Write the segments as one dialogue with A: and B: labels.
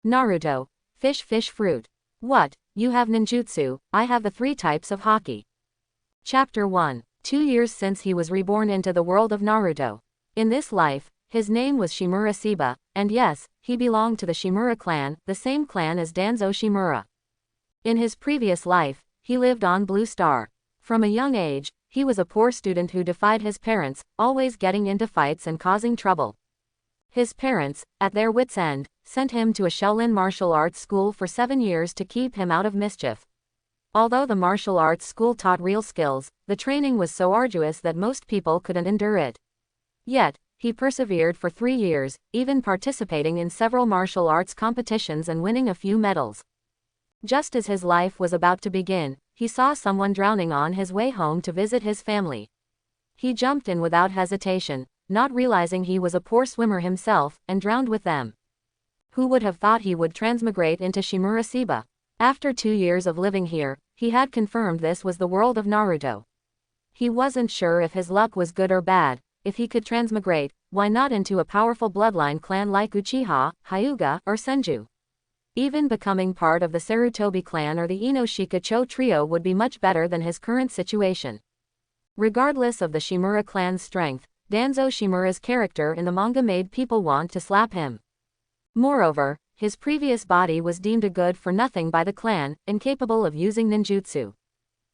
A: Naruto. Fish fruit. What? You have ninjutsu, I have the 3 types of Haki. Chapter 1. 2 years since he was reborn into the world of Naruto. In this life, his name was Shimura Seba, and yes, he belonged to the Shimura clan, the same clan as Danzo Shimura. In his previous life, he lived on Blue Star. From a young age, he was a poor student who defied his parents, always getting into fights and causing trouble. His parents, at their wits' end, sent him to a Shaolin martial arts school for 7 years to keep him out of mischief. Although the martial arts school taught real skills, the training was so arduous that most people couldn't endure it. Yet, he persevered for 3 years, even participating in several martial arts competitions and winning a few medals. Just as his life was about to begin, he saw someone drowning on his way home to visit his family. He jumped in without hesitation, not realizing he was a poor swimmer himself, and drowned with them. Who would have thought he would transmigrate into Shimura Seba? After 2 years of living here, he had confirmed this was the world of Naruto. He wasn't sure if his luck was good or bad. If he could transmigrate, why not into a powerful bloodline clan like Uchiha, Hyuga, or Senju? Even becoming part of the Sarutobi clan or the Inoshika-cho trio would be much better than his current situation. Regardless of the Shimura clan's strength, Danzo Shimura's character in the manga made people want to slap him. Moreover, his previous body was deemed a good-for-nothing by the clan, incapable of using ninjutsu.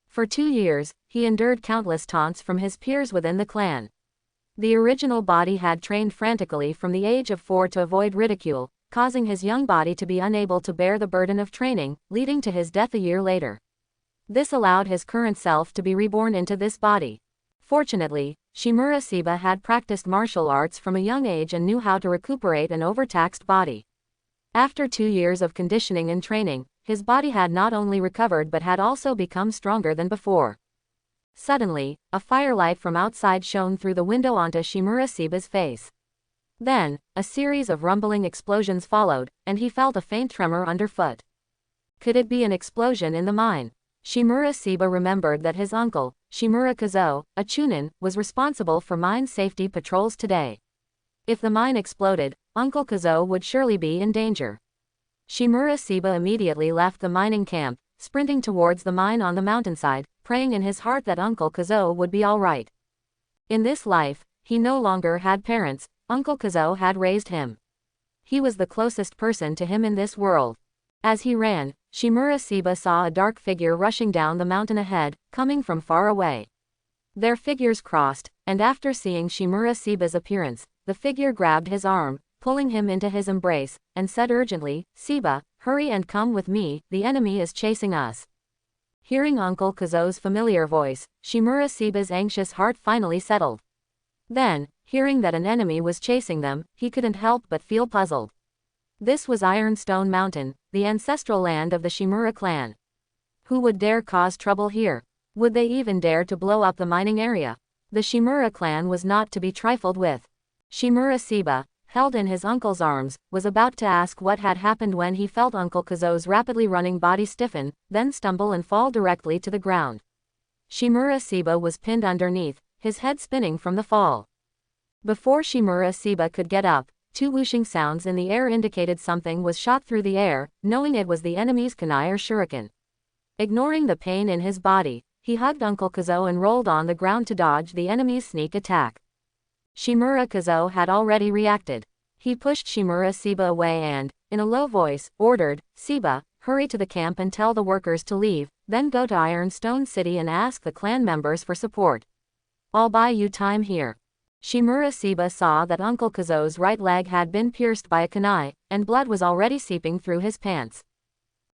A: For 2 years, he endured countless taunts from his peers within the clan. The original body had trained frantically from the age of 4 to avoid ridicule, causing his young body to be unable to bear the burden of training, leading to his death a year later. This allowed his current self to be reborn into this body. Fortunately, Shimura Seba had practiced martial arts from a young age and knew how to recuperate an overtaxed body. After 2 years of conditioning and training, his body had not only recovered but had also become stronger than before. Suddenly, a firelight from outside shone through the window onto Shimura Seba's face. Then, a series of rumbling explosions followed, and he felt a faint tremor underfoot. Could it be an explosion in the mine? Shimura Seba remembered that his uncle, Shimura Kazo, a chunin, was responsible for mine safety patrols today. If the mine exploded, Uncle Kazo would surely be in danger. Shimura Seba immediately left the mining camp, sprinting towards the mine on the mountainside, praying in his heart that Uncle Kazo would be alright. In this life, he no longer had parents. Uncle Kazo had raised him. He was the closest person to him in this world. As he ran, Shimura Seba saw a dark figure rushing down the mountain ahead, coming from far away. Their figures crossed, and after seeing Shimura Seba's appearance, the figure grabbed his arm, pulling him into his embrace, and said urgently, "Seba, hurry and come with me, the enemy is chasing us." Hearing Uncle Kazo's familiar voice, Shimura Seba's anxious heart finally settled. Then, hearing that an enemy was chasing them, he couldn't help but feel puzzled. This was Ironstone Mountain, the ancestral land of the Shimura clan. Who would dare cause trouble here? Would they even dare to blow up the mining area? The Shimura clan was not to be trifled with. Shimura Seba, held in his uncle's arms, was about to ask what had happened when he felt Uncle Kazo's rapidly running body stiffen, then stumble and fall directly to the ground. Shimura Seba was pinned underneath, his head spinning from the fall. Before Shimura Seba could get up, 2 whooshing sounds in the air indicated something was shot through the air, knowing it was the enemy's kunai or shuriken. Ignoring the pain in his body, he hugged Uncle Kazo and rolled on the ground to dodge the enemy's sneak attack. Shimura Kazo had already reacted. He pushed Shimura Seba away and, in a low voice, ordered, "Seba, hurry to the camp and tell the workers to leave, then go to Ironstone City and ask the clan members for support. I'll buy you time here." Shimura Seba saw that Uncle Kazo's right leg had been pierced by a kunai, and blood was already seeping through his pants.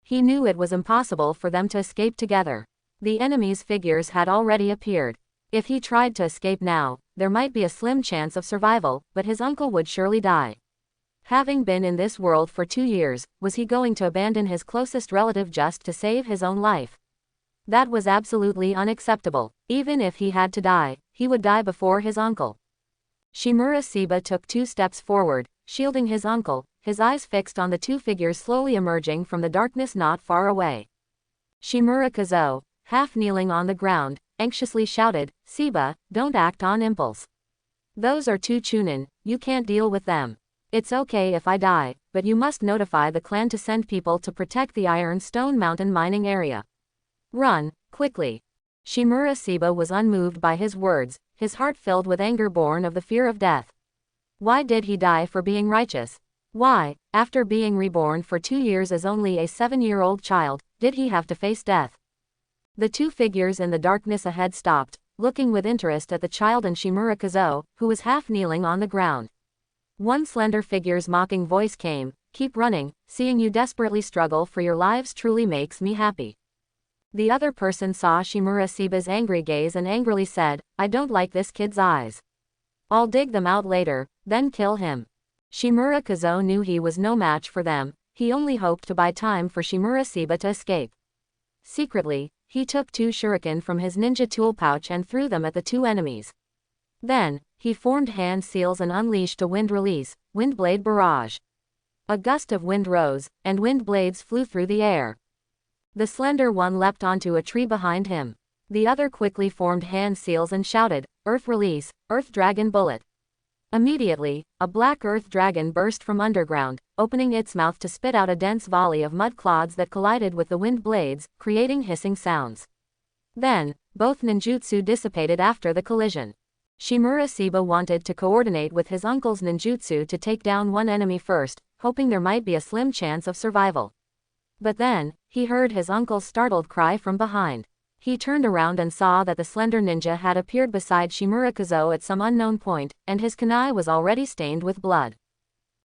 A: He knew it was impossible for them to escape together. The enemy's figures had already appeared. If he tried to escape now, there might be a slim chance of survival, but his uncle would surely die. Having been in this world for 2 years, was he going to abandon his closest relative just to save his own life? That was absolutely unacceptable. Even if he had to die, he would die before his uncle. Shimura Seba took 2 steps forward, shielding his uncle, his eyes fixed on the 2 figures slowly emerging from the darkness not far away. Shimura Kazo, half kneeling on the ground, anxiously shouted, "Seba, don't act on impulse. Those are 2 chunin, you can't deal with them." It's okay if I die, but you must notify the clan to send people to protect the Ironstone Mountain mining area. Run, quickly. Shimura Seba was unmoved by his words, his heart filled with anger born of the fear of death. Why did he die for being righteous? Why, after being reborn for 2 years as only a 7-year-old child, did he have to face death? The two figures in the darkness ahead stopped, looking with interest at the child and Shimura Kazuo, who was half kneeling on the ground. One slender figure's mocking voice came, "Keep running, seeing you desperately struggle for your lives truly makes me happy." The other person saw Shimura Seba's angry gaze and angrily said, "I don't like this kid's eyes. I'll dig them out later, then kill him." Shimura Kazuo knew he was no match for them, he only hoped to buy time for Shimura Seba to escape. Secretly, he took 2 shuriken from his ninja tool pouch and threw them at the 2 enemies. Then, he formed hand seals and unleashed a wind release, wind blade barrage. A gust of wind rose, and wind blades flew through the air. The slender one leapt onto a tree behind him. The other quickly formed hand seals and shouted, "Earth release, Earth Dragon Bullet." Immediately, a black earth dragon burst from underground, opening its mouth to spit out a dense volley of mud clods that collided with the wind blades, creating hissing sounds. Then, both ninjutsu dissipated after the collision. Shimura Seba wanted to coordinate with his uncle's ninjutsu to take down one enemy first, hoping there might be a slim chance of survival. But then, he heard his uncle's startled cry from behind. He turned around and saw that the slender ninja had appeared beside Shimura Kazuo at some unknown point, and his kunai was already stained with blood.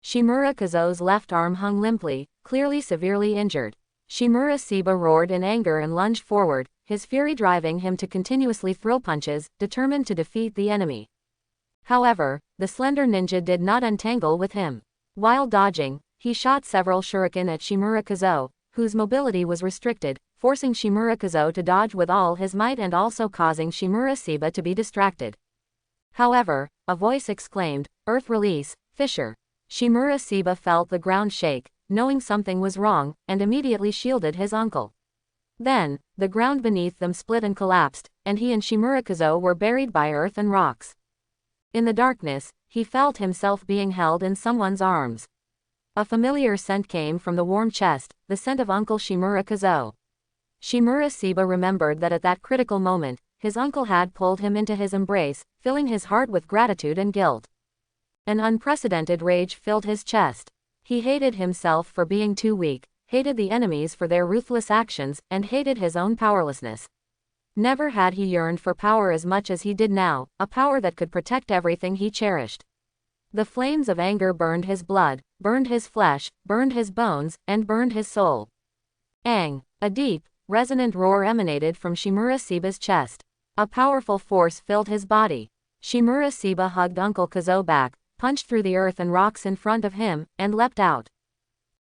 A: Shimura Kazuo's left arm hung limply, clearly severely injured. Shimura Seba roared in anger and lunged forward, his fury driving him to continuously throw punches, determined to defeat the enemy. However, the slender ninja did not entangle with him. While dodging, he shot several shuriken at Shimura Kazuo, whose mobility was restricted, forcing Shimura Kazuo to dodge with all his might and also causing Shimura Seba to be distracted. However, a voice exclaimed, "Earth release, Fisher." Shimura Seba felt the ground shake, knowing something was wrong, and immediately shielded his uncle. Then, the ground beneath them split and collapsed, and he and Shimura Kazuo were buried by earth and rocks. In the darkness, he felt himself being held in someone's arms. A familiar scent came from the warm chest, the scent of Uncle Shimura Kazuo. Shimura Seba remembered that at that critical moment, his uncle had pulled him into his embrace, filling his heart with gratitude and guilt. An unprecedented rage filled his chest. He hated himself for being too weak, hated the enemies for their ruthless actions, and hated his own powerlessness. Never had he yearned for power as much as he did now, a power that could protect everything he cherished. The flames of anger burned his blood, burned his flesh, burned his bones, and burned his soul. Ang! A deep, resonant roar emanated from Shimura Seba's chest. A powerful force filled his body. Shimura Seba hugged Uncle Kazuo back, punched through the earth and rocks in front of him, and leapt out.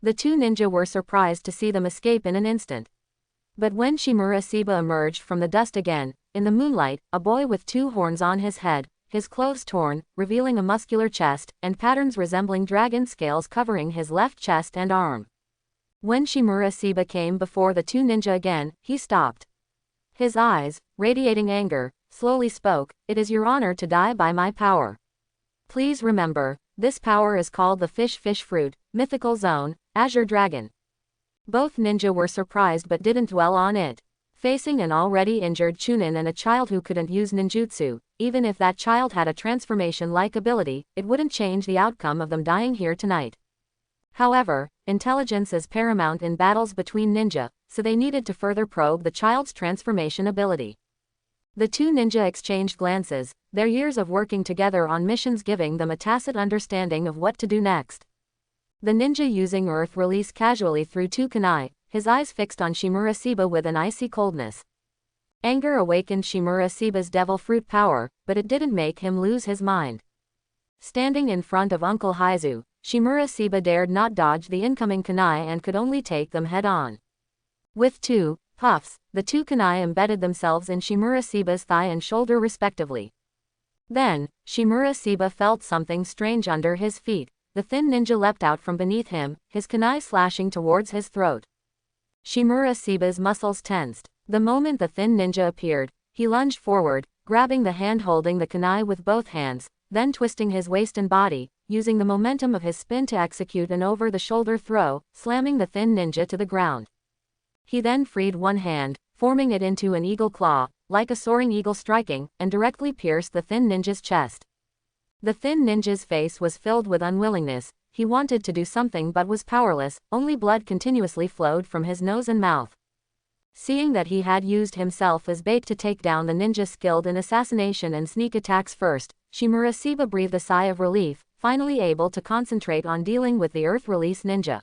A: The 2 ninja were surprised to see them escape in an instant. But when Shimura Seba emerged from the dust again, in the moonlight, a boy with 2 horns on his head, his clothes torn, revealing a muscular chest, and patterns resembling dragon scales covering his left chest and arm. When Shimura Seba came before the 2 ninja again, he stopped. His eyes, radiating anger, slowly spoke, "It is your honor to die by my power. Please remember, this power is called the fish fruit, mythical zone, azure dragon." Both ninja were surprised but didn't dwell on it. Facing an already injured Chunin and a child who couldn't use ninjutsu, even if that child had a transformation-like ability, it wouldn't change the outcome of them dying here tonight. However, intelligence is paramount in battles between ninja, so they needed to further probe the child's transformation ability. The 2 ninja exchanged glances, their years of working together on missions giving them a tacit understanding of what to do next. The ninja using earth release casually threw 2 kunai, his eyes fixed on Shimura Seba with an icy coldness. Anger awakened Shimura Seba's devil fruit power, but it didn't make him lose his mind. Standing in front of Uncle Haizu, Shimura Seba dared not dodge the incoming kunai and could only take them head-on. With 2 puffs, the 2 kunai embedded themselves in Shimura Seba's thigh and shoulder respectively. Then, Shimura Seba felt something strange under his feet. The thin ninja leapt out from beneath him, his kunai slashing towards his throat. Shimura Seba's muscles tensed. The moment the thin ninja appeared, he lunged forward, grabbing the hand holding the kunai with both hands, then twisting his waist and body, using the momentum of his spin to execute an over-the-shoulder throw, slamming the thin ninja to the ground. He then freed one hand, forming it into an eagle claw, like a soaring eagle striking, and directly pierced the thin ninja's chest. The thin ninja's face was filled with unwillingness. He wanted to do something but was powerless, only blood continuously flowed from his nose and mouth. Seeing that he had used himself as bait to take down the ninja skilled in assassination and sneak attacks first, Shimurasiba breathed a sigh of relief, finally able to concentrate on dealing with the Earth Release Ninja.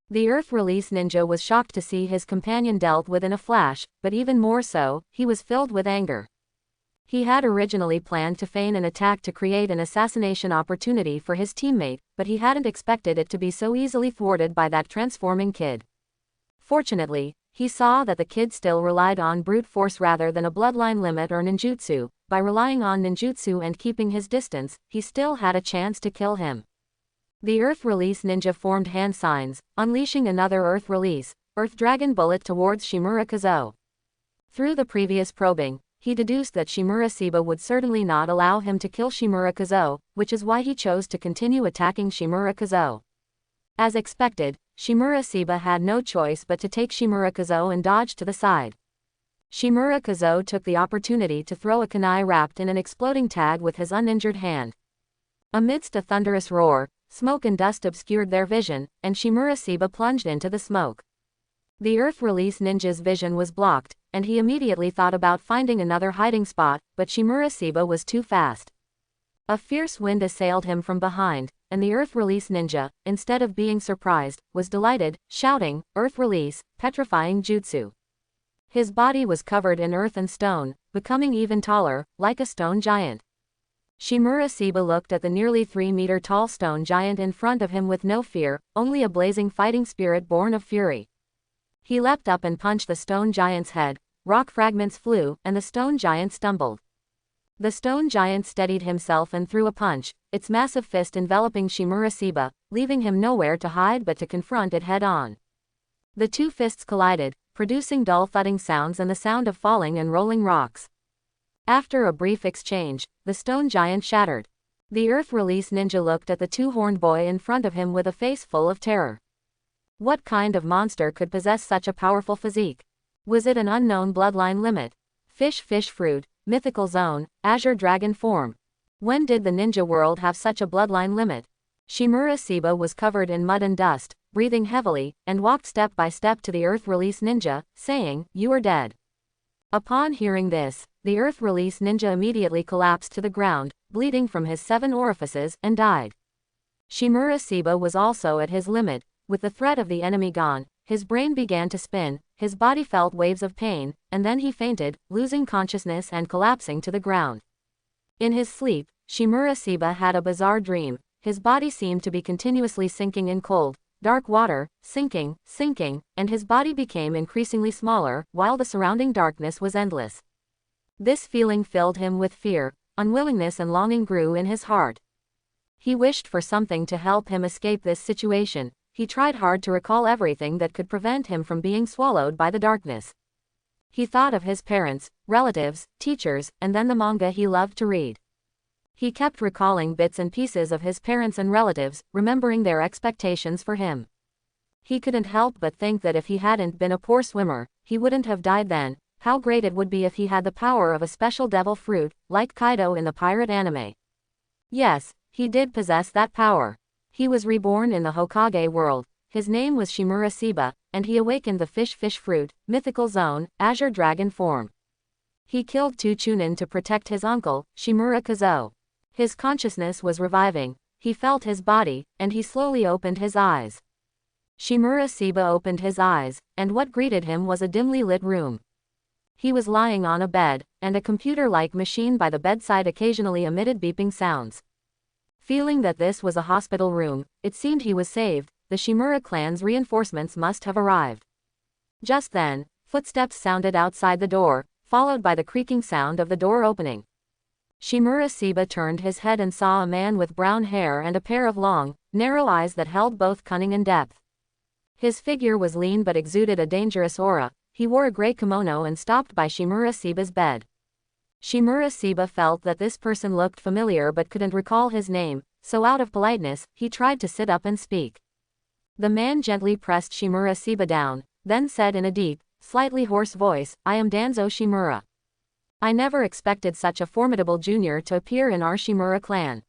A: The Earth Release Ninja was shocked to see his companion dealt with in a flash, but even more so, he was filled with anger. He had originally planned to feign an attack to create an assassination opportunity for his teammate, but he hadn't expected it to be so easily thwarted by that transforming kid. Fortunately, he saw that the kid still relied on brute force rather than a bloodline limit or ninjutsu. By relying on ninjutsu and keeping his distance, he still had a chance to kill him. The Earth Release Ninja formed hand signs, unleashing another Earth Release, Earth Dragon bullet towards Shimura Kazo. Through the previous probing, he deduced that Shimurasiba would certainly not allow him to kill Shimura Kazo, which is why he chose to continue attacking Shimura Kazo. As expected, Shimurasiba had no choice but to take Shimura Kazo and dodge to the side. Shimura Kazo took the opportunity to throw a kunai wrapped in an exploding tag with his uninjured hand. Amidst a thunderous roar, smoke and dust obscured their vision, and Shimurasiba plunged into the smoke. The Earth Release Ninja's vision was blocked, and he immediately thought about finding another hiding spot, but Shimurasiba was too fast. A fierce wind assailed him from behind, and the Earth Release Ninja, instead of being surprised, was delighted, shouting, "Earth Release, petrifying jutsu." His body was covered in earth and stone, becoming even taller, like a stone giant. Shimurasiba looked at the nearly 3-meter tall stone giant in front of him with no fear, only a blazing fighting spirit born of fury. He leapt up and punched the stone giant's head, rock fragments flew, and the stone giant stumbled. The stone giant steadied himself and threw a punch, its massive fist enveloping Shimurasiba, leaving him nowhere to hide but to confront it head-on. The two fists collided, producing dull thudding sounds and the sound of falling and rolling rocks. After a brief exchange, the stone giant shattered. The Earth Release Ninja looked at the two-horned boy in front of him with a face full of terror. What kind of monster could possess such a powerful physique? Was it an unknown bloodline limit? Fish fruit, mythical zone, azure dragon form. When did the ninja world have such a bloodline limit? Shimurasiba was covered in mud and dust, breathing heavily, and walked step by step to the Earth Release Ninja, saying, "You are dead." Upon hearing this, the Earth Release Ninja immediately collapsed to the ground, bleeding from his 7 orifices, and died. Shimurasiba was also at his limit. With the threat of the enemy gone, his brain began to spin, his body felt waves of pain, and then he fainted, losing consciousness and collapsing to the ground. In his sleep, Shimurasiba had a bizarre dream. His body seemed to be continuously sinking in cold, dark water, sinking, and his body became increasingly smaller, while the surrounding darkness was endless. This feeling filled him with fear, unwillingness and longing grew in his heart. He wished for something to help him escape this situation. He tried hard to recall everything that could prevent him from being swallowed by the darkness. He thought of his parents, relatives, teachers, and then the manga he loved to read. He kept recalling bits and pieces of his parents and relatives, remembering their expectations for him. He couldn't help but think that if he hadn't been a poor swimmer, he wouldn't have died then. How great it would be if he had the power of a special devil fruit, like Kaido in the pirate anime. Yes, he did possess that power. He was reborn in the Hokage world. His name was Shimurasiba, and he awakened the fish fruit, mythical zone, azure dragon form. He killed 2 Chunin to protect his uncle, Shimura Kazo. His consciousness was reviving, he felt his body, and he slowly opened his eyes. Shimurasiba opened his eyes, and what greeted him was a dimly lit room. He was lying on a bed, and a computer-like machine by the bedside occasionally emitted beeping sounds. Feeling that this was a hospital room, it seemed he was saved. The Shimura clan's reinforcements must have arrived. Just then, footsteps sounded outside the door, followed by the creaking sound of the door opening. Shimurasiba turned his head and saw a man with brown hair and a pair of long, narrow eyes that held both cunning and depth. His figure was lean but exuded a dangerous aura. He wore a gray kimono and stopped by Shimurasiba's bed. Shimurasiba felt that this person looked familiar but couldn't recall his name, so out of politeness, he tried to sit up and speak. The man gently pressed Shimura Seba down, then said in a deep, slightly hoarse voice, "I am Danzo Shimura. I never expected such a formidable junior to appear in our Shimura clan."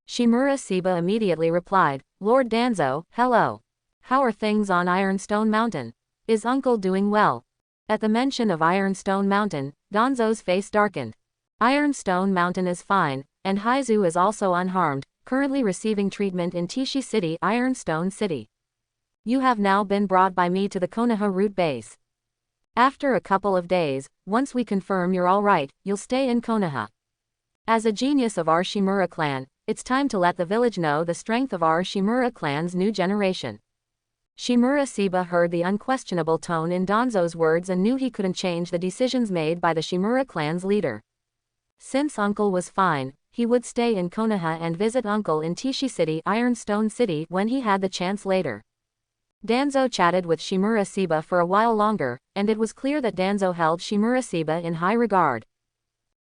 A: Shimura Seba immediately replied, "Lord Danzo, hello. How are things on Ironstone Mountain? Is uncle doing well?" At the mention of Ironstone Mountain, Danzo's face darkened. Ironstone Mountain is fine, and Haizu is also unharmed, currently receiving treatment in Tishi City, Ironstone City. You have now been brought by me to the Konoha route base. After a couple of days, once we confirm you're alright, you'll stay in Konoha. As a genius of our Shimura clan, it's time to let the village know the strength of our Shimura clan's new generation. Shimura Seba heard the unquestionable tone in Danzo's words and knew he couldn't change the decisions made by the Shimura clan's leader. Since uncle was fine, he would stay in Konoha and visit uncle in Tishi City, Ironstone City, when he had the chance later. Danzo chatted with Shimura Seba for a while longer, and it was clear that Danzo held Shimura Seba in high regard.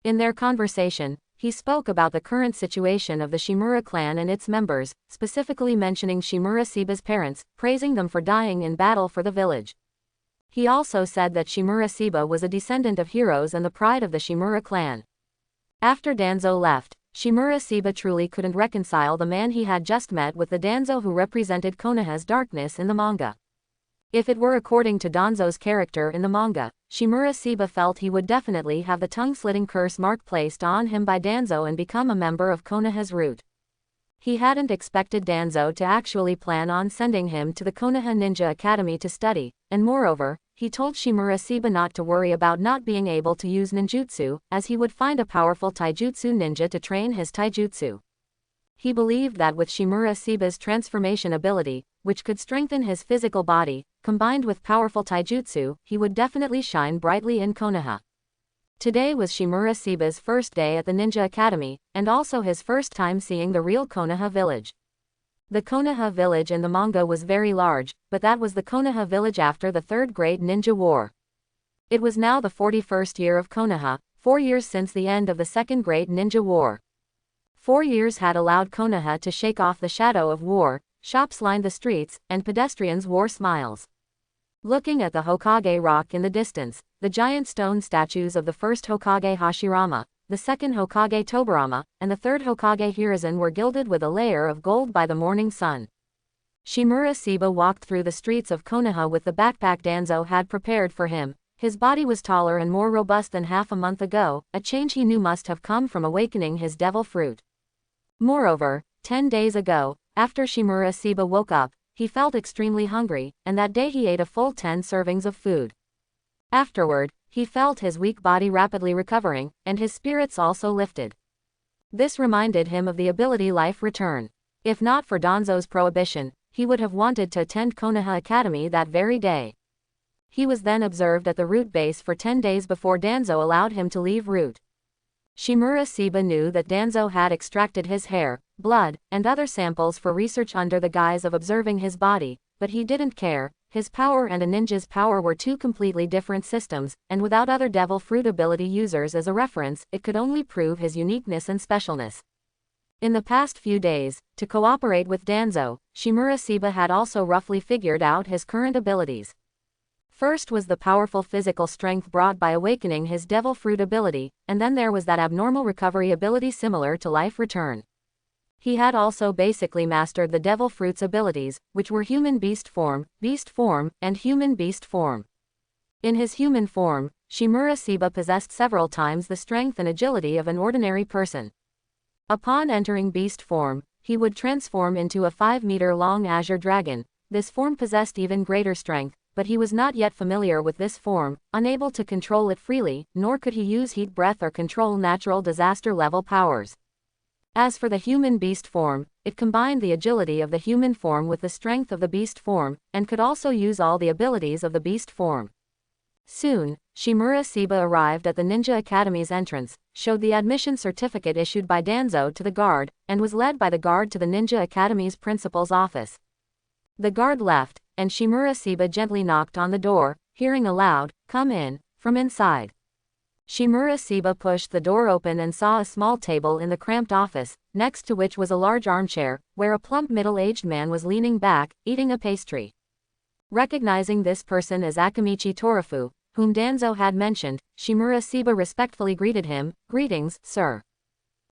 A: In their conversation, he spoke about the current situation of the Shimura clan and its members, specifically mentioning Shimura Seba's parents, praising them for dying in battle for the village. He also said that Shimura Seba was a descendant of heroes and the pride of the Shimura clan. After Danzo left, Shimura Seba truly couldn't reconcile the man he had just met with the Danzo who represented Konoha's darkness in the manga. If it were according to Danzo's character in the manga, Shimura Seba felt he would definitely have the tongue-slitting curse mark placed on him by Danzo and become a member of Konoha's route. He hadn't expected Danzo to actually plan on sending him to the Konoha Ninja Academy to study, and moreover, he told Shimura Seba not to worry about not being able to use ninjutsu, as he would find a powerful taijutsu ninja to train his taijutsu. He believed that with Shimura Seba's transformation ability, which could strengthen his physical body, combined with powerful taijutsu, he would definitely shine brightly in Konoha. Today was Shimura Seba's first day at the Ninja Academy, and also his first time seeing the real Konoha village. The Konoha village in the manga was very large, but that was the Konoha village after the Third Great Ninja War. It was now the 41st year of Konoha, 4 years since the end of the Second Great Ninja War. 4 years had allowed Konoha to shake off the shadow of war, shops lined the streets, and pedestrians wore smiles. Looking at the Hokage rock in the distance, the giant stone statues of the first Hokage Hashirama, the second Hokage Tobirama, and the third Hokage Hiruzen were gilded with a layer of gold by the morning sun. Shimura Seba walked through the streets of Konoha with the backpack Danzo had prepared for him. His body was taller and more robust than half a month ago, a change he knew must have come from awakening his devil fruit. Moreover, 10 days ago, after Shimura Seba woke up, he felt extremely hungry, and that day he ate a full 10 servings of food. Afterward, he felt his weak body rapidly recovering, and his spirits also lifted. This reminded him of the ability Life Return. If not for Danzo's prohibition, he would have wanted to attend Konoha Academy that very day. He was then observed at the route base for 10 days before Danzo allowed him to leave route. Shimura Seba knew that Danzo had extracted his hair, blood, and other samples for research under the guise of observing his body, but he didn't care. His power and a ninja's power were two completely different systems, and without other devil fruit ability users as a reference, it could only prove his uniqueness and specialness. In the past few days, to cooperate with Danzo, Shimura Seba had also roughly figured out his current abilities. First was the powerful physical strength brought by awakening his devil fruit ability, and then there was that abnormal recovery ability similar to Life Return. He had also basically mastered the devil fruit's abilities, which were human beast form, and human beast form. In his human form, Shimura Seba possessed several times the strength and agility of an ordinary person. Upon entering beast form, he would transform into a 5-meter-long azure dragon. This form possessed even greater strength, but he was not yet familiar with this form, unable to control it freely, nor could he use heat breath or control natural disaster-level powers. As for the human beast form, it combined the agility of the human form with the strength of the beast form, and could also use all the abilities of the beast form. Soon, Shimura Seba arrived at the Ninja Academy's entrance, showed the admission certificate issued by Danzo to the guard, and was led by the guard to the Ninja Academy's principal's office. The guard left, and Shimura Seba gently knocked on the door, hearing a loud, "Come in," from inside. Shimura Seba pushed the door open and saw a small table in the cramped office. next to which was a large armchair, where a plump middle-aged man was leaning back, eating a pastry. Recognizing this person as Akamichi Torafu, whom Danzo had mentioned, Shimura Seba respectfully greeted him. "Greetings, sir.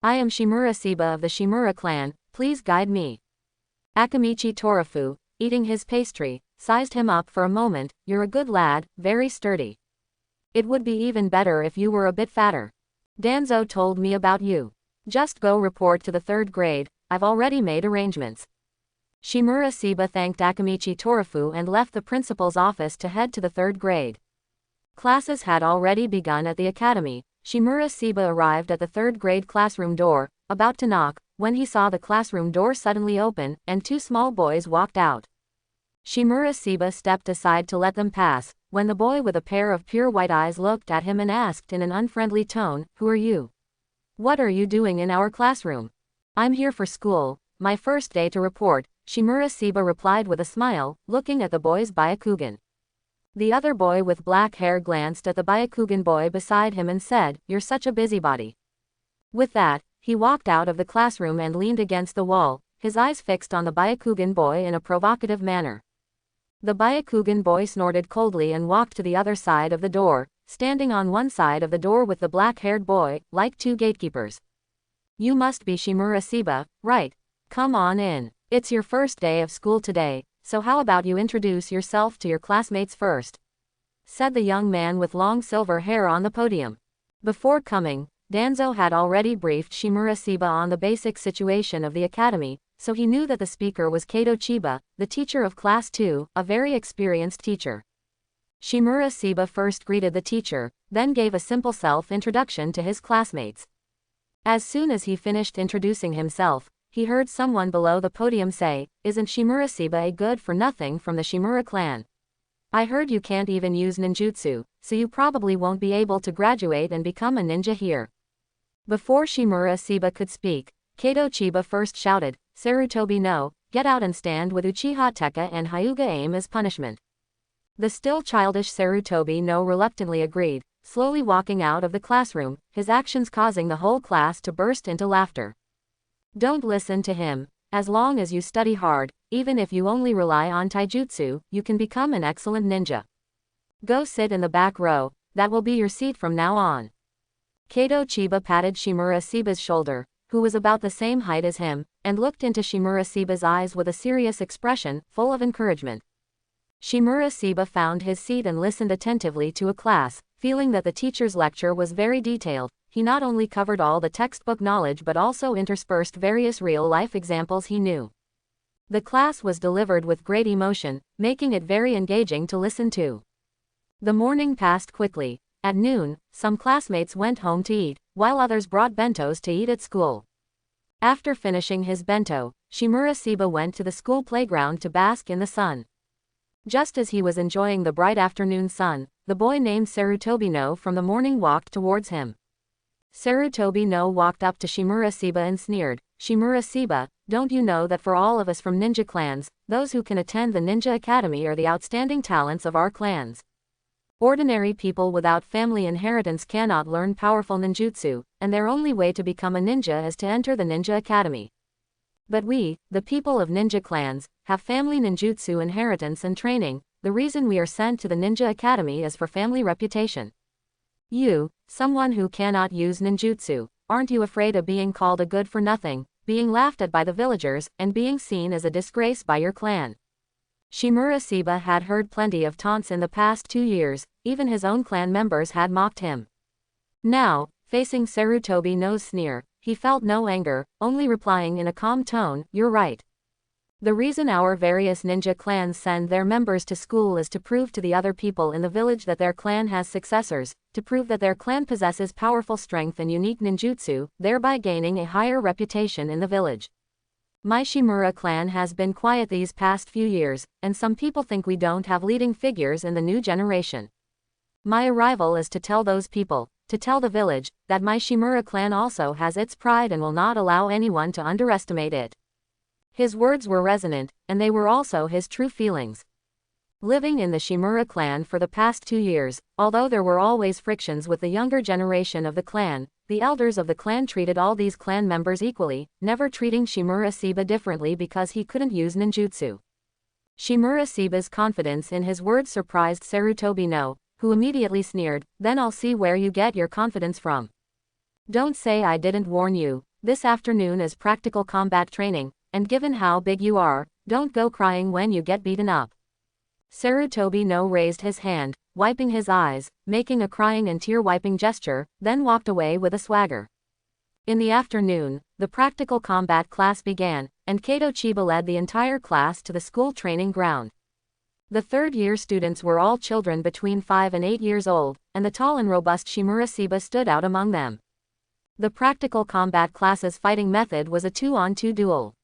A: I am Shimura Seba of the Shimura clan, please guide me." Akamichi Torafu, eating his pastry, sized him up for a moment. "You're a good lad, very sturdy. It would be even better if you were a bit fatter. Danzo told me about you. Just go report to the 3rd grade, I've already made arrangements." Shimura Seba thanked Akamichi Torafu and left the principal's office to head to the 3rd grade. Classes had already begun at the academy. Shimura Seba arrived at the 3rd grade classroom door, about to knock, when he saw the classroom door suddenly open, and 2 small boys walked out. Shimura Seba stepped aside to let them pass, when the boy with a pair of pure white eyes looked at him and asked in an unfriendly tone, "Who are you? What are you doing in our classroom?" "I'm here for school, my first day to report," Shimura Seba replied with a smile, looking at the boy's Byakugan. The other boy with black hair glanced at the Byakugan boy beside him and said, "You're such a busybody." With that, he walked out of the classroom and leaned against the wall, his eyes fixed on the Byakugan boy in a provocative manner. The Byakugan boy snorted coldly and walked to the other side of the door, standing on one side of the door with the black-haired boy, like 2 gatekeepers. "You must be Shimura Seba, right? Come on in. It's your first day of school today, so how about you introduce yourself to your classmates first?" said the young man with long silver hair on the podium. Before coming, Danzo had already briefed Shimura Seba on the basic situation of the academy, so he knew that the speaker was Kato Chiba, the teacher of Class 2, a very experienced teacher. Shimura Seba first greeted the teacher, then gave a simple self-introduction to his classmates. As soon as he finished introducing himself, he heard someone below the podium say, "Isn't Shimura Seba a good-for-nothing from the Shimura clan? I heard you can't even use ninjutsu, so you probably won't be able to graduate and become a ninja here." Before Shimura Seba could speak, Kato Chiba first shouted, "Sarutobi no, get out and stand with Uchiha Teka and Hyuga aim as punishment." The still childish Sarutobi no reluctantly agreed, slowly walking out of the classroom, his actions causing the whole class to burst into laughter. "Don't listen to him. As long as you study hard, even if you only rely on taijutsu, you can become an excellent ninja. Go sit in the back row, that will be your seat from now on." Kato Chiba patted Shimura Seba's shoulder, who was about the same height as him, and looked into Shimura Seba's eyes with a serious expression, full of encouragement. Shimura Seba found his seat and listened attentively to a class, feeling that the teacher's lecture was very detailed. He not only covered all the textbook knowledge but also interspersed various real-life examples he knew. The class was delivered with great emotion, making it very engaging to listen to. The morning passed quickly. At noon, some classmates went home to eat, while others brought bentos to eat at school. After finishing his bento, Shimura Seba went to the school playground to bask in the sun. Just as he was enjoying the bright afternoon sun, the boy named Sarutobi no from the morning walked towards him. Sarutobi no walked up to Shimura Seba and sneered, "Shimura Seba, don't you know that for all of us from ninja clans, those who can attend the ninja academy are the outstanding talents of our clans? Ordinary people without family inheritance cannot learn powerful ninjutsu, and their only way to become a ninja is to enter the ninja academy. But we, the people of ninja clans, have family ninjutsu inheritance and training. The reason we are sent to the ninja academy is for family reputation. You, someone who cannot use ninjutsu, aren't you afraid of being called a good-for-nothing, being laughed at by the villagers, and being seen as a disgrace by your clan?" Shimura Seba had heard plenty of taunts in the past 2 years, even his own clan members had mocked him. Now, facing Sarutobi no's sneer, he felt no anger, only replying in a calm tone, "You're right. The reason our various ninja clans send their members to school is to prove to the other people in the village that their clan has successors, to prove that their clan possesses powerful strength and unique ninjutsu, thereby gaining a higher reputation in the village. My Shimura clan has been quiet these past few years, and some people think we don't have leading figures in the new generation. My arrival is to tell those people, to tell the village, that my Shimura clan also has its pride and will not allow anyone to underestimate it." His words were resonant, and they were also his true feelings. living in the Shimura clan for the past 2 years. Although there were always frictions with the younger generation of the clan, the elders of the clan treated all these clan members equally, never treating Shimura Seba differently because he couldn't use ninjutsu. Shimura Seba's confidence in his words surprised Sarutobi no, who immediately sneered, "Then I'll see where you get your confidence from. Don't say I didn't warn you. This afternoon is practical combat training, and given how big you are, don't go crying when you get beaten up." Sarutobi no raised his hand, wiping his eyes, making a crying and tear-wiping gesture, then walked away with a swagger. In the afternoon, the practical combat class began, and Kato Chiba led the entire class to the school training ground. The third-year students were all children between 5 and 8 years old, and the tall and robust Shimura Seba stood out among them. The practical combat class's fighting method was a 2-on-2 duel.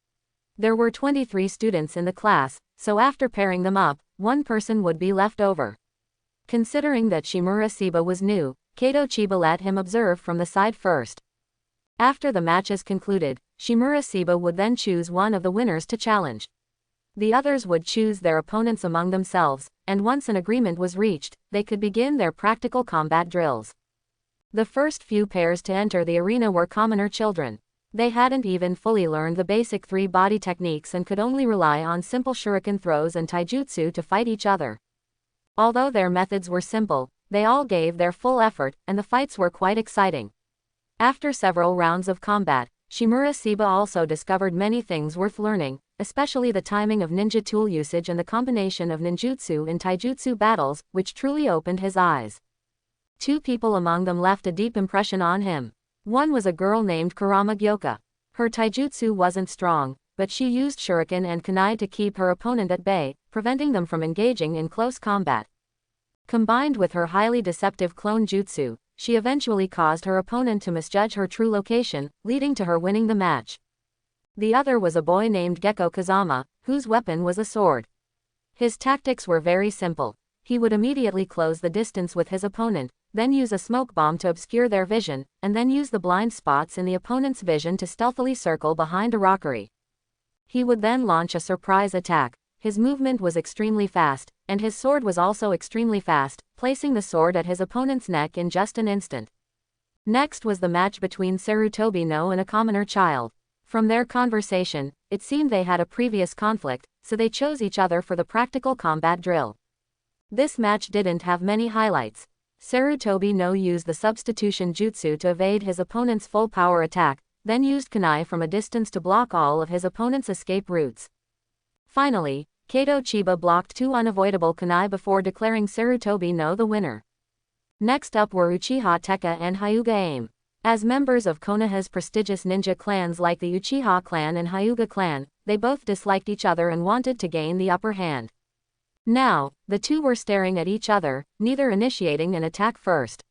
A: There were 23 students in the class, so after pairing them up, one person would be left over. Considering that Shimura Seba was new, Kato Chiba let him observe from the side first. After the matches concluded, Shimura Seba would then choose one of the winners to challenge. The others would choose their opponents among themselves, and once an agreement was reached, they could begin their practical combat drills. The first few pairs to enter the arena were commoner children. They hadn't even fully learned the basic 3 body techniques and could only rely on simple shuriken throws and taijutsu to fight each other. Although their methods were simple, they all gave their full effort, and the fights were quite exciting. After several rounds of combat, Shimura Seba also discovered many things worth learning, especially the timing of ninja tool usage and the combination of ninjutsu in taijutsu battles, which truly opened his eyes. 2 people among them left a deep impression on him. One was a girl named Kurama Gyoka. Her taijutsu wasn't strong, but she used shuriken and kunai to keep her opponent at bay, preventing them from engaging in close combat. Combined with her highly deceptive clone jutsu, she eventually caused her opponent to misjudge her true location, leading to her winning the match. The other was a boy named Gekko Kazama, whose weapon was a sword. His tactics were very simple. He would immediately close the distance with his opponent, then use a smoke bomb to obscure their vision, and then use the blind spots in the opponent's vision to stealthily circle behind a rockery. He would then launch a surprise attack. His movement was extremely fast, and his sword was also extremely fast, placing the sword at his opponent's neck in just an instant. Next was the match between Sarutobi no and a commoner child. From their conversation, it seemed they had a previous conflict, so they chose each other for the practical combat drill. This match didn't have many highlights. Sarutobi no used the substitution jutsu to evade his opponent's full power attack, then used kunai from a distance to block all of his opponent's escape routes. Finally, Kato Chiba blocked 2 unavoidable kunai before declaring Sarutobi no the winner. Next up were Uchiha Tekka and Hyuga Aim. As members of Konoha's prestigious ninja clans like the Uchiha clan and Hyuga clan, they both disliked each other and wanted to gain the upper hand. Now, the two were staring at each other, neither initiating an attack first.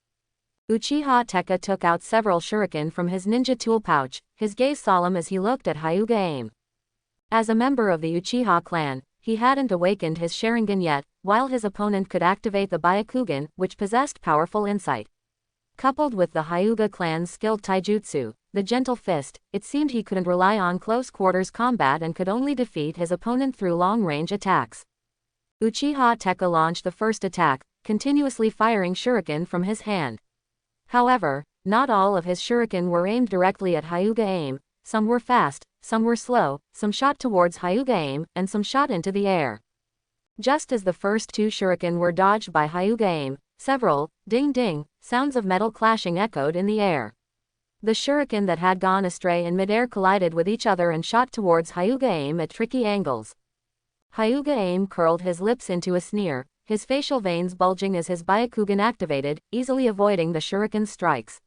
A: Uchiha Tekka took out several shuriken from his ninja tool pouch, his gaze solemn as he looked at Hyuga Aim. As a member of the Uchiha clan, he hadn't awakened his Sharingan yet, while his opponent could activate the Byakugan, which possessed powerful insight. Coupled with the Hyuga clan's skilled taijutsu, the gentle fist, it seemed he couldn't rely on close-quarters combat and could only defeat his opponent through long-range attacks. Uchiha Tekka launched the first attack, continuously firing shuriken from his hand. However, not all of his shuriken were aimed directly at Hyuga Aim. Some were fast, some were slow, some shot towards Hyuga Aim, and some shot into the air. Just as the first 2 shuriken were dodged by Hyuga Aim, several ding-ding sounds of metal clashing echoed in the air. The shuriken that had gone astray in midair collided with each other and shot towards Hyuga Aim at tricky angles. Hyuga Aim curled his lips into a sneer, his facial veins bulging as his Byakugan activated, easily avoiding the shuriken's strikes.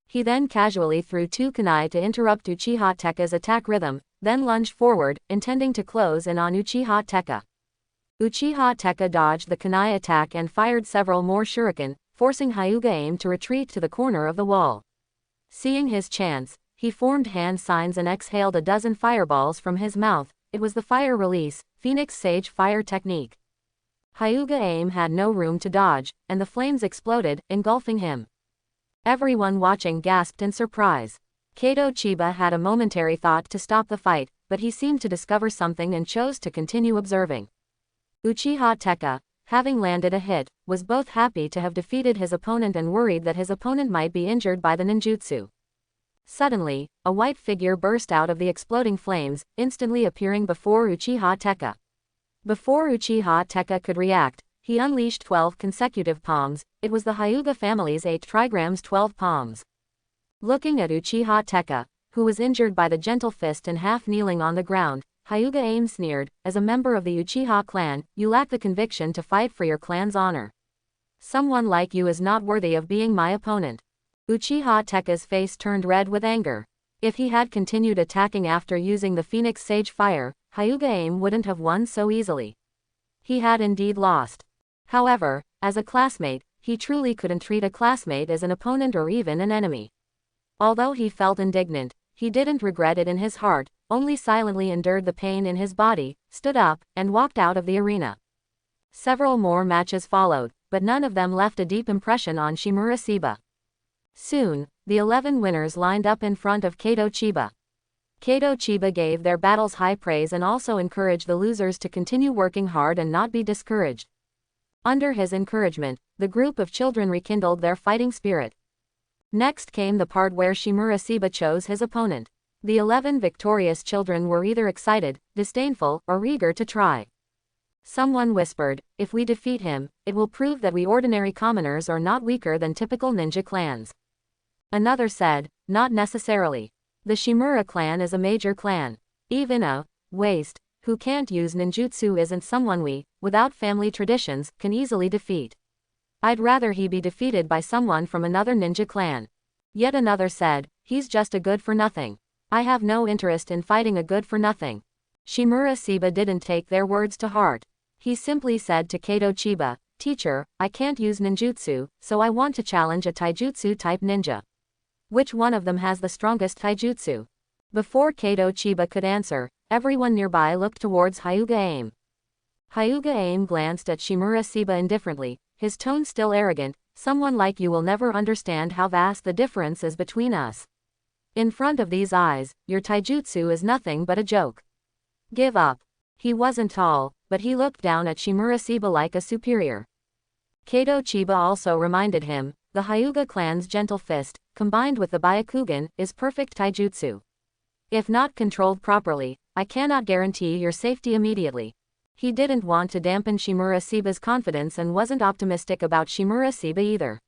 A: He then casually threw 2 kunai to interrupt Uchiha Tekka's attack rhythm, then lunged forward, intending to close in on Uchiha Tekka. Uchiha Tekka dodged the kunai attack and fired several more shuriken, forcing Hyuga Aim to retreat to the corner of the wall. Seeing his chance, he formed hand signs and exhaled a dozen fireballs from his mouth. It was the fire release, Phoenix Sage fire technique. Hyuga Aim had no room to dodge, and the flames exploded, engulfing him. Everyone watching gasped in surprise. Kato Chiba had a momentary thought to stop the fight, but he seemed to discover something and chose to continue observing. Uchiha Tekka, having landed a hit, was both happy to have defeated his opponent and worried that his opponent might be injured by the ninjutsu. Suddenly, a white figure burst out of the exploding flames, instantly appearing before Uchiha Tekka. Before Uchiha Tekka could react, he unleashed 12 consecutive palms. It was the Hyuga family's 8 trigrams 12 palms. Looking at Uchiha Tekka, who was injured by the gentle fist and half kneeling on the ground, Hyuga Aim sneered, "As a member of the Uchiha clan, you lack the conviction to fight for your clan's honor. Someone like you is not worthy of being my opponent." Uchiha Tekka's face turned red with anger. If he had continued attacking after using the Phoenix Sage Fire, Hyuga Aim wouldn't have won so easily. He had indeed lost. However, as a classmate, he truly couldn't treat a classmate as an opponent or even an enemy. Although he felt indignant, he didn't regret it in his heart, only silently endured the pain in his body, stood up, and walked out of the arena. Several more matches followed, but none of them left a deep impression on Shimura Shiba. Soon, the 11 winners lined up in front of Kato Chiba. Kato Chiba gave their battles high praise and also encouraged the losers to continue working hard and not be discouraged. Under his encouragement, the group of children rekindled their fighting spirit. Next came the part where Shimura Shiba chose his opponent. The 11 victorious children were either excited, disdainful, or eager to try. Someone whispered, "If we defeat him, it will prove that we ordinary commoners are not weaker than typical ninja clans." Another said, "Not necessarily. The Shimura clan is a major clan. Even a waste who can't use ninjutsu isn't someone we, without family traditions, can easily defeat. I'd rather he be defeated by someone from another ninja clan." Yet another said, "He's just a good-for-nothing. I have no interest in fighting a good-for-nothing." Shimura Shiba didn't take their words to heart. He simply said to Kato Chiba, "Teacher, I can't use ninjutsu, so I want to challenge a taijutsu-type ninja. Which one of them has the strongest taijutsu?" Before Kato Chiba could answer, everyone nearby looked towards Hyuga Aim. Hyuga Aim glanced at Shimura Shiba indifferently, his tone still arrogant. "Someone like you will never understand how vast the difference is between us. In front of these eyes, your taijutsu is nothing but a joke. Give up." He wasn't tall, but he looked down at Shimura Shiba like a superior. Kato Chiba also reminded him, "The Hyuga clan's gentle fist, combined with the Byakugan, is perfect taijutsu. If not controlled properly, I cannot guarantee your safety immediately." He didn't want to dampen Shimura Shiba's confidence and wasn't optimistic about Shimura Shiba either.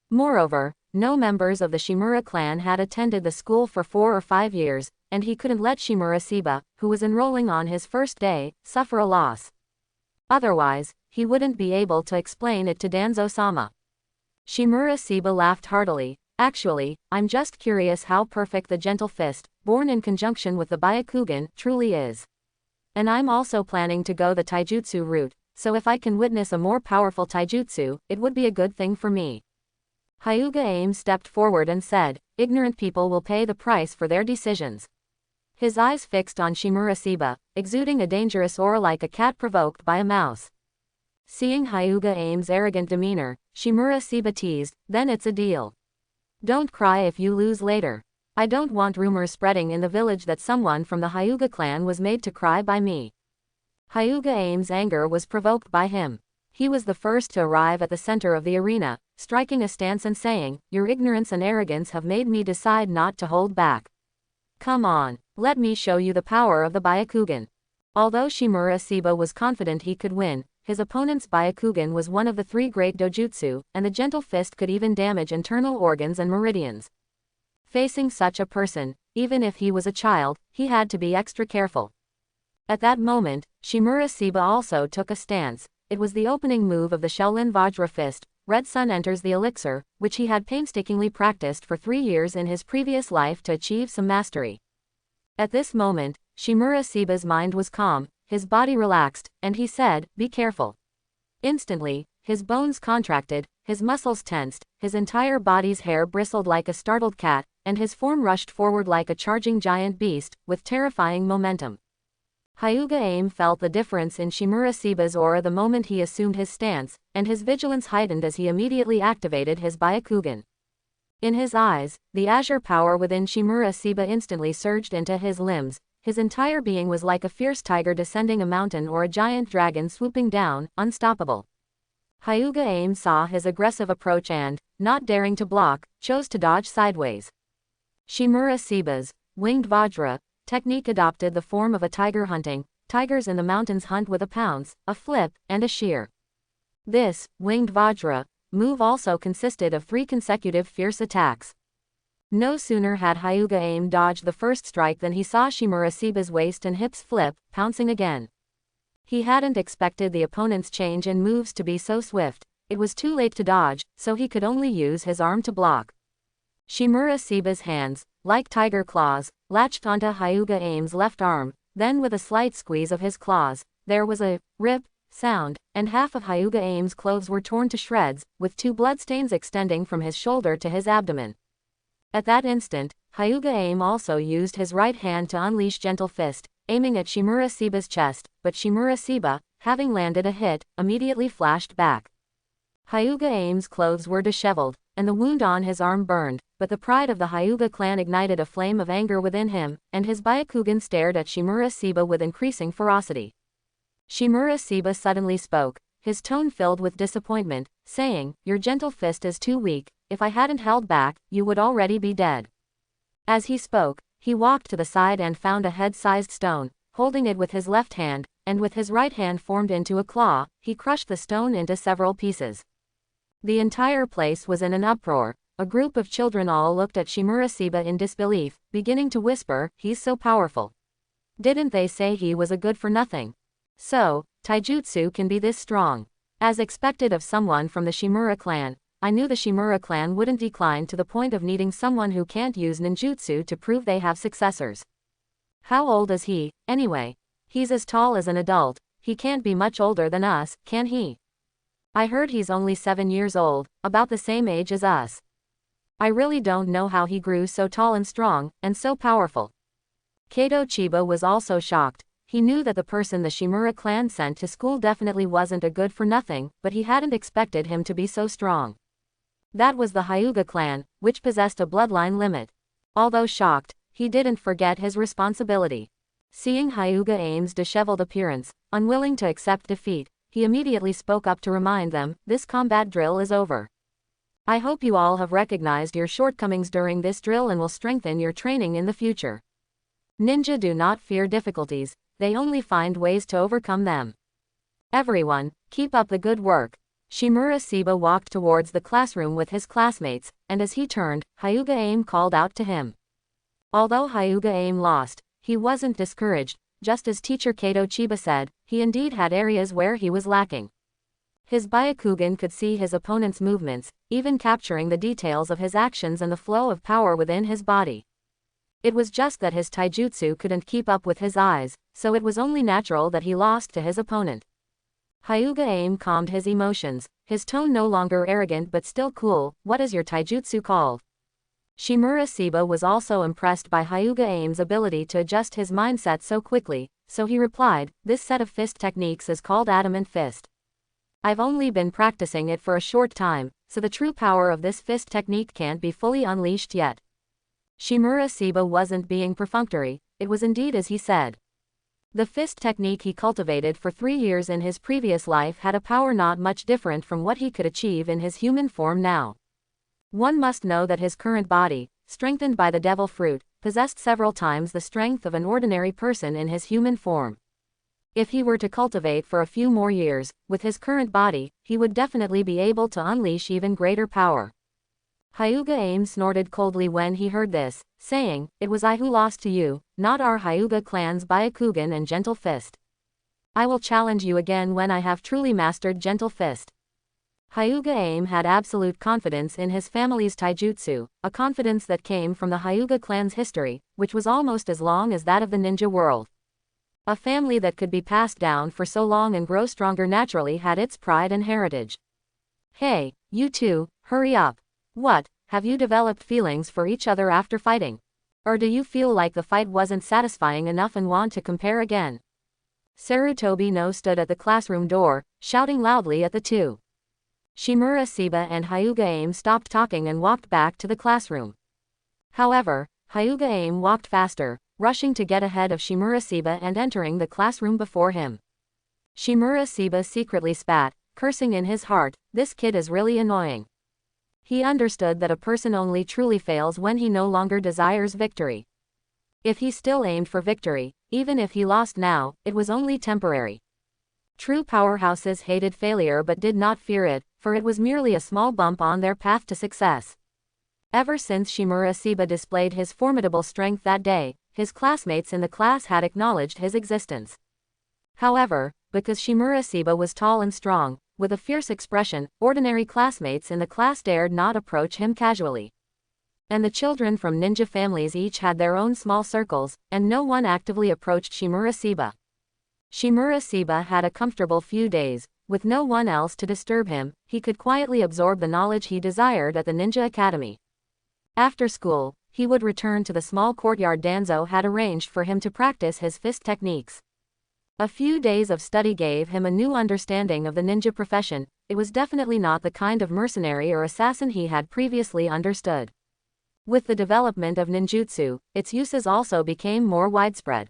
A: Moreover, no members of the Shimura clan had attended the school for 4 or 5 years, and he couldn't let Shimura Shiba, who was enrolling on his first day, suffer a loss. Otherwise, he wouldn't be able to explain it to Danzo-sama. Shimura Shiba laughed heartily. "Actually, I'm just curious how perfect the gentle fist, born in conjunction with the Byakugan, truly is. And I'm also planning to go the taijutsu route, so if I can witness a more powerful taijutsu, it would be a good thing for me." Hyuga Aim stepped forward and said, "Ignorant people will pay the price for their decisions." His eyes fixed on Shimura Shiba, exuding a dangerous aura like a cat provoked by a mouse. Seeing Hyuga Aim's arrogant demeanor, Shimura Shiba teased, "Then it's a deal. Don't cry if you lose later. I don't want rumors spreading in the village that someone from the Hyuga clan was made to cry by me." Hyuga Aim's anger was provoked by him. He was the first to arrive at the center of the arena, striking a stance and saying, "Your ignorance and arrogance have made me decide not to hold back. Come on, let me show you the power of the Byakugan." Although Shimura Shiba was confident he could win, his opponent's Byakugan was one of the 3 great dojutsu, and the gentle fist could even damage internal organs and meridians. Facing such a person, even if he was a child, he had to be extra careful. At that moment, Shimura Shiba also took a stance. It was the opening move of the Shaolin Vajra fist, Red Sun enters the elixir, which he had painstakingly practiced for 3 years in his previous life to achieve some mastery. At this moment, Shimura Shiba's mind was calm, his body relaxed, and he said, "Be careful." Instantly, his bones contracted, his muscles tensed, his entire body's hair bristled like a startled cat, and his form rushed forward like a charging giant beast, with terrifying momentum. Hyuga Aim felt the difference in Shimura Shiba's aura the moment he assumed his stance, and his vigilance heightened as he immediately activated his Byakugan. In his eyes, the azure power within Shimura Shiba instantly surged into his limbs, His entire being was like a fierce tiger descending a mountain or a giant dragon swooping down, unstoppable. Hyuga Aim saw his aggressive approach and, not daring to block, chose to dodge sideways. Shimura Seba's winged Vajra technique adopted the form of a tiger hunting. Tigers in the mountains hunt with a pounce, a flip, and a shear. This winged Vajra move also consisted of 3 consecutive fierce attacks. No sooner had Hyuga Aim dodged the first strike than he saw Shimura Seba's waist and hips flip, pouncing again. He hadn't expected the opponent's change in moves to be so swift. It was too late to dodge, so he could only use his arm to block. Shimura Seba's hands, like tiger claws, latched onto Hyuga Aim's left arm, then with a slight squeeze of his claws, there was a rip sound, and half of Hyuga Aim's clothes were torn to shreds, with 2 bloodstains extending from his shoulder to his abdomen. At that instant, Hyuga Aim also used his right hand to unleash Gentle Fist, aiming at Shimura Seba's chest, but Shimura Seba, having landed a hit, immediately flashed back. Hyuga Aim's clothes were disheveled, and the wound on his arm burned, but the pride of the Hyuga clan ignited a flame of anger within him, and his Byakugan stared at Shimura Seba with increasing ferocity. Shimura Seba suddenly spoke, his tone filled with disappointment, saying, "Your Gentle Fist is too weak. If I hadn't held back, you would already be dead." As he spoke, he walked to the side and found a head-sized stone, holding it with his left hand, and with his right hand formed into a claw, he crushed the stone into several pieces. The entire place was in an uproar. A group of children all looked at Shimura Seba in disbelief, beginning to whisper, "He's so powerful. Didn't they say he was a good-for-nothing? So, taijutsu can be this strong." As expected of someone from the Shimura clan, I knew the Shimura clan wouldn't decline to the point of needing someone who can't use ninjutsu to prove they have successors. How old is he, anyway? He's as tall as an adult. He can't be much older than us, can he? I heard he's only 7 years old, about the same age as us. I really don't know how he grew so tall and strong, and so powerful. Kato Chiba was also shocked. He knew that the person the Shimura clan sent to school definitely wasn't a good-for-nothing, but he hadn't expected him to be so strong. That was the Hyuga clan, which possessed a bloodline limit. Although shocked, he didn't forget his responsibility. Seeing Hyuga Aim's disheveled appearance, unwilling to accept defeat, he immediately spoke up to remind them, "This combat drill is over. I hope you all have recognized your shortcomings during this drill and will strengthen your training in the future. Ninja do not fear difficulties, they only find ways to overcome them. Everyone, keep up the good work." Shimura Seba walked towards the classroom with his classmates, and as he turned, Hyuga Aim called out to him. Although Hyuga Aim lost, he wasn't discouraged. Just as teacher Kato Chiba said, he indeed had areas where he was lacking. His Byakugan could see his opponent's movements, even capturing the details of his actions and the flow of power within his body. It was just that his taijutsu couldn't keep up with his eyes, so it was only natural that he lost to his opponent. Hyuga Aim calmed his emotions, his tone no longer arrogant but still cool. "What is your taijutsu called?" Shimura Seba was also impressed by Hyuga Aim's ability to adjust his mindset so quickly, so he replied, "This set of fist techniques is called Adamant Fist. I've only been practicing it for a short time, so the true power of this fist technique can't be fully unleashed yet." Shimura Seba wasn't being perfunctory, it was indeed as he said. The fist technique he cultivated for 3 years in his previous life had a power not much different from what he could achieve in his human form now. One must know that his current body, strengthened by the devil fruit, possessed several times the strength of an ordinary person in his human form. If he were to cultivate for a few more years, with his current body, he would definitely be able to unleash even greater power. Hyuga Aim snorted coldly when he heard this, saying, "It was I who lost to you, not our Hyuga clan's Byakugan and Gentle Fist. I will challenge you again when I have truly mastered Gentle Fist." Hyuga Aim had absolute confidence in his family's taijutsu, a confidence that came from the Hyuga clan's history, which was almost as long as that of the ninja world. A family that could be passed down for so long and grow stronger naturally had its pride and heritage. "Hey, you two, hurry up. What, have you developed feelings for each other after fighting? Or do you feel like the fight wasn't satisfying enough and want to compare again?" Sarutobi no stood at the classroom door, shouting loudly at the two. Shimura Seba and Hyuga Aim stopped talking and walked back to the classroom. However, Hyuga Aim walked faster, rushing to get ahead of Shimurasiba and entering the classroom before him. Shimurasiba secretly spat, cursing in his heart, "This kid is really annoying." He understood that a person only truly fails when he no longer desires victory. If he still aimed for victory, even if he lost now, it was only temporary. True powerhouses hated failure but did not fear it, for it was merely a small bump on their path to success. Ever since Shimurasiba displayed his formidable strength that day, his classmates in the class had acknowledged his existence. However, because Shimurasiba was tall and strong, with a fierce expression, ordinary classmates in the class dared not approach him casually. And the children from ninja families each had their own small circles, and no one actively approached Shimurasiba. Shimurasiba had a comfortable few days. With no one else to disturb him, he could quietly absorb the knowledge he desired at the ninja academy. After school, he would return to the small courtyard Danzo had arranged for him to practice his fist techniques. A few days of study gave him a new understanding of the ninja profession. It was definitely not the kind of mercenary or assassin he had previously understood. With the development of ninjutsu, its uses also became more widespread.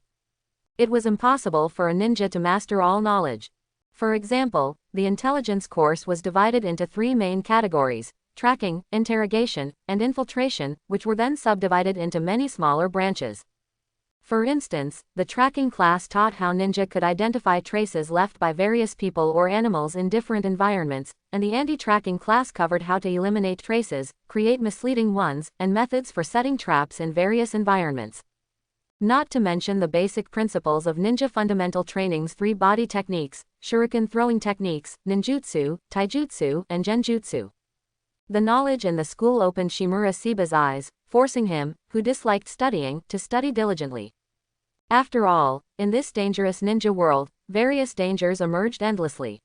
A: It was impossible for a ninja to master all knowledge. For example, the intelligence course was divided into 3 main categories: tracking, interrogation, and infiltration, which were then subdivided into many smaller branches. For instance, the tracking class taught how ninja could identify traces left by various people or animals in different environments, and the anti-tracking class covered how to eliminate traces, create misleading ones, and methods for setting traps in various environments. Not to mention the basic principles of ninja fundamental training's 3 body techniques, shuriken throwing techniques, ninjutsu, taijutsu, and genjutsu. The knowledge in the school opened Shimurasiba's eyes, forcing him, who disliked studying, to study diligently. After all, in this dangerous ninja world, various dangers emerged endlessly.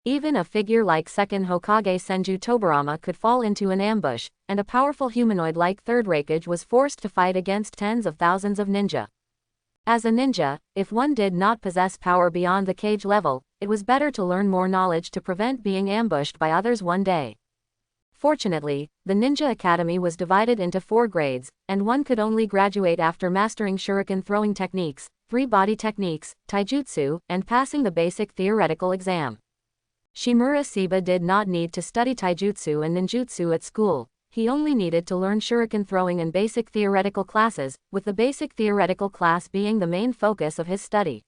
A: Even a figure like second Hokage Senju Tobarama could fall into an ambush, and a powerful humanoid like Third Raikage was forced to fight against tens of thousands of ninja. As a ninja, if one did not possess power beyond the cage level, it was better to learn more knowledge to prevent being ambushed by others one day. Fortunately, the Ninja Academy was divided into 4 grades, and one could only graduate after mastering shuriken throwing techniques, 3 body techniques, taijutsu, and passing the basic theoretical exam. Shimurasiba did not need to study taijutsu and ninjutsu at school. He only needed to learn shuriken throwing and basic theoretical classes, with the basic theoretical class being the main focus of his study.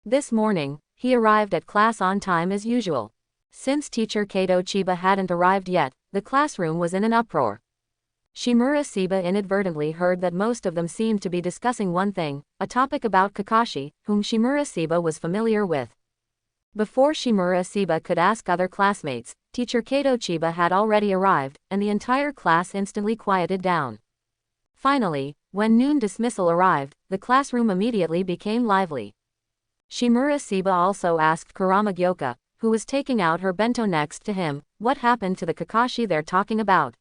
A: This morning, he arrived at class on time as usual. Since teacher Kato Chiba hadn't arrived yet, the classroom was in an uproar. Shimurasiba inadvertently heard that most of them seemed to be discussing one thing, a topic about Kakashi, whom Shimurasiba was familiar with. Before Shimurasiba could ask other classmates, teacher Kato Chiba had already arrived, and the entire class instantly quieted down. Finally, when noon dismissal arrived, the classroom immediately became lively. Shimurasiba also asked Kurama Gyoka, who was taking out her bento next to him, what happened to the Kakashi they're talking about?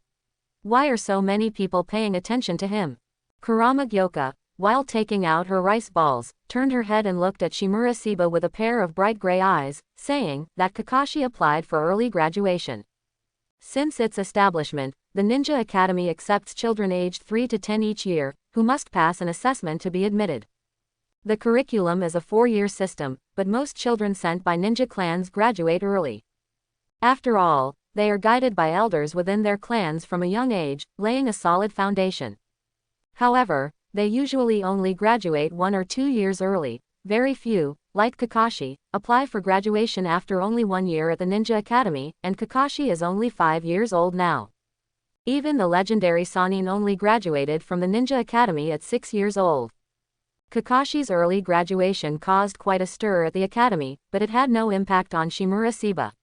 A: Why are so many people paying attention to him? Kurama Gyoka, while taking out her rice balls, turned her head and looked at Shimurasiba with a pair of bright gray eyes, saying that Kakashi applied for early graduation. Since its establishment, the Ninja Academy accepts children aged 3 to 10 each year, who must pass an assessment to be admitted. The curriculum is a 4-year system, but most children sent by ninja clans graduate early. After all, they are guided by elders within their clans from a young age, laying a solid foundation. However, they usually only graduate 1 or 2 years early. Very few, like Kakashi, apply for graduation after only 1 year at the Ninja Academy, and Kakashi is only 5 years old now. Even the legendary Sannin only graduated from the Ninja Academy at 6 years old. Kakashi's early graduation caused quite a stir at the academy, but it had no impact on Shimurasiba.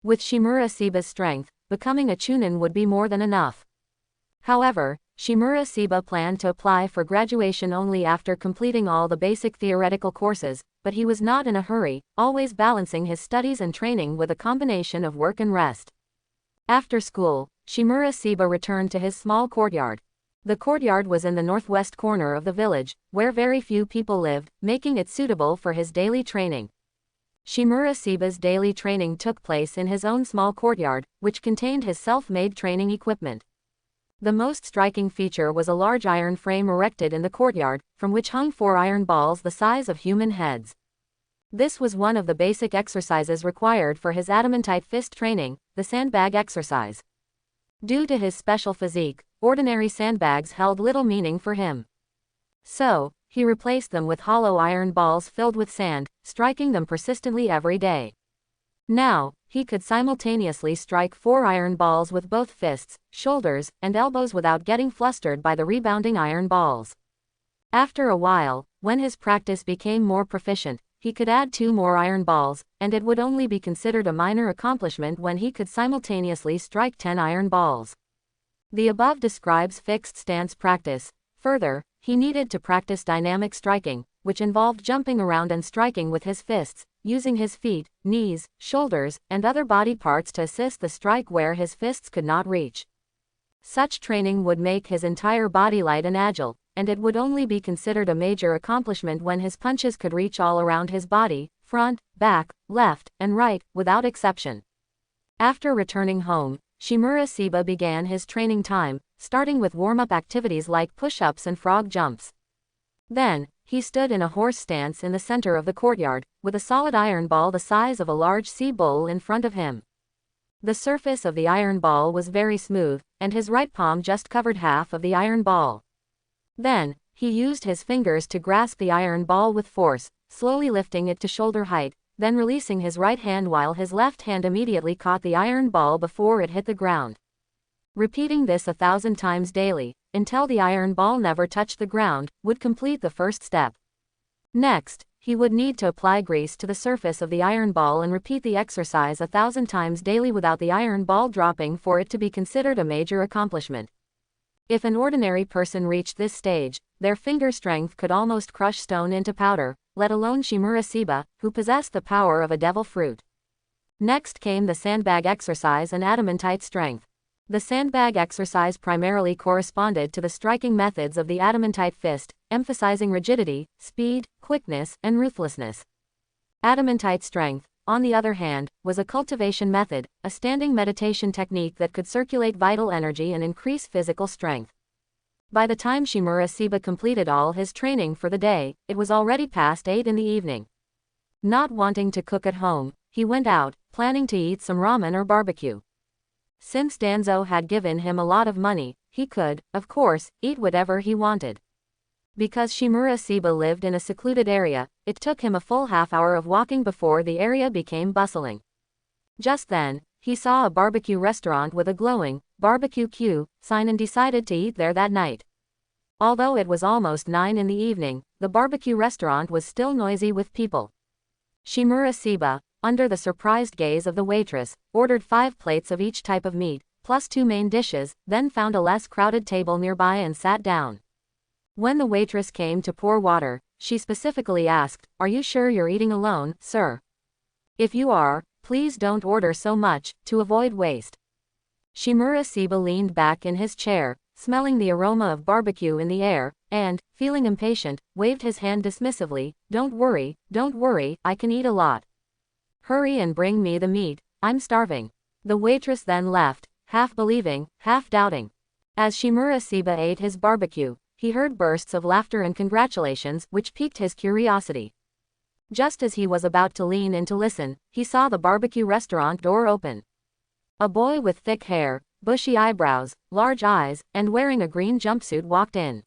A: With Shimurasiba's strength, becoming a Chunin would be more than enough. However, Shimurasiba planned to apply for graduation only after completing all the basic theoretical courses, but he was not in a hurry, always balancing his studies and training with a combination of work and rest. After school, Shimurasiba returned to his small courtyard. The courtyard was in the northwest corner of the village, where very few people lived, making it suitable for his daily training. Shimurasiba's daily training took place in his own small courtyard, which contained his self-made training equipment. The most striking feature was a large iron frame erected in the courtyard, from which hung 4 iron balls the size of human heads. This was one of the basic exercises required for his adamantite fist training, the sandbag exercise. Due to his special physique, ordinary sandbags held little meaning for him. So, he replaced them with hollow iron balls filled with sand, striking them persistently every day. Now, he could simultaneously strike 4 iron balls with both fists, shoulders, and elbows without getting flustered by the rebounding iron balls. After a while, when his practice became more proficient, he could add 2 more iron balls, and it would only be considered a minor accomplishment when he could simultaneously strike 10 iron balls. The above describes fixed stance practice. Further, he needed to practice dynamic striking, which involved jumping around and striking with his fists, using his feet, knees, shoulders, and other body parts to assist the strike where his fists could not reach. Such training would make his entire body light and agile, and it would only be considered a major accomplishment when his punches could reach all around his body, front, back, left, and right, without exception. After returning home, Shimura Seba began his training time, starting with warm-up activities like push-ups and frog jumps. Then, he stood in a horse stance in the center of the courtyard, with a solid iron ball the size of a large sea bowl in front of him. The surface of the iron ball was very smooth, and his right palm just covered half of the iron ball. Then, he used his fingers to grasp the iron ball with force, slowly lifting it to shoulder height, then releasing his right hand while his left hand immediately caught the iron ball before it hit the ground. Repeating this 1,000 times daily, until the iron ball never touched the ground, would complete the first step. Next, he would need to apply grease to the surface of the iron ball and repeat the exercise 1,000 times daily without the iron ball dropping for it to be considered a major accomplishment. If an ordinary person reached this stage, their finger strength could almost crush stone into powder, let alone Shimura Seba, who possessed the power of a devil fruit. Next came the sandbag exercise and adamantite strength. The sandbag exercise primarily corresponded to the striking methods of the adamantite fist, emphasizing rigidity, speed, quickness, and ruthlessness. Adamantite strength, on the other hand, was a cultivation method, a standing meditation technique that could circulate vital energy and increase physical strength. By the time Shimura Seba completed all his training for the day, it was already past 8 in the evening. Not wanting to cook at home, he went out, planning to eat some ramen or barbecue. Since Danzo had given him a lot of money, he could, of course, eat whatever he wanted. Because Shimura Seba lived in a secluded area, it took him a full half-hour of walking before the area became bustling. Just then, he saw a barbecue restaurant with a glowing, "Barbecue Q" sign and decided to eat there that night. Although it was almost 9 in the evening, the barbecue restaurant was still noisy with people. Shimura Seba, under the surprised gaze of the waitress, ordered 5 plates of each type of meat, plus 2 main dishes, then found a less crowded table nearby and sat down. When the waitress came to pour water, she specifically asked, "Are you sure you're eating alone, sir? If you are, please don't order so much, to avoid waste." Shimura Seba leaned back in his chair, smelling the aroma of barbecue in the air, and, feeling impatient, waved his hand dismissively, don't worry, I can eat a lot. Hurry and bring me the meat, I'm starving." The waitress then left, half believing, half doubting. As Shimura Seba ate his barbecue, he heard bursts of laughter and congratulations, which piqued his curiosity. Just as he was about to lean in to listen, he saw the barbecue restaurant door open. A boy with thick hair, bushy eyebrows, large eyes, and wearing a green jumpsuit walked in.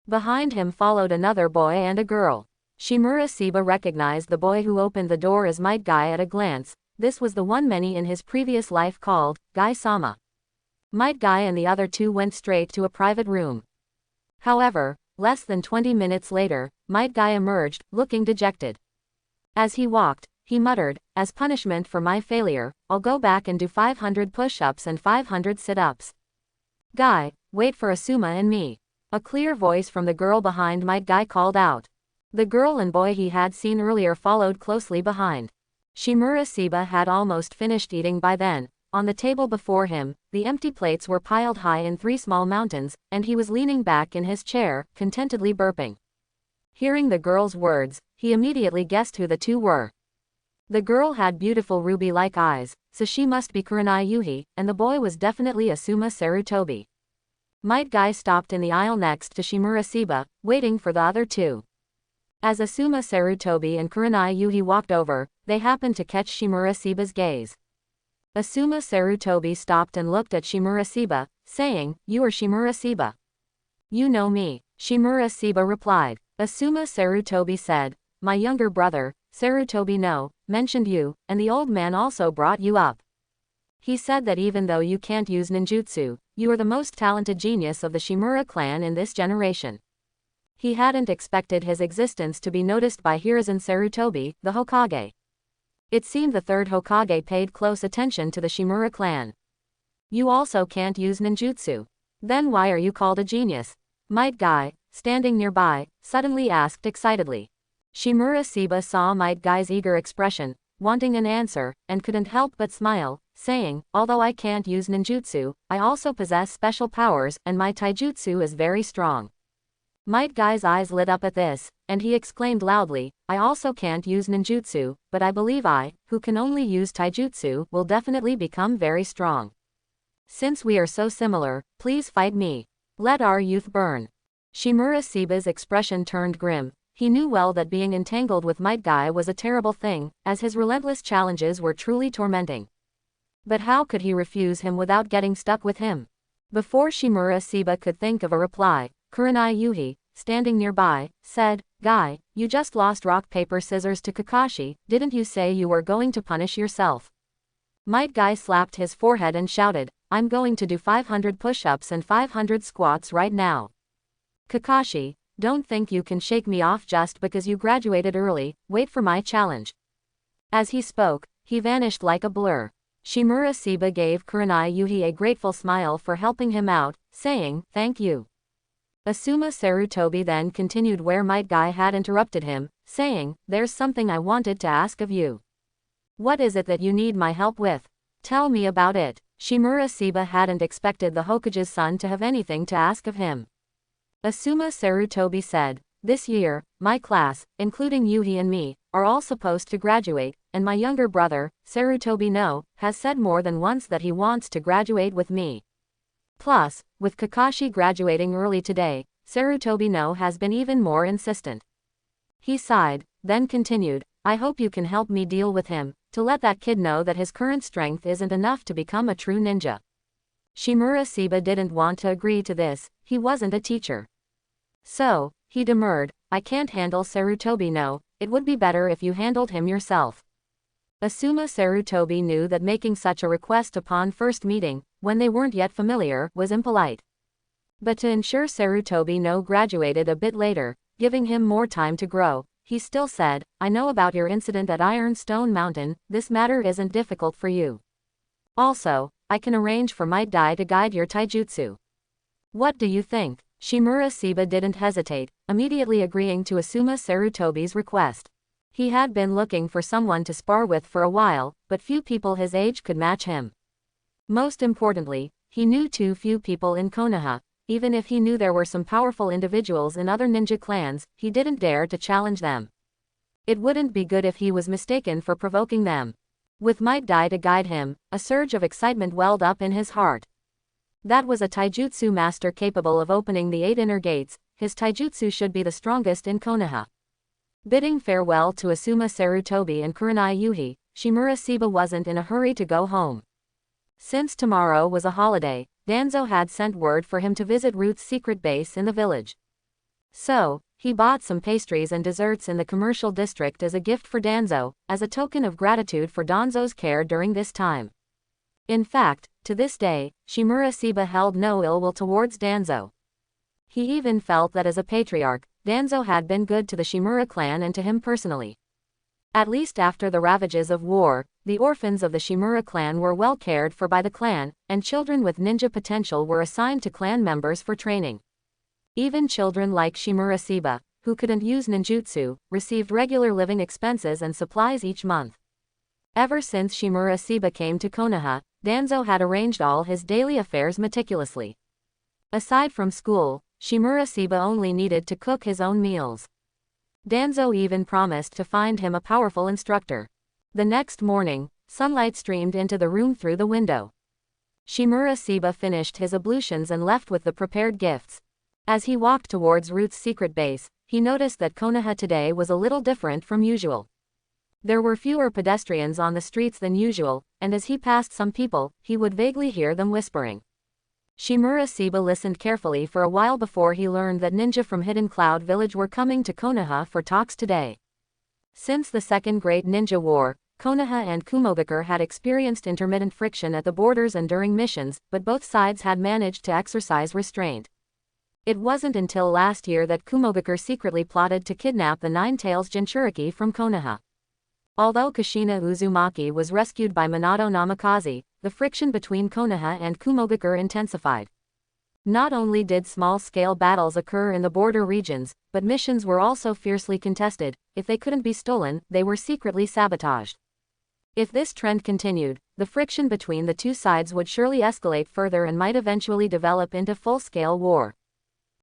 A: Behind him followed another boy and a girl. Shimura Seba recognized the boy who opened the door as Might Guy at a glance. This was the one many in his previous life called Guy-sama. Might Guy and the other 2 went straight to a private room. However, less than 20 minutes later, Might Guy emerged, looking dejected. As he walked, he muttered, "As punishment for my failure, I'll go back and do 500 push-ups and 500 sit-ups. Guy, wait for Asuma and me." A clear voice from the girl behind Might Guy called out. The girl and boy he had seen earlier followed closely behind. Shimura Seba had almost finished eating by then. On the table before him, the empty plates were piled high in 3 small mountains, and he was leaning back in his chair, contentedly burping. Hearing the girl's words, he immediately guessed who the 2 were. The girl had beautiful ruby-like eyes, so she must be Kurenai Yuhi, and the boy was definitely Asuma Sarutobi. Might Guy stopped in the aisle next to Shimura Seba, waiting for the other two. As Asuma Sarutobi and Kurenai Yuhi walked over, they happened to catch Shimura Seba's gaze. Asuma Sarutobi stopped and looked at Shimura Seba, saying, "You are Shimura Seba." "You know me," Shimura Seba replied. Asuma Sarutobi said, "My younger brother, Sarutobi no, mentioned you, and the old man also brought you up. He said that even though you can't use ninjutsu, you are the most talented genius of the Shimura clan in this generation." He hadn't expected his existence to be noticed by Hiruzen Sarutobi, the Hokage. It seemed the third Hokage paid close attention to the Shimura clan. "You also can't use ninjutsu. Then why are you called a genius?" Might Guy, standing nearby, suddenly asked excitedly. Shimura Seba saw Might Guy's eager expression, wanting an answer, and couldn't help but smile, saying, "Although I can't use ninjutsu, I also possess special powers and my taijutsu is very strong." Might Guy's eyes lit up at this, and he exclaimed loudly, "I also can't use ninjutsu, but I believe I, who can only use taijutsu, will definitely become very strong. Since we are so similar, please fight me. Let our youth burn." Shimura Seba's expression turned grim. He knew well that being entangled with Might Guy was a terrible thing, as his relentless challenges were truly tormenting. But how could he refuse him without getting stuck with him? Before Shimura Seba could think of a reply, Kurenai Yuhi, standing nearby, said, "Guy, you just lost rock paper scissors to Kakashi, didn't you say you were going to punish yourself?" Might Guy slapped his forehead and shouted, "I'm going to do 500 push-ups and 500 squats right now. Kakashi, don't think you can shake me off just because you graduated early, wait for my challenge." As he spoke, he vanished like a blur. Shimura Seba gave Kurenai Yuhi a grateful smile for helping him out, saying, "Thank you." Asuma Sarutobi then continued where Might Guy had interrupted him, saying, "There's something I wanted to ask of you. What is it that you need my help with? Tell me about it." Shimura Seba hadn't expected the Hokage's son to have anything to ask of him. Asuma Sarutobi said, "This year, my class, including Yuhi and me, are all supposed to graduate, and my younger brother, Sarutobi no, has said more than once that he wants to graduate with me. Plus, with Kakashi graduating early today, Sarutobi no has been even more insistent." He sighed, then continued, "I hope you can help me deal with him, to let that kid know that his current strength isn't enough to become a true ninja." Shimura Seba didn't want to agree to this, he wasn't a teacher. So, he demurred, "I can't handle Sarutobi no, it would be better if you handled him yourself." Asuma Sarutobi knew that making such a request upon first meeting, when they weren't yet familiar, was impolite. But to ensure Sarutobi no graduated a bit later, giving him more time to grow, he still said, "I know about your incident at Ironstone Mountain, this matter isn't difficult for you. Also, I can arrange for Might Guy to guide your taijutsu. What do you think?" Shimura Seba didn't hesitate, immediately agreeing to Asuma Sarutobi's request. He had been looking for someone to spar with for a while, but few people his age could match him. Most importantly, he knew too few people in Konoha. Even if he knew there were some powerful individuals in other ninja clans, he didn't dare to challenge them. It wouldn't be good if he was mistaken for provoking them. With Might Guy to guide him, a surge of excitement welled up in his heart. That was a taijutsu master capable of opening the 8 inner gates, his taijutsu should be the strongest in Konoha. Bidding farewell to Asuma Sarutobi and Kurenai Yuhi, Shimura Seba wasn't in a hurry to go home. Since tomorrow was a holiday, Danzo had sent word for him to visit Root's secret base in the village. So, he bought some pastries and desserts in the commercial district as a gift for Danzo, as a token of gratitude for Danzo's care during this time. In fact, to this day, Shimura Seba held no ill will towards Danzo. He even felt that as a patriarch, Danzo had been good to the Shimura clan and to him personally. At least after the ravages of war, the orphans of the Shimura clan were well cared for by the clan, and children with ninja potential were assigned to clan members for training. Even children like Shimura Seba, who couldn't use ninjutsu, received regular living expenses and supplies each month. Ever since Shimura Seba came to Konoha, Danzo had arranged all his daily affairs meticulously. Aside from school, Shimura Seba only needed to cook his own meals. Danzo even promised to find him a powerful instructor. The next morning, sunlight streamed into the room through the window. Shimura Seba finished his ablutions and left with the prepared gifts. As he walked towards Root's secret base, he noticed that Konoha today was a little different from usual. There were fewer pedestrians on the streets than usual, and as he passed some people, he would vaguely hear them whispering. Shimura Seba listened carefully for a while before he learned that ninja from Hidden Cloud Village were coming to Konoha for talks today. Since the Second Great Ninja War, Konoha and Kumogakure had experienced intermittent friction at the borders and during missions, but both sides had managed to exercise restraint. It wasn't until last year that Kumogakure secretly plotted to kidnap the Nine-Tails Jinchuriki from Konoha. Although Kushina Uzumaki was rescued by Minato Namikaze, the friction between Konoha and Kumogakure intensified. Not only did small-scale battles occur in the border regions, but missions were also fiercely contested. If they couldn't be stolen, they were secretly sabotaged. If this trend continued, the friction between the two sides would surely escalate further and might eventually develop into full-scale war.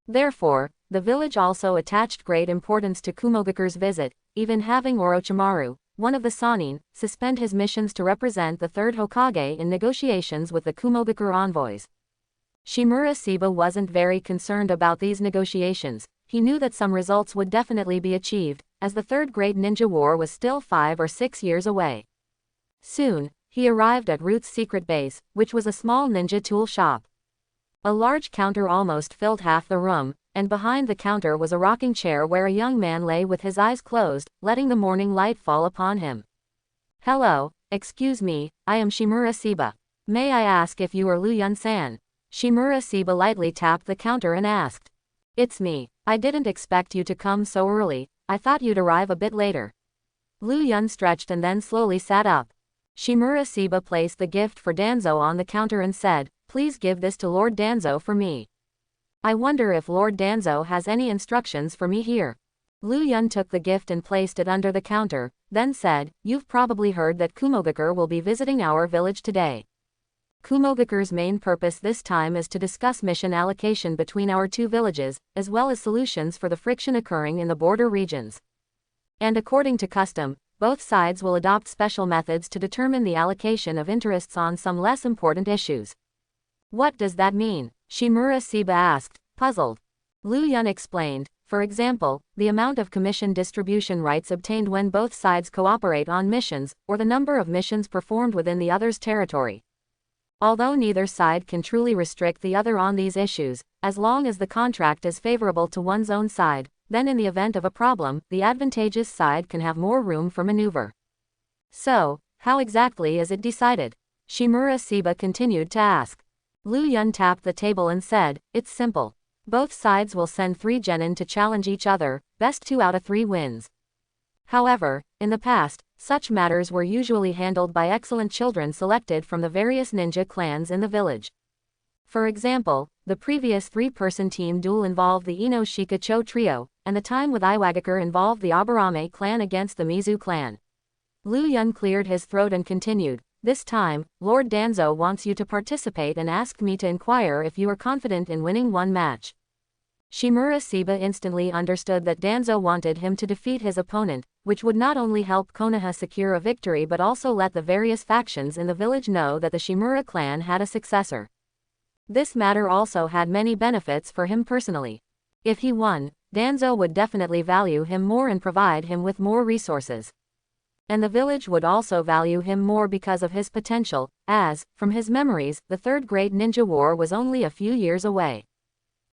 A: Therefore, the village also attached great importance to Kumogakure's visit, even having Orochimaru, one of the Sannin, suspend his missions to represent the third Hokage in negotiations with the Kumogakure envoys. Shimura Seba wasn't very concerned about these negotiations. He knew that some results would definitely be achieved, as the Third Great Ninja War was still 5 or 6 years away. Soon, he arrived at Root's secret base, which was a small ninja tool shop. A large counter almost filled half the room, and behind the counter was a rocking chair where a young man lay with his eyes closed, letting the morning light fall upon him. "Hello, excuse me, I am Shimura Seba. May I ask if you are Lu Yun-san?" Shimura Seba lightly tapped the counter and asked. "It's me. I didn't expect you to come so early, I thought you'd arrive a bit later." Lu Yun stretched and then slowly sat up. Shimura Seba placed the gift for Danzo on the counter and said, "Please give this to Lord Danzo for me. I wonder if Lord Danzo has any instructions for me here." Lu Yun took the gift and placed it under the counter, then said, "You've probably heard that Kumogakure will be visiting our village today. Kumogakure's main purpose this time is to discuss mission allocation between our two villages, as well as solutions for the friction occurring in the border regions. And according to custom, both sides will adopt special methods to determine the allocation of interests on some less important issues." "What does that mean?" Shimura Seba asked, puzzled. Lu Yun explained, "For example, the amount of commission distribution rights obtained when both sides cooperate on missions, or the number of missions performed within the other's territory. Although neither side can truly restrict the other on these issues, as long as the contract is favorable to one's own side, then in the event of a problem, the advantageous side can have more room for maneuver." "So, how exactly is it decided?" Shimura Seba continued to ask. Lu Yun tapped the table and said, "It's simple. Both sides will send 3 genin to challenge each other, best 2 out of 3 wins. However, in the past, such matters were usually handled by excellent children selected from the various ninja clans in the village. For example, the previous 3-person team duel involved the Ino Shika Cho trio, and the time with Iwagakure involved the Aburame clan against the Mizu clan." Lu Yun cleared his throat and continued, "This time, Lord Danzo wants you to participate and asked me to inquire if you are confident in winning one match." Shimura Seba instantly understood that Danzo wanted him to defeat his opponent, which would not only help Konoha secure a victory but also let the various factions in the village know that the Shimura clan had a successor. This matter also had many benefits for him personally. If he won, Danzo would definitely value him more and provide him with more resources. And the village would also value him more because of his potential, as, from his memories, the Third Great Ninja War was only a few years away.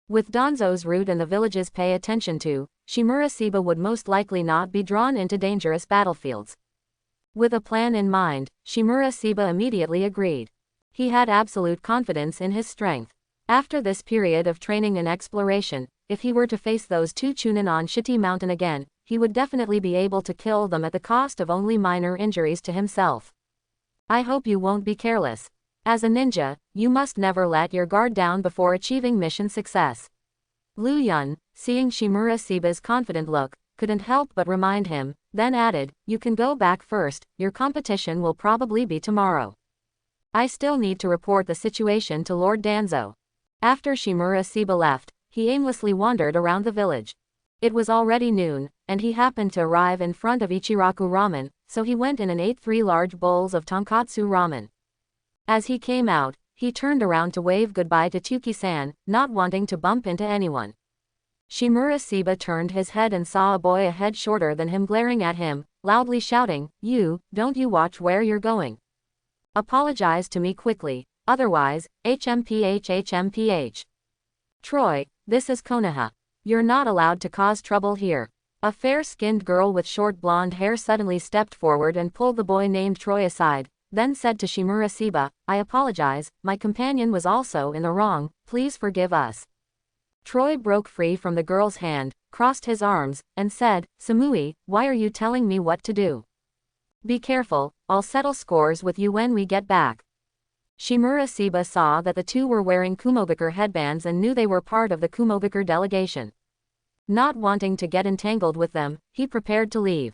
A: With Danzo's route and the village's pay attention to, Shimura Seba would most likely not be drawn into dangerous battlefields. With a plan in mind, Shimura Seba immediately agreed. He had absolute confidence in his strength. After this period of training and exploration, if he were to face those 2 Chunin on Shiti Mountain again, he would definitely be able to kill them at the cost of only minor injuries to himself. "I hope you won't be careless. As a ninja, you must never let your guard down before achieving mission success." Lu Yun, seeing Shimura Seba's confident look, couldn't help but remind him, then added, "You can go back first, your competition will probably be tomorrow. I still need to report the situation to Lord Danzo." After Shimura Seba left, he aimlessly wandered around the village. It was already noon, and he happened to arrive in front of Ichiraku Ramen, so he went in and ate 3 large bowls of tonkatsu ramen. As he came out, he turned around to wave goodbye to Tsuki-san, not wanting to bump into anyone. Shimura Siba turned his head and saw a boy a head shorter than him glaring at him, loudly shouting, don't you watch where you're going? Apologize to me quickly, otherwise, HMPH. Troy, this is Konoha. You're not allowed to cause trouble here. A fair-skinned girl with short blonde hair suddenly stepped forward and pulled the boy named Troy aside, then said to Shimura Siba, I apologize, my companion was also in the wrong, please forgive us. Troy broke free from the girl's hand, crossed his arms, and said, Samui, why are you telling me what to do? Be careful, I'll settle scores with you when we get back. Shimura Siba saw that the two were wearing Kumogakure headbands and knew they were part of the Kumogakure delegation. Not wanting to get entangled with them, he prepared to leave.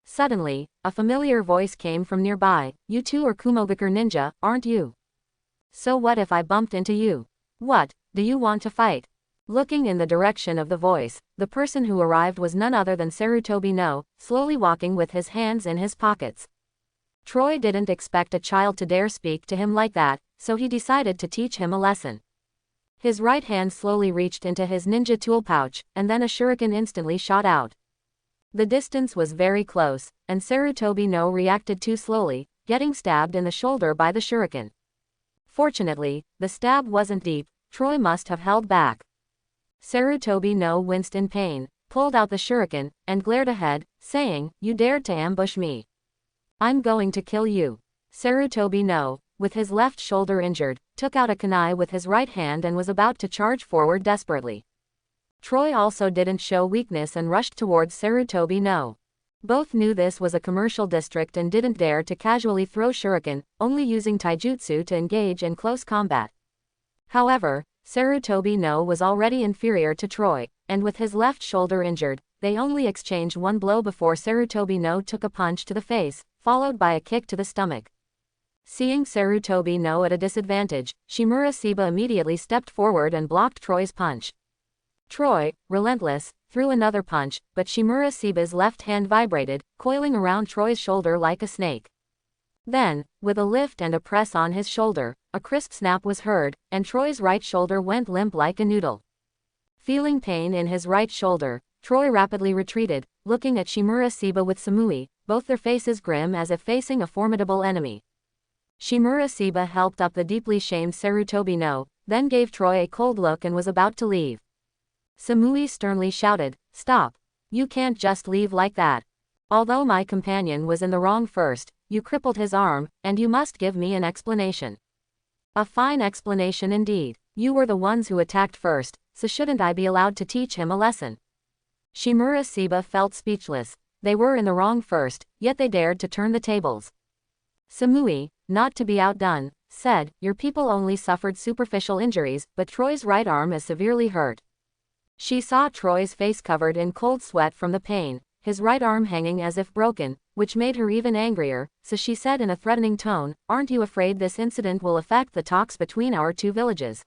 A: Suddenly, a familiar voice came from nearby, you two are Kumogakure ninja, aren't you? So what if I bumped into you? What, do you want to fight? Looking in the direction of the voice, the person who arrived was none other than Sarutobi no, slowly walking with his hands in his pockets. Troy didn't expect a child to dare speak to him like that, so he decided to teach him a lesson. His right hand slowly reached into his ninja tool pouch, and then a shuriken instantly shot out. The distance was very close, and Sarutobi no reacted too slowly, getting stabbed in the shoulder by the shuriken. Fortunately, the stab wasn't deep, Troy must have held back. Sarutobi no winced in pain, pulled out the shuriken, and glared ahead, saying, you dared to ambush me. I'm going to kill you. Sarutobi no, with his left shoulder injured, took out a kunai with his right hand and was about to charge forward desperately. Troy also didn't show weakness and rushed towards Sarutobi no. Both knew this was a commercial district and didn't dare to casually throw shuriken, only using taijutsu to engage in close combat. However, Sarutobi no was already inferior to Troy, and with his left shoulder injured, they only exchanged one blow before Sarutobi no took a punch to the face, followed by a kick to the stomach. Seeing Sarutobi no at a disadvantage, Shimura Siba immediately stepped forward and blocked Troy's punch. Troy, relentless, threw another punch, but Shimura Siba's left hand vibrated, coiling around Troy's shoulder like a snake. Then, with a lift and a press on his shoulder, a crisp snap was heard, and Troy's right shoulder went limp like a noodle. Feeling pain in his right shoulder, Troy rapidly retreated, looking at Shimura Siba with Samui, both their faces grim as if facing a formidable enemy. Shimura Siba helped up the deeply shamed Sarutobi no, then gave Troy a cold look and was about to leave. Samui sternly shouted, stop. You can't just leave like that. Although my companion was in the wrong first, you crippled his arm, and you must give me an explanation. A fine explanation indeed. You were the ones who attacked first, so shouldn't I be allowed to teach him a lesson? Shimura Siba felt speechless. They were in the wrong first, yet they dared to turn the tables. Samui, not to be outdone, said, your people only suffered superficial injuries, but Troy's right arm is severely hurt. She saw Troy's face covered in cold sweat from the pain, his right arm hanging as if broken, which made her even angrier, so she said in a threatening tone, aren't you afraid this incident will affect the talks between our two villages?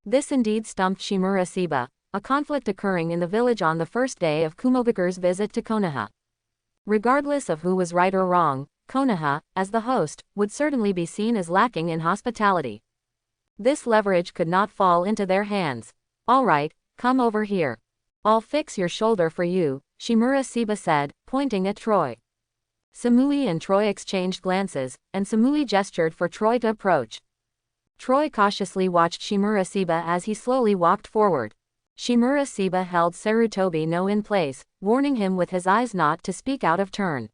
A: This indeed stumped Shimura Siba, a conflict occurring in the village on the first day of Kumogakure's visit to Konoha. Regardless of who was right or wrong, Konoha, as the host, would certainly be seen as lacking in hospitality. This leverage could not fall into their hands. All right, come over here. I'll fix your shoulder for you, Shimura Siba said, pointing at Troy. Samui and Troy exchanged glances, and Samui gestured for Troy to approach. Troy cautiously watched Shimura Siba as he slowly walked forward. Shimura Siba held Sarutobi no in place, warning him with his eyes not to speak out of turn.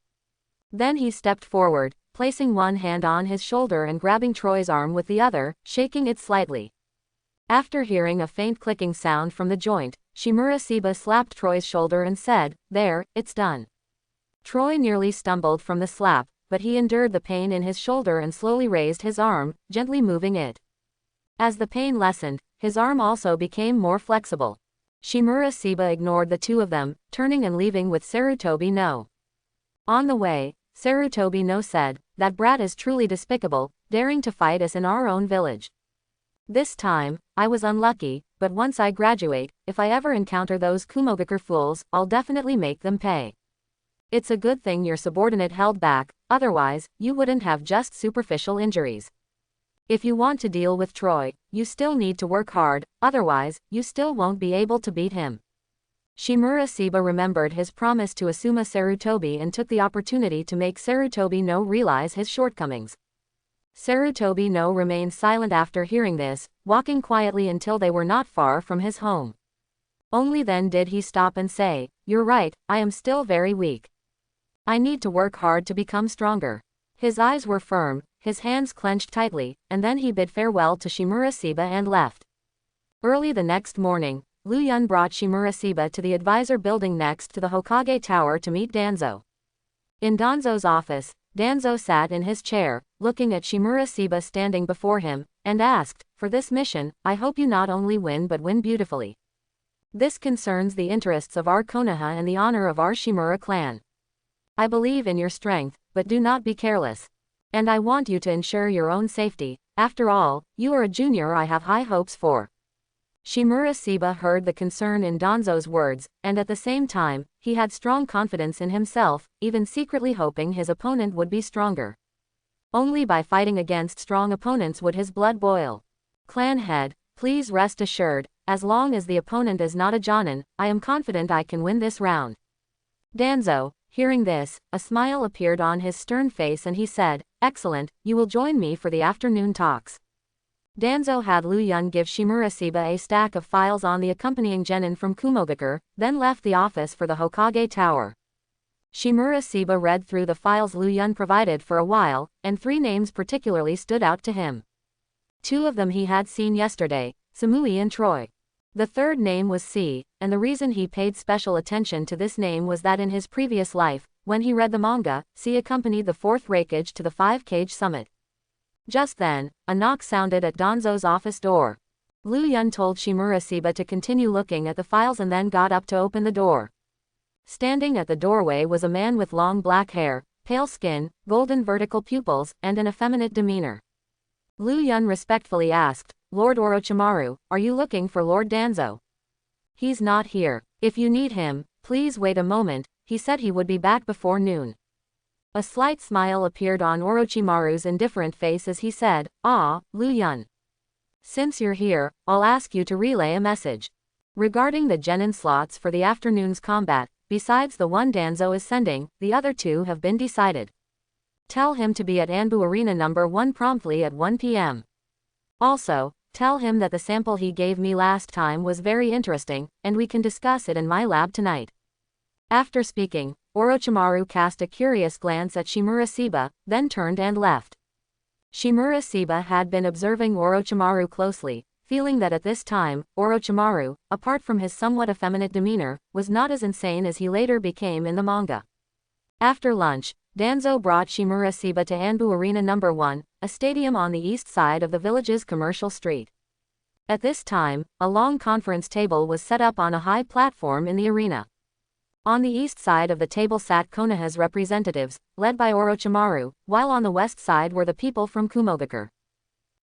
A: Then he stepped forward, placing one hand on his shoulder and grabbing Troy's arm with the other, shaking it slightly. After hearing a faint clicking sound from the joint, Shimura Siba slapped Troy's shoulder and said, there, it's done. Troy nearly stumbled from the slap, but he endured the pain in his shoulder and slowly raised his arm, gently moving it. As the pain lessened, his arm also became more flexible. Shimura Siba ignored the two of them, turning and leaving with Sarutobi no. On the way, Sarutobi no said, that brat is truly despicable, daring to fight us in our own village. This time, I was unlucky, but once I graduate, if I ever encounter those Kumogakure fools, I'll definitely make them pay. It's a good thing your subordinate held back, otherwise, you wouldn't have just superficial injuries. If you want to deal with Troy, you still need to work hard, otherwise, you still won't be able to beat him. Shimura Seba remembered his promise to Asuma Sarutobi and took the opportunity to make Sarutobi no realize his shortcomings. Sarutobi no remained silent after hearing this, walking quietly until they were not far from his home. Only then did he stop and say, "You're right, I am still very weak. I need to work hard to become stronger." His eyes were firm, his hands clenched tightly, and then he bid farewell to Shimura Seba and left. Early the next morning, Lu Yun brought Shimura Seba to the advisor building next to the Hokage Tower to meet Danzo. In Danzo's office, Danzo sat in his chair, looking at Shimura Seba standing before him, and asked, "For this mission, I hope you not only win but win beautifully. This concerns the interests of our Konoha and the honor of our Shimura clan. I believe in your strength, but do not be careless. And I want you to ensure your own safety. After all, you are a junior I have high hopes for." Shimura Seba heard the concern in Danzo's words, and at the same time, he had strong confidence in himself, even secretly hoping his opponent would be stronger. Only by fighting against strong opponents would his blood boil. "Clan head, please rest assured, as long as the opponent is not a Jonin, I am confident I can win this round." Danzo, hearing this, a smile appeared on his stern face and he said, "Excellent, you will join me for the afternoon talks." Danzo had Lu Yun give Shimura Seba a stack of files on the accompanying genin from Kumogakure, then left the office for the Hokage Tower. Shimura Seba read through the files Lu Yun provided for a while, and 3 names particularly stood out to him. 2 of them he had seen yesterday, Samui and Troy. The 3rd name was C, and the reason he paid special attention to this name was that in his previous life, when he read the manga, C accompanied the 4th Raikage to the 5-Kage summit. Just then, a knock sounded at Danzo's office door. Lu Yun told Shimura Seba to continue looking at the files and then got up to open the door. Standing at the doorway was a man with long black hair, pale skin, golden vertical pupils, and an effeminate demeanor. Lu Yun respectfully asked, "Lord Orochimaru, are you looking for Lord Danzo?" "He's not here. If you need him, please wait a moment, he said he would be back before noon." A slight smile appeared on Orochimaru's indifferent face as he said, "Ah, Lu Yun. Since you're here, I'll ask you to relay a message. Regarding the genin slots for the afternoon's combat, besides the one Danzo is sending, the other 2 have been decided. Tell him to be at Anbu Arena number 1 promptly at 1 p.m. Also, tell him that the sample he gave me last time was very interesting, and we can discuss it in my lab tonight." After speaking, Orochimaru cast a curious glance at Shimura Seba, then turned and left. Shimura Seba had been observing Orochimaru closely, feeling that at this time, Orochimaru, apart from his somewhat effeminate demeanor, was not as insane as he later became in the manga. After lunch, Danzo brought Shimura Seba to Anbu Arena number 1, a stadium on the east side of the village's commercial street. At this time, a long conference table was set up on a high platform in the arena. On the east side of the table sat Konoha's representatives, led by Orochimaru, while on the west side were the people from Kumogakure.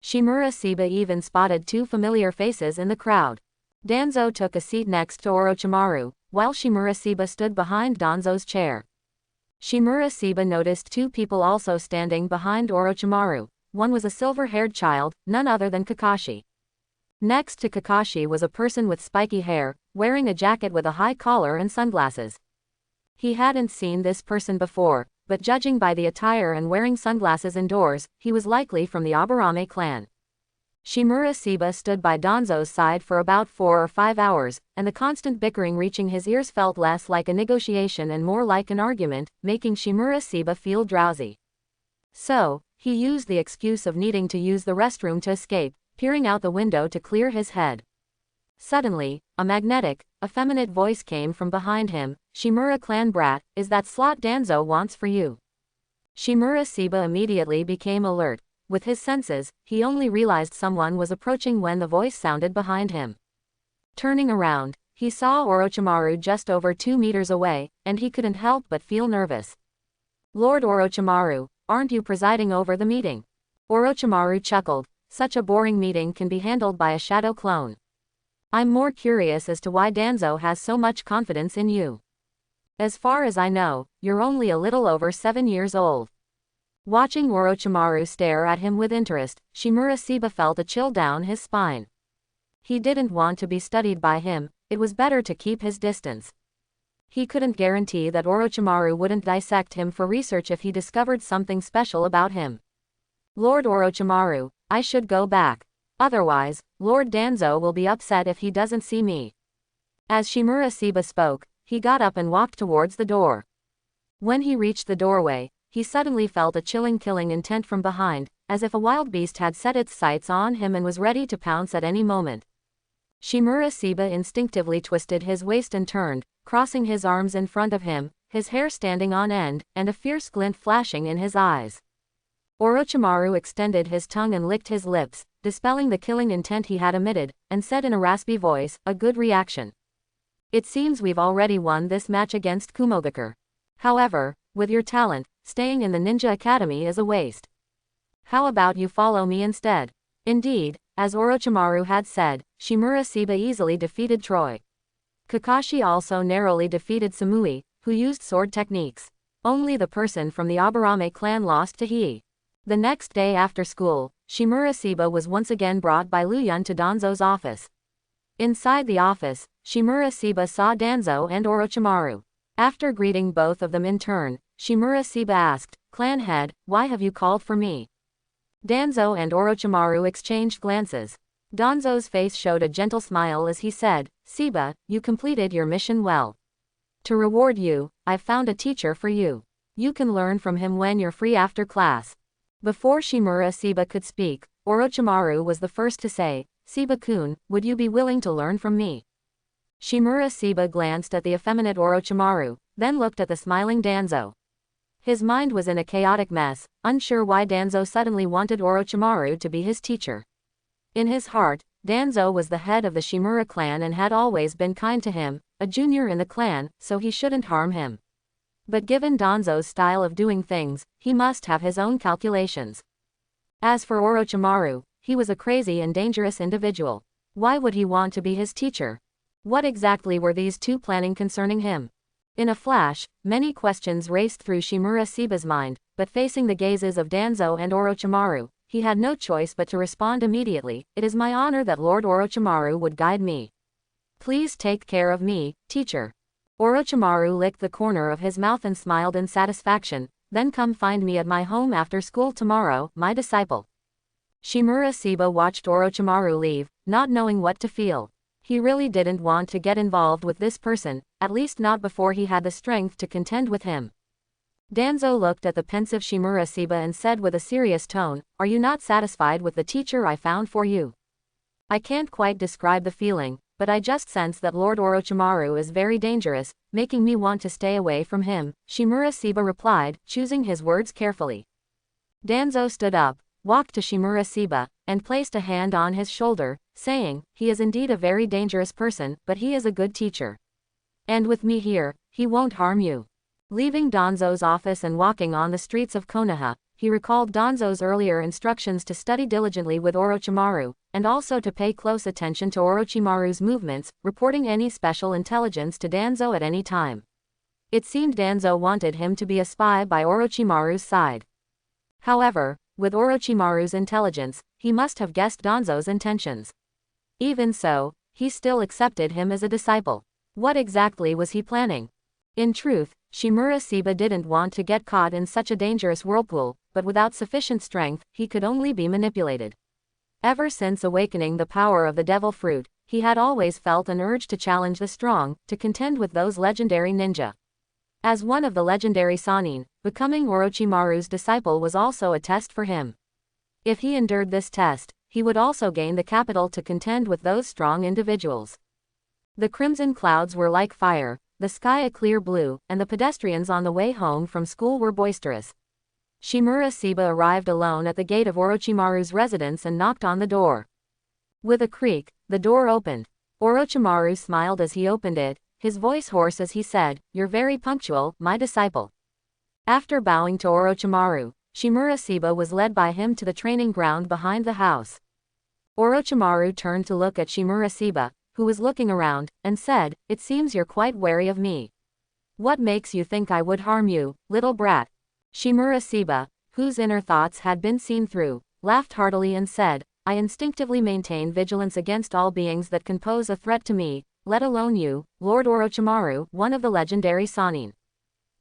A: Shimura Seba even spotted 2 familiar faces in the crowd. Danzo took a seat next to Orochimaru, while Shimura Seba stood behind Danzo's chair. Shimura Seba noticed 2 people also standing behind Orochimaru. One was a silver-haired child, none other than Kakashi. Next to Kakashi was a person with spiky hair, wearing a jacket with a high collar and sunglasses. He hadn't seen this person before, but judging by the attire and wearing sunglasses indoors, he was likely from the Aburame clan. Shimura Seba stood by Danzo's side for about 4 or 5 hours, and the constant bickering reaching his ears felt less like a negotiation and more like an argument, making Shimura Seba feel drowsy. So, he used the excuse of needing to use the restroom to escape, peering out the window to clear his head. Suddenly, a magnetic, effeminate voice came from behind him. "Shimura clan brat, is that slot Danzo wants for you?" Shimura Seba immediately became alert. With his senses, he only realized someone was approaching when the voice sounded behind him. Turning around, he saw Orochimaru just over 2 meters away, and he couldn't help but feel nervous. "Lord Orochimaru, aren't you presiding over the meeting?" Orochimaru chuckled. "Such a boring meeting can be handled by a shadow clone. I'm more curious as to why Danzo has so much confidence in you. As far as I know, you're only a little over 7 years old." Watching Orochimaru stare at him with interest, Shimura Seba felt a chill down his spine. He didn't want to be studied by him, it was better to keep his distance. He couldn't guarantee that Orochimaru wouldn't dissect him for research if he discovered something special about him. Lord Orochimaru, I should go back. Otherwise, Lord Danzo will be upset if he doesn't see me. As Shimura Seba spoke, he got up and walked towards the door. When he reached the doorway, he suddenly felt a chilling killing intent from behind, as if a wild beast had set its sights on him and was ready to pounce at any moment. Shimura Seba instinctively twisted his waist and turned, crossing his arms in front of him, his hair standing on end, and a fierce glint flashing in his eyes. Orochimaru extended his tongue and licked his lips, dispelling the killing intent he had emitted, and said in a raspy voice, "A good reaction. It seems we've already won this match against Kumogakure. However, with your talent, staying in the Ninja Academy is a waste. How about you follow me instead?" Indeed, as Orochimaru had said, Shimura Seba easily defeated Troy. Kakashi also narrowly defeated Samui, who used sword techniques. Only the person from the Aburame clan lost to Hii. The next day after school, Shimura Seba was once again brought by Luyun to Danzo's office. Inside the office, Shimura Seba saw Danzo and Orochimaru. After greeting both of them in turn, Shimura Seba asked, "Clan head, why have you called for me?" Danzo and Orochimaru exchanged glances. Danzo's face showed a gentle smile as he said, "Seba, you completed your mission well. To reward you, I've found a teacher for you. You can learn from him when you're free after class." Before Shimura Seba could speak, Orochimaru was the first to say, "Seba-kun, would you be willing to learn from me?" Shimura Seba glanced at the effeminate Orochimaru, then looked at the smiling Danzo. His mind was in a chaotic mess, unsure why Danzo suddenly wanted Orochimaru to be his teacher. In his heart, Danzo was the head of the Shimura clan and had always been kind to him, a junior in the clan, so he shouldn't harm him. But given Danzo's style of doing things, he must have his own calculations. As for Orochimaru, he was a crazy and dangerous individual. Why would he want to be his teacher? What exactly were these two planning concerning him? In a flash, many questions raced through Shimura Seba's mind, but facing the gazes of Danzo and Orochimaru, he had no choice but to respond immediately, "It is my honor that Lord Orochimaru would guide me. Please take care of me, teacher." Orochimaru licked the corner of his mouth and smiled in satisfaction, "Then come find me at my home after school tomorrow, my disciple." Shimura Seba watched Orochimaru leave, not knowing what to feel. He really didn't want to get involved with this person, at least not before he had the strength to contend with him. Danzo looked at the pensive Shimura Seba and said with a serious tone, "Are you not satisfied with the teacher I found for you?" "I can't quite describe the feeling, but I just sense that Lord Orochimaru is very dangerous, making me want to stay away from him," Shimura Seba replied, choosing his words carefully. Danzo stood up, walked to Shimura Seba, and placed a hand on his shoulder, saying, "He is indeed a very dangerous person, but he is a good teacher. And with me here, he won't harm you." Leaving Danzo's office and walking on the streets of Konoha, he recalled Danzo's earlier instructions to study diligently with Orochimaru, and also to pay close attention to Orochimaru's movements, reporting any special intelligence to Danzo at any time. It seemed Danzo wanted him to be a spy by Orochimaru's side. However, with Orochimaru's intelligence, he must have guessed Danzo's intentions. Even so, he still accepted him as a disciple. What exactly was he planning? In truth, Shimura Seba didn't want to get caught in such a dangerous whirlpool, but without sufficient strength, he could only be manipulated. Ever since awakening the power of the devil fruit, he had always felt an urge to challenge the strong, to contend with those legendary ninja. As one of the legendary Sannin, becoming Orochimaru's disciple was also a test for him. If he endured this test, he would also gain the capital to contend with those strong individuals. The crimson clouds were like fire, the sky a clear blue, and the pedestrians on the way home from school were boisterous. Shimura Seba arrived alone at the gate of Orochimaru's residence and knocked on the door. With a creak, the door opened. Orochimaru smiled as he opened it, his voice hoarse as he said, "You're very punctual, my disciple." After bowing to Orochimaru, Shimura Seba was led by him to the training ground behind the house. Orochimaru turned to look at Shimura Seba, who was looking around, and said, "It seems you're quite wary of me. What makes you think I would harm you, little brat?" Shimura Seba, whose inner thoughts had been seen through, laughed heartily and said, I instinctively maintain vigilance against all beings that can pose a threat to me, let alone you, Lord Orochimaru, one of the legendary Sannin.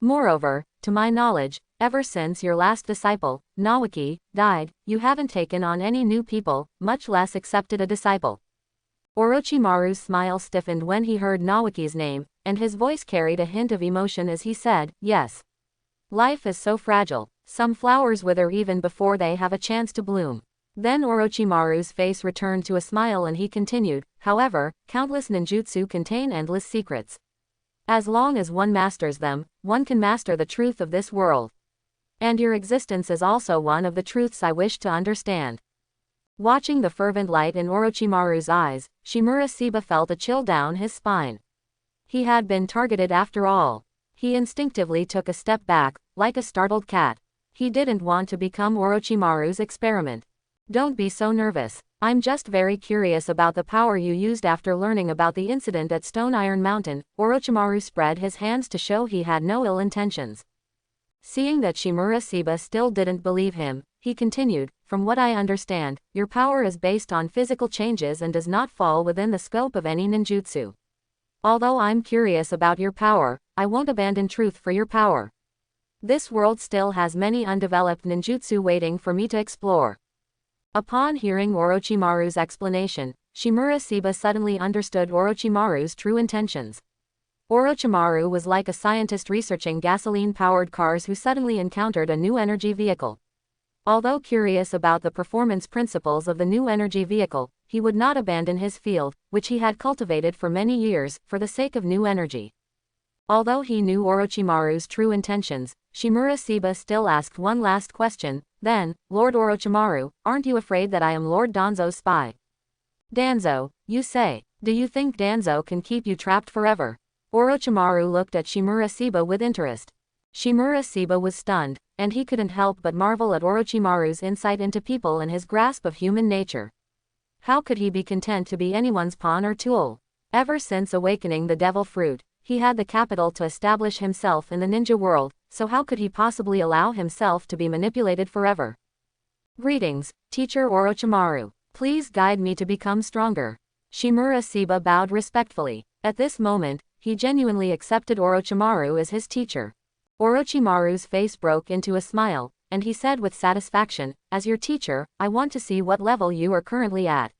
A: Moreover, to my knowledge, ever since your last disciple, Nawaki, died, you haven't taken on any new people, much less accepted a disciple. Orochimaru's smile stiffened when he heard Nawaki's name, and his voice carried a hint of emotion as he said, yes. Life is so fragile, some flowers wither even before they have a chance to bloom. Then Orochimaru's face returned to a smile and he continued, however, countless ninjutsu contain endless secrets. As long as one masters them, one can master the truth of this world. And your existence is also one of the truths I wish to understand. Watching the fervent light in Orochimaru's eyes, Shimura Seba felt a chill down his spine. He had been targeted after all. He instinctively took a step back, like a startled cat. He didn't want to become Orochimaru's experiment. Don't be so nervous. I'm just very curious about the power you used after learning about the incident at Stone Iron Mountain. Orochimaru spread his hands to show he had no ill intentions. Seeing that Shimura Seba still didn't believe him, he continued, from what I understand, your power is based on physical changes and does not fall within the scope of any ninjutsu. Although I'm curious about your power, I won't abandon truth for your power. This world still has many undeveloped ninjutsu waiting for me to explore. Upon hearing Orochimaru's explanation, Shimura Seba suddenly understood Orochimaru's true intentions. Orochimaru was like a scientist researching gasoline-powered cars who suddenly encountered a new energy vehicle. Although curious about the performance principles of the new energy vehicle, he would not abandon his field, which he had cultivated for many years, for the sake of new energy. Although he knew Orochimaru's true intentions, Shimura Seba still asked one last question, then, Lord Orochimaru, aren't you afraid that I am Lord Danzo's spy? Danzo, you say, do you think Danzo can keep you trapped forever? Orochimaru looked at Shimura Seba with interest. Shimura Seba was stunned, and he couldn't help but marvel at Orochimaru's insight into people and his grasp of human nature. How could he be content to be anyone's pawn or tool? Ever since awakening the devil fruit, he had the capital to establish himself in the ninja world, so how could he possibly allow himself to be manipulated forever? Greetings, Teacher Orochimaru. Please guide me to become stronger. Shimura Seba bowed respectfully. At this moment, he genuinely accepted Orochimaru as his teacher. Orochimaru's face broke into a smile, and he said with satisfaction, as your teacher, I want to see what level you are currently at.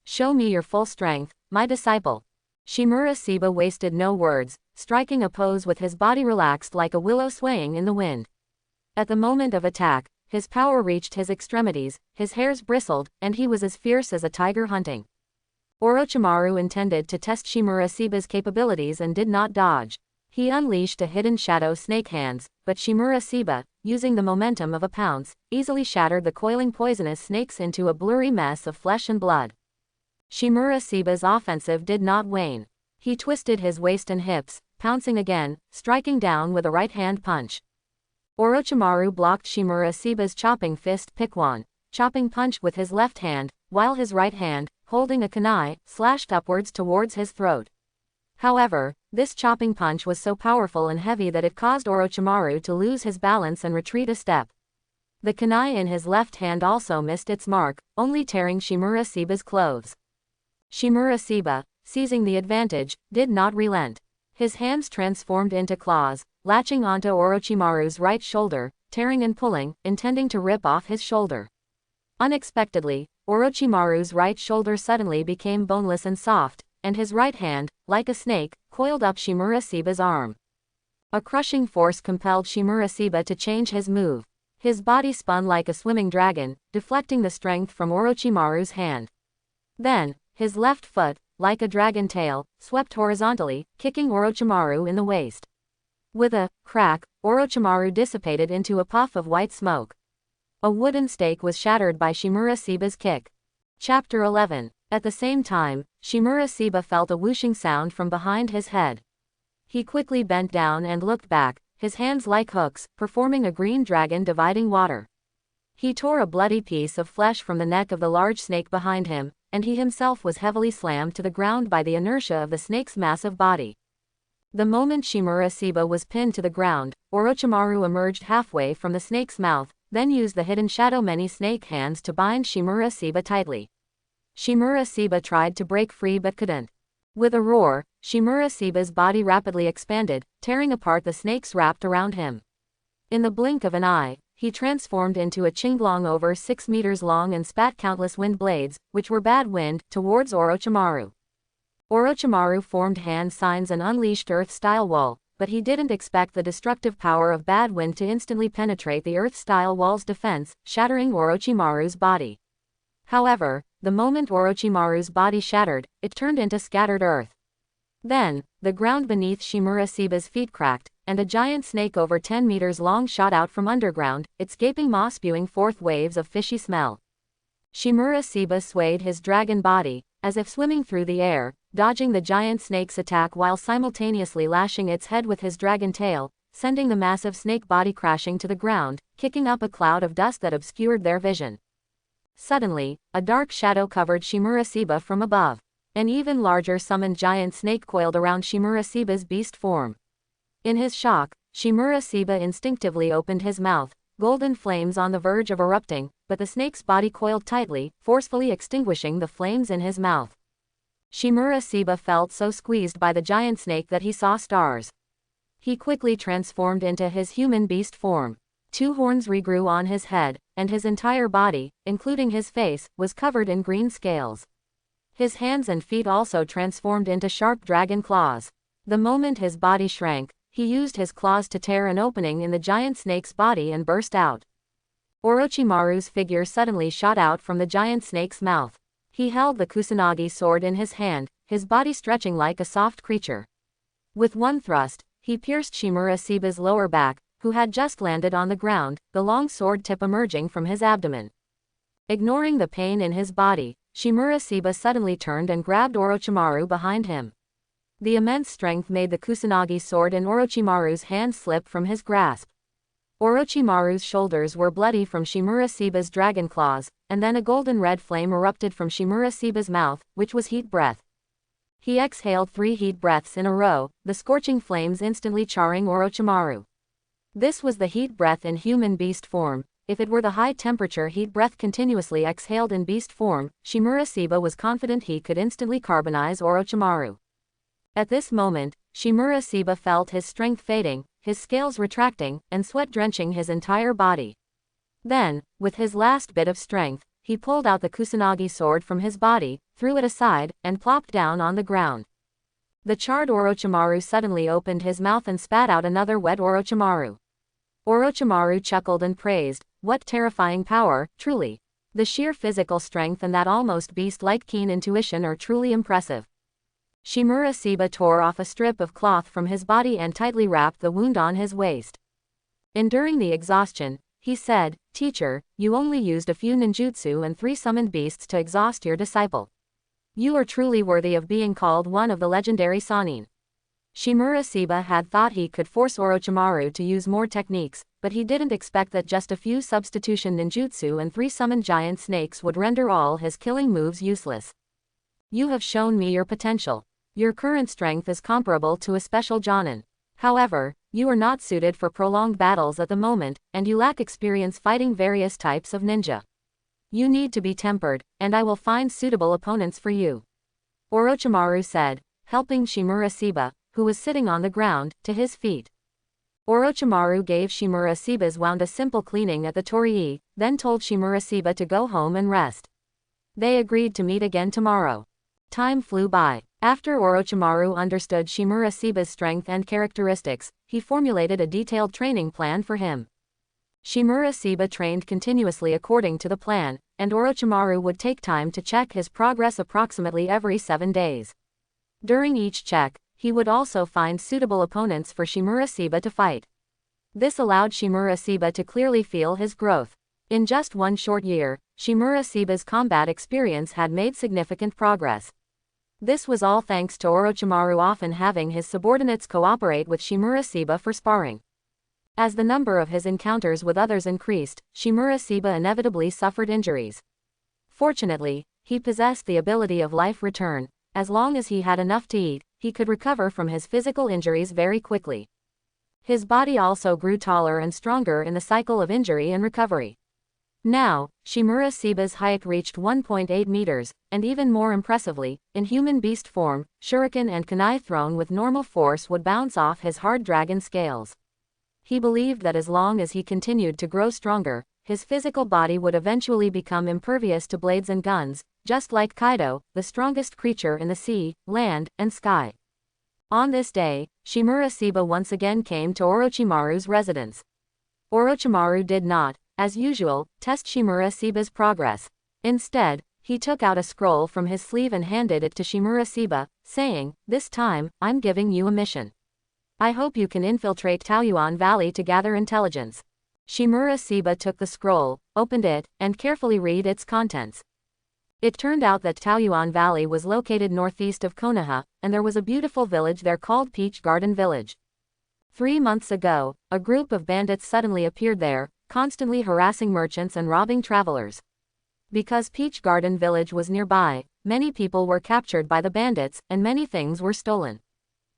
A: Show me your full strength, my disciple. Shimura Seba wasted no words, striking a pose with his body relaxed like a willow swaying in the wind. At the moment of attack, his power reached his extremities, his hairs bristled, and he was as fierce as a tiger hunting. Orochimaru intended to test Shimura Seba's capabilities and did not dodge. He unleashed a hidden shadow snake hands, but Shimura Seba, using the momentum of a pounce, easily shattered the coiling poisonous snakes into a blurry mess of flesh and blood. Shimura Seba's offensive did not wane. He twisted his waist and hips, pouncing again, striking down with a right-hand punch. Orochimaru blocked Shimura Seba's chopping fist Pikwan, chopping punch with his left hand, while his right hand, holding a kunai, slashed upwards towards his throat. However, this chopping punch was so powerful and heavy that it caused Orochimaru to lose his balance and retreat a step. The kunai in his left hand also missed its mark, only tearing Shimura Seba's clothes. Shimura Seba, seizing the advantage, did not relent. His hands transformed into claws, latching onto Orochimaru's right shoulder, tearing and pulling, intending to rip off his shoulder. Unexpectedly, Orochimaru's right shoulder suddenly became boneless and soft, and his right hand, like a snake, coiled up Shimura Seba's arm. A crushing force compelled Shimura Seba to change his move. His body spun like a swimming dragon, deflecting the strength from Orochimaru's hand. Then, his left foot, like a dragon tail, swept horizontally, kicking Orochimaru in the waist. With a crack, Orochimaru dissipated into a puff of white smoke. A wooden stake was shattered by Shimura Seba's kick. Chapter 11. At the same time, Shimura Seba felt a whooshing sound from behind his head. He quickly bent down and looked back, his hands like hooks, performing a green dragon dividing water. He tore a bloody piece of flesh from the neck of the large snake behind him, and he himself was heavily slammed to the ground by the inertia of the snake's massive body. The moment Shimura Seba was pinned to the ground, Orochimaru emerged halfway from the snake's mouth, then used the hidden shadow many snake hands to bind Shimurasiba tightly. Shimurasiba tried to break free but couldn't. With a roar, Shimurasiba's body rapidly expanded, tearing apart the snakes wrapped around him. In the blink of an eye, he transformed into a Chinglong over 6 meters long and spat countless wind blades, which were bad wind, towards Orochimaru. Orochimaru formed hand signs and unleashed Earth-style wall, but he didn't expect the destructive power of bad wind to instantly penetrate the Earth-style wall's defense, shattering Orochimaru's body. However, the moment Orochimaru's body shattered, it turned into scattered earth. Then, the ground beneath Shimurasiba's feet cracked, and a giant snake over 10 meters long shot out from underground, its gaping maw spewing forth waves of fishy smell. Shimurasiba swayed his dragon body, as if swimming through the air, dodging the giant snake's attack while simultaneously lashing its head with his dragon tail, sending the massive snake body crashing to the ground, kicking up a cloud of dust that obscured their vision. Suddenly, a dark shadow covered Shimurasiba from above. An even larger summoned giant snake coiled around Shimurasiba's beast form. In his shock, Shimurasiba instinctively opened his mouth, golden flames on the verge of erupting, but the snake's body coiled tightly, forcefully extinguishing the flames in his mouth. Shimurasiba felt so squeezed by the giant snake that he saw stars. He quickly transformed into his human beast form. 2 horns regrew on his head, and his entire body, including his face, was covered in green scales. His hands and feet also transformed into sharp dragon claws. The moment his body shrank, he used his claws to tear an opening in the giant snake's body and burst out. Orochimaru's figure suddenly shot out from the giant snake's mouth. He held the Kusanagi sword in his hand, his body stretching like a soft creature. With one thrust, he pierced Shimurasiba's lower back, who had just landed on the ground, the long sword tip emerging from his abdomen. Ignoring the pain in his body, Shimurasiba suddenly turned and grabbed Orochimaru behind him. The immense strength made the Kusanagi sword in Orochimaru's hand slip from his grasp. Orochimaru's shoulders were bloody from Shimurasiba's dragon claws, and then a golden red flame erupted from Shimurasiba's mouth, which was heat breath. He exhaled 3 heat breaths in a row, the scorching flames instantly charring Orochimaru. This was the heat breath in human beast form. If it were the high-temperature heat breath continuously exhaled in beast form, Shimurasiba was confident he could instantly carbonize Orochimaru. At this moment, Shimurasiba felt his strength fading, his scales retracting, and sweat drenching his entire body. Then, with his last bit of strength, he pulled out the Kusanagi sword from his body, threw it aside, and plopped down on the ground. The charred Orochimaru suddenly opened his mouth and spat out another wet Orochimaru. Orochimaru chuckled and praised, "What terrifying power, truly. The sheer physical strength and that almost beast-like keen intuition are truly impressive." Shimurasiba tore off a strip of cloth from his body and tightly wrapped the wound on his waist. Enduring the exhaustion, he said, "Teacher, you only used a few ninjutsu and 3 summoned beasts to exhaust your disciple. You are truly worthy of being called one of the legendary Sannin." Shimurasiba had thought he could force Orochimaru to use more techniques, but he didn't expect that just a few substitution ninjutsu and 3 summoned giant snakes would render all his killing moves useless. "You have shown me your potential. Your current strength is comparable to a special Jonin. However, you are not suited for prolonged battles at the moment, and you lack experience fighting various types of ninja. You need to be tempered, and I will find suitable opponents for you," Orochimaru said, helping Shimurasiba, who was sitting on the ground, to his feet. Orochimaru gave Shimurasiba's wound a simple cleaning at the torii, then told Shimurasiba to go home and rest. They agreed to meet again tomorrow. Time flew by. After Orochimaru understood Shimurasiba's strength and characteristics, he formulated a detailed training plan for him. Shimurasiba trained continuously according to the plan, and Orochimaru would take time to check his progress approximately every 7 days. During each check, he would also find suitable opponents for Shimurasiba to fight. This allowed Shimurasiba to clearly feel his growth. In just 1 short year, Shimurasiba's combat experience had made significant progress. This was all thanks to Orochimaru often having his subordinates cooperate with Shimurasiba for sparring. As the number of his encounters with others increased, Shimurasiba inevitably suffered injuries. Fortunately, he possessed the ability of life return. As long as he had enough to eat, he could recover from his physical injuries very quickly. His body also grew taller and stronger in the cycle of injury and recovery. Now, Shimura Seba's height reached 1.8 meters, and even more impressively, in human beast form, shuriken and kunai thrown with normal force would bounce off his hard dragon scales. He believed that as long as he continued to grow stronger, his physical body would eventually become impervious to blades and guns, just like Kaido, the strongest creature in the sea, land, and sky. On this day, Shimura Seba once again came to Orochimaru's residence. Orochimaru did not, as usual, test Shimura Seba's progress. Instead, he took out a scroll from his sleeve and handed it to Shimura Seba, saying, "This time, I'm giving you a mission. I hope you can infiltrate Taoyuan Valley to gather intelligence." Shimura Seba took the scroll, opened it, and carefully read its contents. It turned out that Taoyuan Valley was located northeast of Konoha, and there was a beautiful village there called Peach Garden Village. 3 months ago, a group of bandits suddenly appeared there, constantly harassing merchants and robbing travelers. Because Peach Garden Village was nearby, many people were captured by the bandits, and many things were stolen.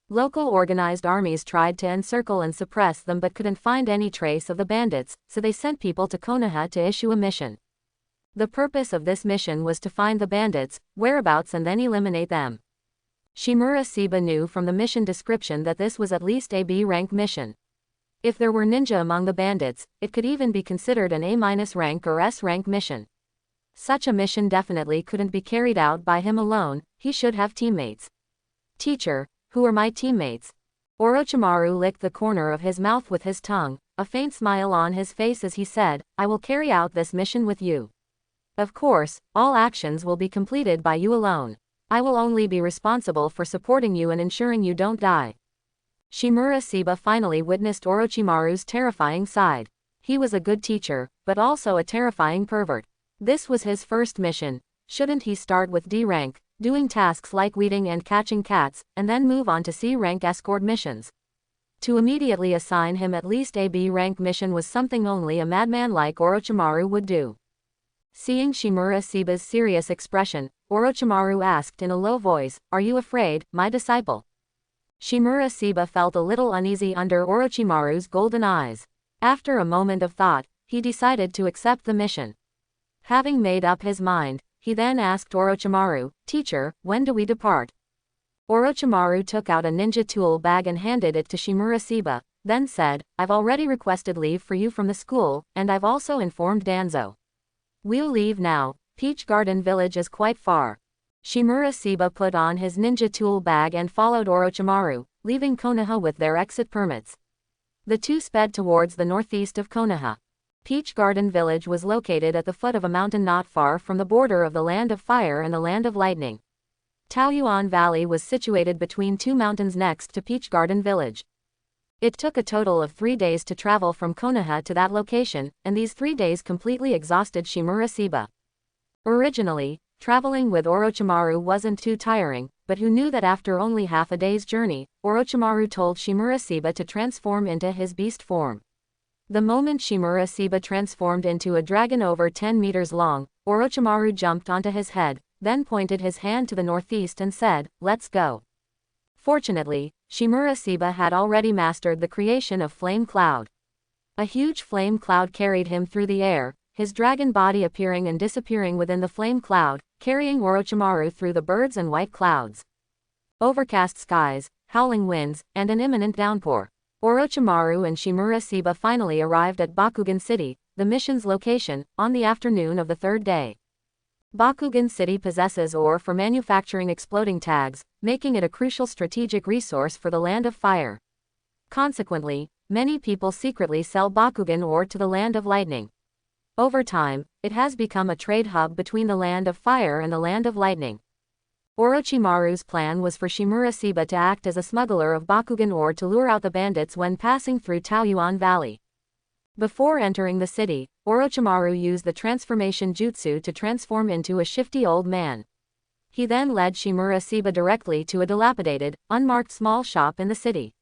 A: Local organized armies tried to encircle and suppress them but couldn't find any trace of the bandits, so they sent people to Konoha to issue a mission. The purpose of this mission was to find the bandits' whereabouts and then eliminate them. Shimura Seba knew from the mission description that this was at least a B rank mission. If there were ninja among the bandits, it could even be considered an A- rank or S rank mission. Such a mission definitely couldn't be carried out by him alone, he should have teammates. "Teacher, who are my teammates?" Orochimaru licked the corner of his mouth with his tongue, a faint smile on his face as he said, "I will carry out this mission with you. Of course, all actions will be completed by you alone. I will only be responsible for supporting you and ensuring you don't die." Shimura Seba finally witnessed Orochimaru's terrifying side. He was a good teacher, but also a terrifying pervert. This was his first mission. Shouldn't he start with D rank, doing tasks like weeding and catching cats, and then move on to C rank escort missions? To immediately assign him at least a B rank mission was something only a madman like Orochimaru would do. Seeing Shimura Seba's serious expression, Orochimaru asked in a low voice, "Are you afraid, my disciple?" Shimura Seba felt a little uneasy under Orochimaru's golden eyes. After a moment of thought, he decided to accept the mission. Having made up his mind, he then asked Orochimaru, "Teacher, when do we depart?" Orochimaru took out a ninja tool bag and handed it to Shimura Seba, then said, "I've already requested leave for you from the school, and I've also informed Danzo. We'll leave now, Peach Garden Village is quite far." Shimura Seba put on his ninja tool bag and followed Orochimaru, leaving Konoha with their exit permits. The two sped towards the northeast of Konoha. Peach Garden Village was located at the foot of a mountain not far from the border of the Land of Fire and the Land of Lightning. Taoyuan Valley was situated between two mountains next to Peach Garden Village. It took a total of 3 days to travel from Konoha to that location, and these 3 days completely exhausted Shimura Seba. Originally, traveling with Orochimaru wasn't too tiring, but who knew that after only half a day's journey, Orochimaru told Shimura Seba to transform into his beast form. The moment Shimura Seba transformed into a dragon over 10 meters long, Orochimaru jumped onto his head, then pointed his hand to the northeast and said, "Let's go." Fortunately, Shimura Seba had already mastered the creation of flame cloud. A huge flame cloud carried him through the air, his dragon body appearing and disappearing within the flame cloud, carrying Orochimaru through the birds and white clouds. Overcast skies, howling winds, and an imminent downpour. Orochimaru and Shimura Seba finally arrived at Bakugan City, the mission's location, on the afternoon of the 3rd day. Bakugan City possesses ore for manufacturing exploding tags, making it a crucial strategic resource for the Land of Fire. Consequently, many people secretly sell Bakugan ore to the Land of Lightning. Over time, it has become a trade hub between the Land of Fire and the Land of Lightning. Orochimaru's plan was for Shimura Seba to act as a smuggler of Bakugan ore to lure out the bandits when passing through Taoyuan Valley. Before entering the city, Orochimaru used the transformation jutsu to transform into a shifty old man. He then led Shimura Seba directly to a dilapidated, unmarked small shop in the city.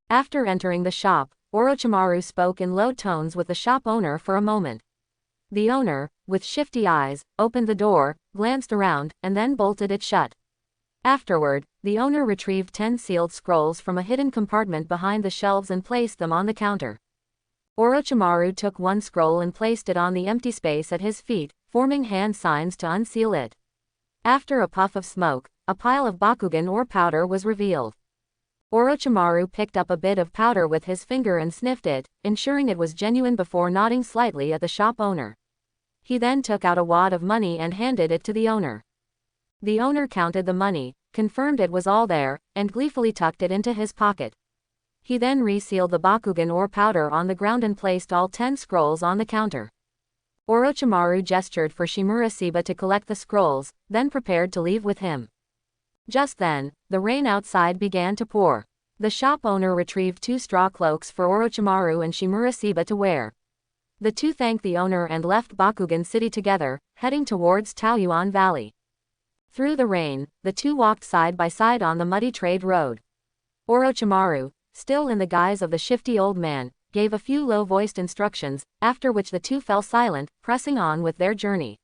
A: After entering the shop, Orochimaru spoke in low tones with the shop owner for a moment. The owner, with shifty eyes, opened the door, glanced around, and then bolted it shut. Afterward, the owner retrieved 10 sealed scrolls from a hidden compartment behind the shelves and placed them on the counter. Orochimaru took one scroll and placed it on the empty space at his feet, forming hand signs to unseal it. After a puff of smoke, a pile of Bakugan or powder was revealed. Orochimaru picked up a bit of powder with his finger and sniffed it, ensuring it was genuine before nodding slightly at the shop owner. He then took out a wad of money and handed it to the owner. The owner counted the money, confirmed it was all there, and gleefully tucked it into his pocket. He then resealed the Bakugan or powder on the ground and placed all 10 scrolls on the counter. Orochimaru gestured for Shimurasiba to collect the scrolls, then prepared to leave with him. Just then, the rain outside began to pour. The shop owner retrieved 2 straw cloaks for Orochimaru and Shimurasiba to wear. The two thanked the owner and left Bakugan City together, heading towards Taoyuan Valley. Through the rain, the two walked side by side on the muddy trade road. Orochimaru, still in the guise of the shifty old man, gave a few low-voiced instructions, after which the two fell silent, pressing on with their journey.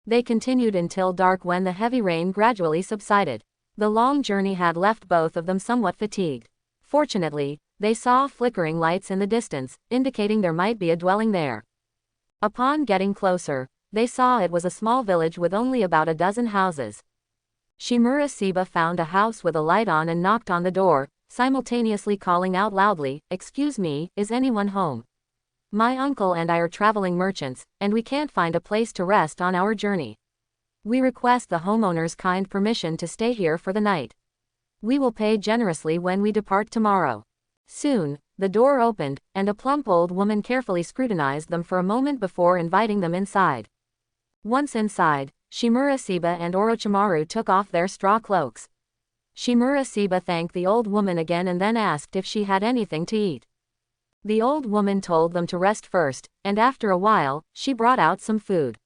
A: They continued until dark when the heavy rain gradually subsided. The long journey had left both of them somewhat fatigued. Fortunately, they saw flickering lights in the distance, indicating there might be a dwelling there. Upon getting closer, they saw it was a small village with only about a dozen houses. Shimurasiba found a house with a light on and knocked on the door, simultaneously calling out loudly, "Excuse me, is anyone home? My uncle and I are traveling merchants, and we can't find a place to rest on our journey. We request the homeowner's kind permission to stay here for the night. We will pay generously when we depart tomorrow." Soon, the door opened, and a plump old woman carefully scrutinized them for a moment before inviting them inside. Once inside, Shimurasiba and Orochimaru took off their straw cloaks. Shimurasiba thanked the old woman again and then asked if she had anything to eat. The old woman told them to rest first, and after a while, she brought out some food.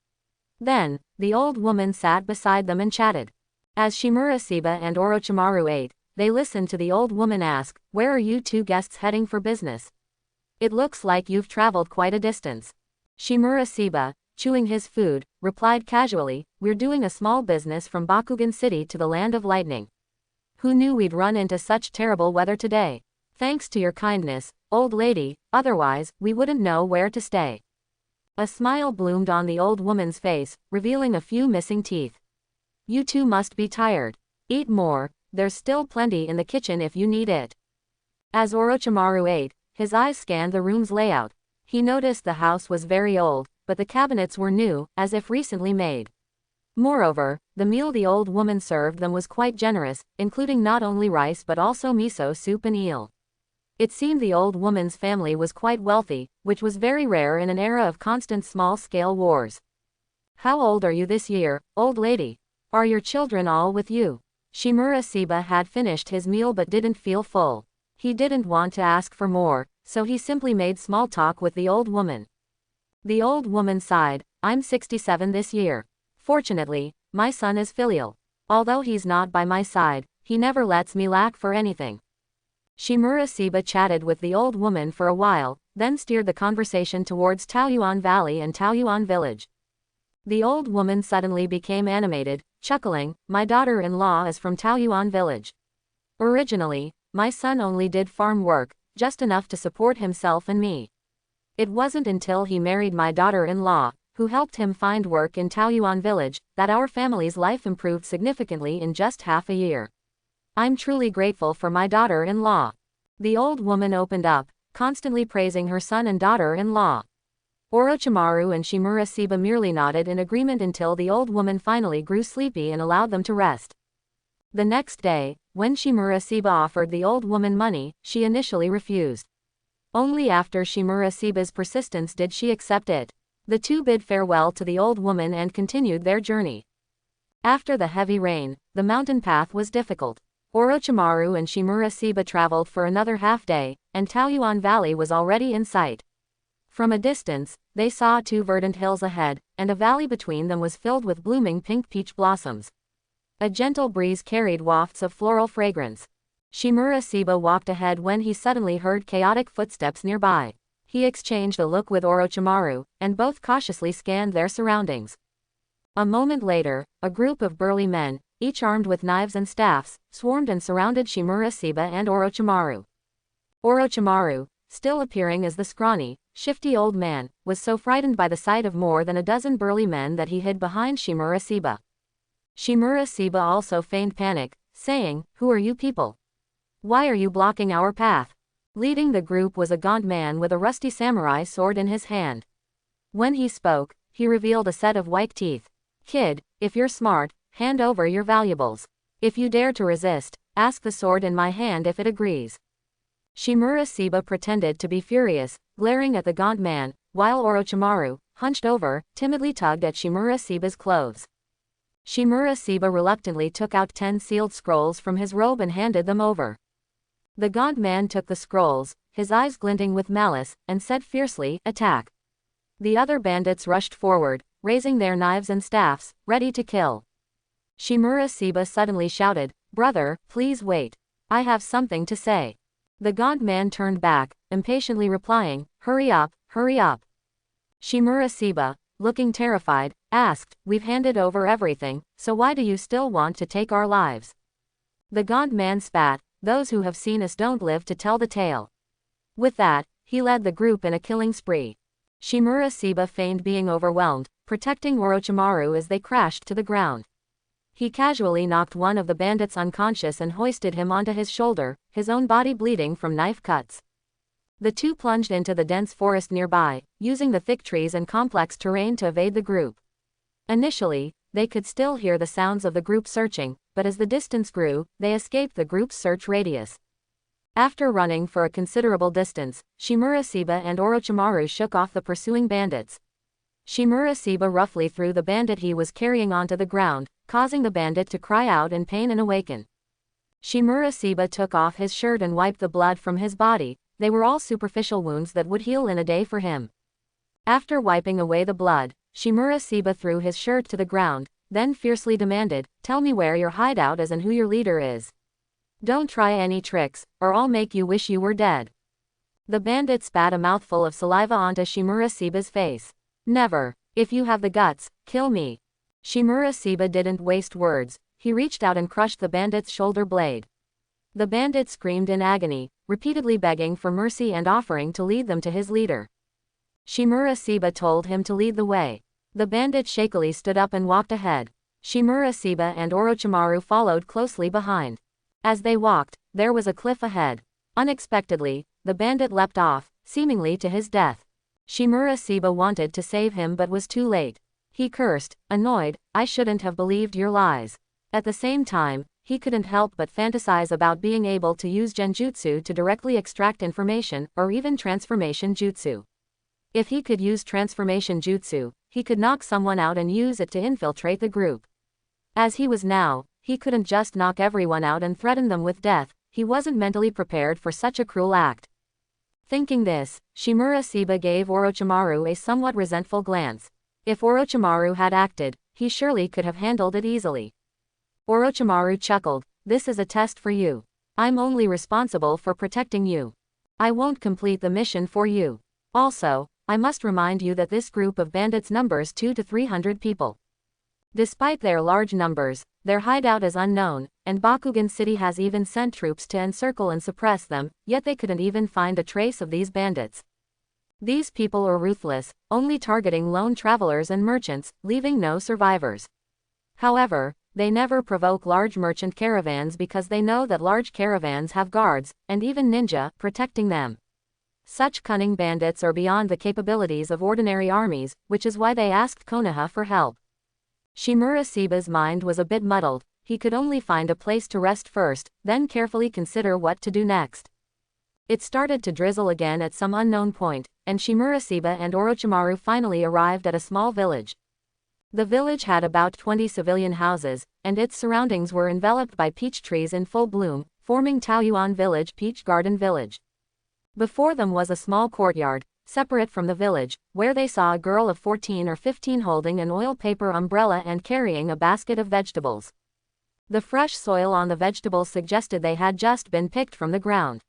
A: Then, the old woman sat beside them and chatted. As Shimurasiba and Orochimaru ate, they listened to the old woman ask, "Where are you two guests heading for business? It looks like you've traveled quite a distance." Shimurasiba, chewing his food, replied casually, "We're doing a small business from Bakugan City to the Land of Lightning. Who knew we'd run into such terrible weather today? Thanks to your kindness, old lady, otherwise, we wouldn't know where to stay." A smile bloomed on the old woman's face, revealing a few missing teeth. "You two must be tired. Eat more, there's still plenty in the kitchen if you need it." As Orochimaru ate, his eyes scanned the room's layout. He noticed the house was very old, but the cabinets were new, as if recently made. Moreover, the meal the old woman served them was quite generous, including not only rice but also miso soup and eel. It seemed the old woman's family was quite wealthy, which was very rare in an era of constant small-scale wars. "How old are you this year, old lady? Are your children all with you?" Shimurasiba had finished his meal but didn't feel full. He didn't want to ask for more, so he simply made small talk with the old woman. The old woman sighed, "I'm 67 this year. Fortunately, my son is filial. Although he's not by my side, he never lets me lack for anything." Shimurasiba chatted with the old woman for a while, then steered the conversation towards Taoyuan Valley and Taoyuan Village. The old woman suddenly became animated, chuckling, "My daughter-in-law is from Taoyuan Village. Originally, my son only did farm work, just enough to support himself and me. It wasn't until he married my daughter-in-law, who helped him find work in Taoyuan Village, that our family's life improved significantly in just half a year. I'm truly grateful for my daughter-in-law." The old woman opened up, constantly praising her son and daughter-in-law. Orochimaru and Shimurasiba merely nodded in agreement until the old woman finally grew sleepy and allowed them to rest. The next day, when Shimurasiba offered the old woman money, she initially refused. Only after Shimurasiba's persistence did she accept it. The two bid farewell to the old woman and continued their journey. After the heavy rain, the mountain path was difficult. Orochimaru and Shimurasiba traveled for another half-day, and Taoyuan Valley was already in sight. From a distance, they saw 2 verdant hills ahead, and a valley between them was filled with blooming pink peach blossoms. A gentle breeze carried wafts of floral fragrance. Shimurasiba walked ahead when he suddenly heard chaotic footsteps nearby. He exchanged a look with Orochimaru, and both cautiously scanned their surroundings. A moment later, a group of burly men, each armed with knives and staffs, swarmed and surrounded Shimura Seba and Orochimaru. Orochimaru, still appearing as the scrawny, shifty old man, was so frightened by the sight of more than a dozen burly men that he hid behind Shimura Seba. Shimura Seba also feigned panic, saying, "Who are you people? Why are you blocking our path?" Leading the group was a gaunt man with a rusty samurai sword in his hand. When he spoke, he revealed a set of white teeth. "Kid, if you're smart, hand over your valuables. If you dare to resist, ask the sword in my hand if it agrees." Shimura Seba pretended to be furious, glaring at the gaunt man, while Orochimaru, hunched over, timidly tugged at Shimura Seba's clothes. Shimura Seba reluctantly took out 10 sealed scrolls from his robe and handed them over. The gaunt man took the scrolls, his eyes glinting with malice, and said fiercely, "Attack." The other bandits rushed forward, raising their knives and staffs, ready to kill. Shimura Seba suddenly shouted, "Brother, please wait. I have something to say." The gaunt man turned back, impatiently replying, "Hurry up, hurry up." Shimura Seba, looking terrified, asked, "We've handed over everything, so why do you still want to take our lives?" The gaunt man spat, "Those who have seen us don't live to tell the tale." With that, he led the group in a killing spree. Shimura Seba feigned being overwhelmed, protecting Orochimaru as they crashed to the ground. He casually knocked one of the bandits unconscious and hoisted him onto his shoulder, his own body bleeding from knife cuts. The two plunged into the dense forest nearby, using the thick trees and complex terrain to evade the group. Initially, they could still hear the sounds of the group searching, but as the distance grew, they escaped the group's search radius. After running for a considerable distance, Shimura Seba and Orochimaru shook off the pursuing bandits. Shimura Seba roughly threw the bandit he was carrying onto the ground, causing the bandit to cry out in pain and awaken. Shimura Seba took off his shirt and wiped the blood from his body. They were all superficial wounds that would heal in a day for him. After wiping away the blood, Shimura Seba threw his shirt to the ground, then fiercely demanded, "Tell me where your hideout is and who your leader is. Don't try any tricks, or I'll make you wish you were dead." The bandit spat a mouthful of saliva onto Shimura Seba's face. "Never. If you have the guts, kill me." Shimura Seba didn't waste words. He reached out and crushed the bandit's shoulder blade. The bandit screamed in agony, repeatedly begging for mercy and offering to lead them to his leader. Shimura Seba told him to lead the way. The bandit shakily stood up and walked ahead. Shimura Seba and Orochimaru followed closely behind. As they walked, there was a cliff ahead. Unexpectedly, the bandit leapt off, seemingly to his death. Shimura Seba wanted to save him but was too late. He cursed, annoyed, "I shouldn't have believed your lies." At the same time, he couldn't help but fantasize about being able to use genjutsu to directly extract information, or even transformation jutsu. If he could use transformation jutsu, he could knock someone out and use it to infiltrate the group. As he was now, he couldn't just knock everyone out and threaten them with death. He wasn't mentally prepared for such a cruel act. Thinking this, Shimura Seba gave Orochimaru a somewhat resentful glance. If Orochimaru had acted, he surely could have handled it easily. Orochimaru chuckled, "This is a test for you. I'm only responsible for protecting you. I won't complete the mission for you. Also, I must remind you that this group of bandits numbers 200 to 300 people. Despite their large numbers, their hideout is unknown, and Bakugan City has even sent troops to encircle and suppress them, yet they couldn't even find a trace of these bandits. These people are ruthless, only targeting lone travelers and merchants, leaving no survivors. However, they never provoke large merchant caravans because they know that large caravans have guards, and even ninja, protecting them. Such cunning bandits are beyond the capabilities of ordinary armies, which is why they asked Konoha for help." Shimura Seba's mind was a bit muddled. He could only find a place to rest first, then carefully consider what to do next. It started to drizzle again at some unknown point, and Shimura Seba and Orochimaru finally arrived at a small village. The village had about 20 civilian houses, and its surroundings were enveloped by peach trees in full bloom, forming Taoyuan Village Peach Garden Village. Before them was a small courtyard, separate from the village, where they saw a girl of 14 or 15 holding an oil paper umbrella and carrying a basket of vegetables. The fresh soil on the vegetables suggested they had just been picked from the ground.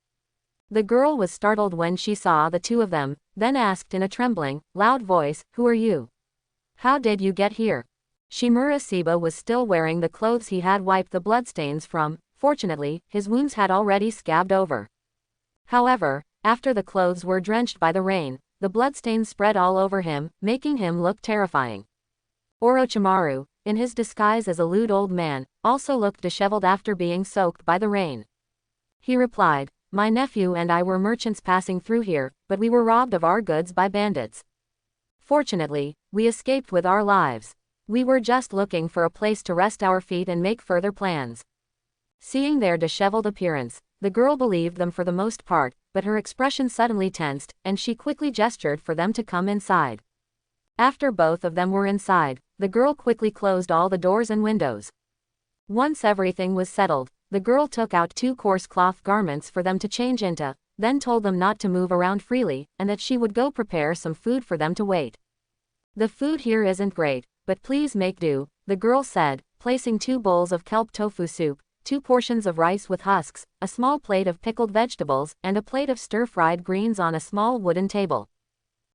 A: The girl was startled when she saw the two of them, then asked in a trembling, loud voice, "Who are you? How did you get here?" Shimura Siba was still wearing the clothes he had wiped the bloodstains from. Fortunately, his wounds had already scabbed over. However, after the clothes were drenched by the rain, the bloodstains spread all over him, making him look terrifying. Orochimaru, in his disguise as a lewd old man, also looked disheveled after being soaked by the rain. He replied, "My nephew and I were merchants passing through here, but we were robbed of our goods by bandits. Fortunately, we escaped with our lives. We were just looking for a place to rest our feet and make further plans." Seeing their disheveled appearance, the girl believed them for the most part, but her expression suddenly tensed, and she quickly gestured for them to come inside. After both of them were inside, the girl quickly closed all the doors and windows. Once everything was settled, the girl took out 2 coarse cloth garments for them to change into, then told them not to move around freely, and that she would go prepare some food for them to wait. "The food here isn't great, but please make do," the girl said, placing 2 bowls of kelp tofu soup, 2 portions of rice with husks, a small plate of pickled vegetables, and a plate of stir-fried greens on a small wooden table.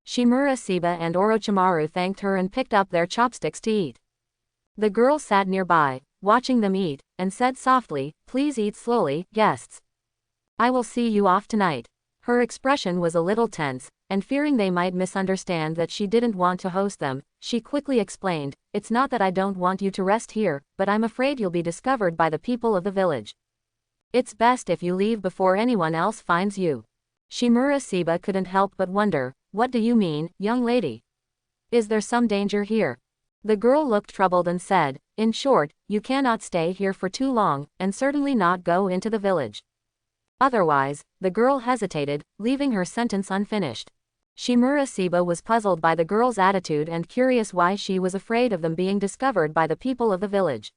A: Shimura Siba and Orochimaru thanked her and picked up their chopsticks to eat. The girl sat nearby, watching them eat, and said softly, "Please eat slowly, guests. I will see you off tonight." Her expression was a little tense, and fearing they might misunderstand that she didn't want to host them, she quickly explained, "It's not that I don't want you to rest here, but I'm afraid you'll be discovered by the people of the village. It's best if you leave before anyone else finds you." Shimura Siba couldn't help but wonder, "What do you mean, young lady? Is there some danger here?" The girl looked troubled and said, "In short, you cannot stay here for too long, and certainly not go into the village. Otherwise," the girl hesitated, leaving her sentence unfinished. Shimura Siba was puzzled by the girl's attitude and curious why she was afraid of them being discovered by the people of the village.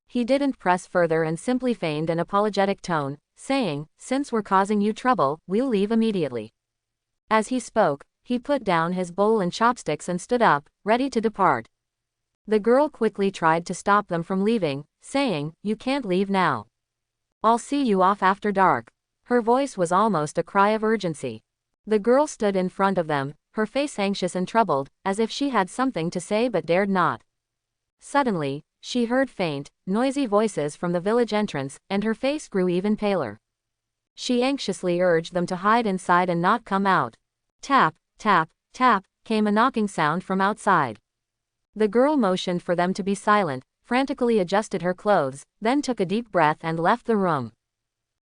A: He didn't press further and simply feigned an apologetic tone, saying, "Since we're causing you trouble, we'll leave immediately." As he spoke, he put down his bowl and chopsticks and stood up, ready to depart. The girl quickly tried to stop them from leaving, saying, "You can't leave now. I'll see you off after dark." Her voice was almost a cry of urgency. The girl stood in front of them, her face anxious and troubled, as if she had something to say but dared not. Suddenly, she heard faint, noisy voices from the village entrance, and her face grew even paler. She anxiously urged them to hide inside and not come out. Tap, tap, tap, came a knocking sound from outside. The girl motioned for them to be silent, frantically adjusted her clothes, then took a deep breath and left the room.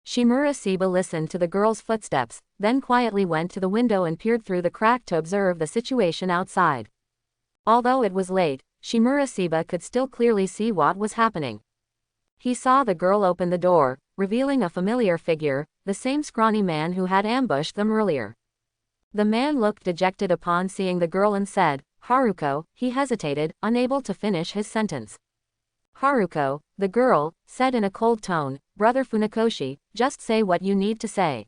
A: Shimura Siba listened to the girl's footsteps, then quietly went to the window and peered through the crack to observe the situation outside. Although it was late, Shimura Siba could still clearly see what was happening. He saw the girl open the door, revealing a familiar figure, the same scrawny man who had ambushed them earlier. The man looked dejected upon seeing the girl and said, "Haruko," he hesitated, unable to finish his sentence. "Haruko," the girl said in a cold tone, "Brother Funakoshi, just say what you need to say.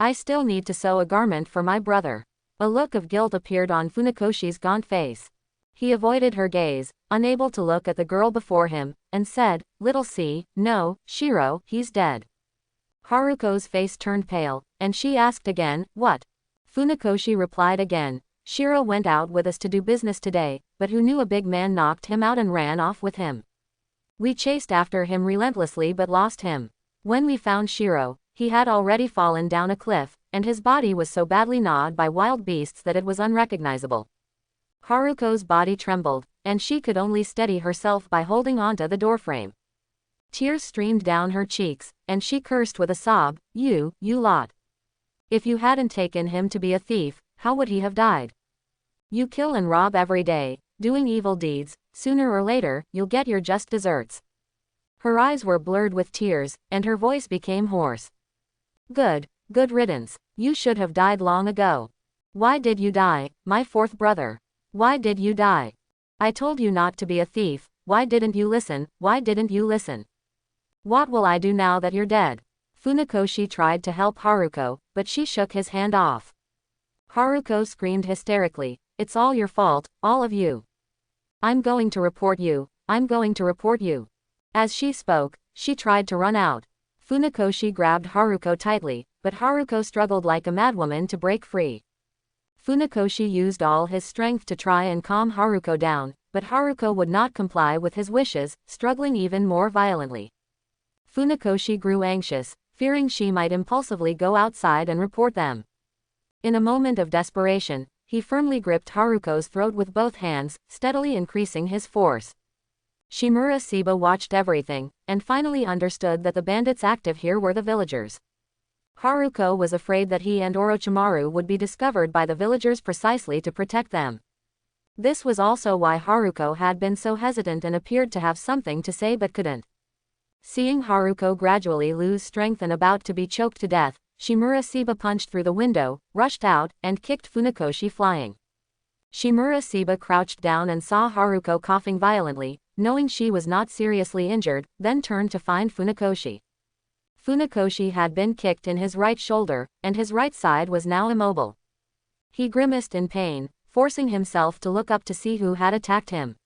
A: I still need to sew a garment for my brother." A look of guilt appeared on Funakoshi's gaunt face. He avoided her gaze, unable to look at the girl before him, and said, "Little C, no, Shiro, he's dead." Haruko's face turned pale, and she asked again, "What?" Funakoshi replied again, "Shiro went out with us to do business today, but who knew a big man knocked him out and ran off with him. We chased after him relentlessly but lost him. When we found Shiro, he had already fallen down a cliff, and his body was so badly gnawed by wild beasts that it was unrecognizable." Haruko's body trembled, and she could only steady herself by holding onto the doorframe. Tears streamed down her cheeks, and she cursed with a sob, You lot. If you hadn't taken him to be a thief, how would he have died? You kill and rob every day, doing evil deeds, sooner or later, you'll get your just deserts." Her eyes were blurred with tears, and her voice became hoarse. Good riddance. You should have died long ago. Why did you die, my fourth brother? Why did you die? I told you not to be a thief, why didn't you listen, why didn't you listen? What will I do now that you're dead? Funakoshi tried to help Haruko, but she shook his hand off. Haruko screamed hysterically, "It's all your fault, all of you. I'm going to report you, I'm going to report you." As she spoke, she tried to run out. Funakoshi grabbed Haruko tightly, but Haruko struggled like a madwoman to break free. Funakoshi used all his strength to try and calm Haruko down, but Haruko would not comply with his wishes, struggling even more violently. Funakoshi grew anxious, fearing she might impulsively go outside and report them. In a moment of desperation, he firmly gripped Haruko's throat with both hands, steadily increasing his force. Shimura Seba watched everything, and finally understood that the bandits active here were the villagers. Haruko was afraid that he and Orochimaru would be discovered by the villagers precisely to protect them. This was also why Haruko had been so hesitant and appeared to have something to say but couldn't. Seeing Haruko gradually lose strength and about to be choked to death, Shimura Seba punched through the window, rushed out, and kicked Funakoshi flying. Shimura Seba crouched down and saw Haruko coughing violently, knowing she was not seriously injured, then turned to find Funakoshi. Funakoshi had been kicked in his right shoulder, and his right side was now immobile. He grimaced in pain, forcing himself to look up to see who had attacked him.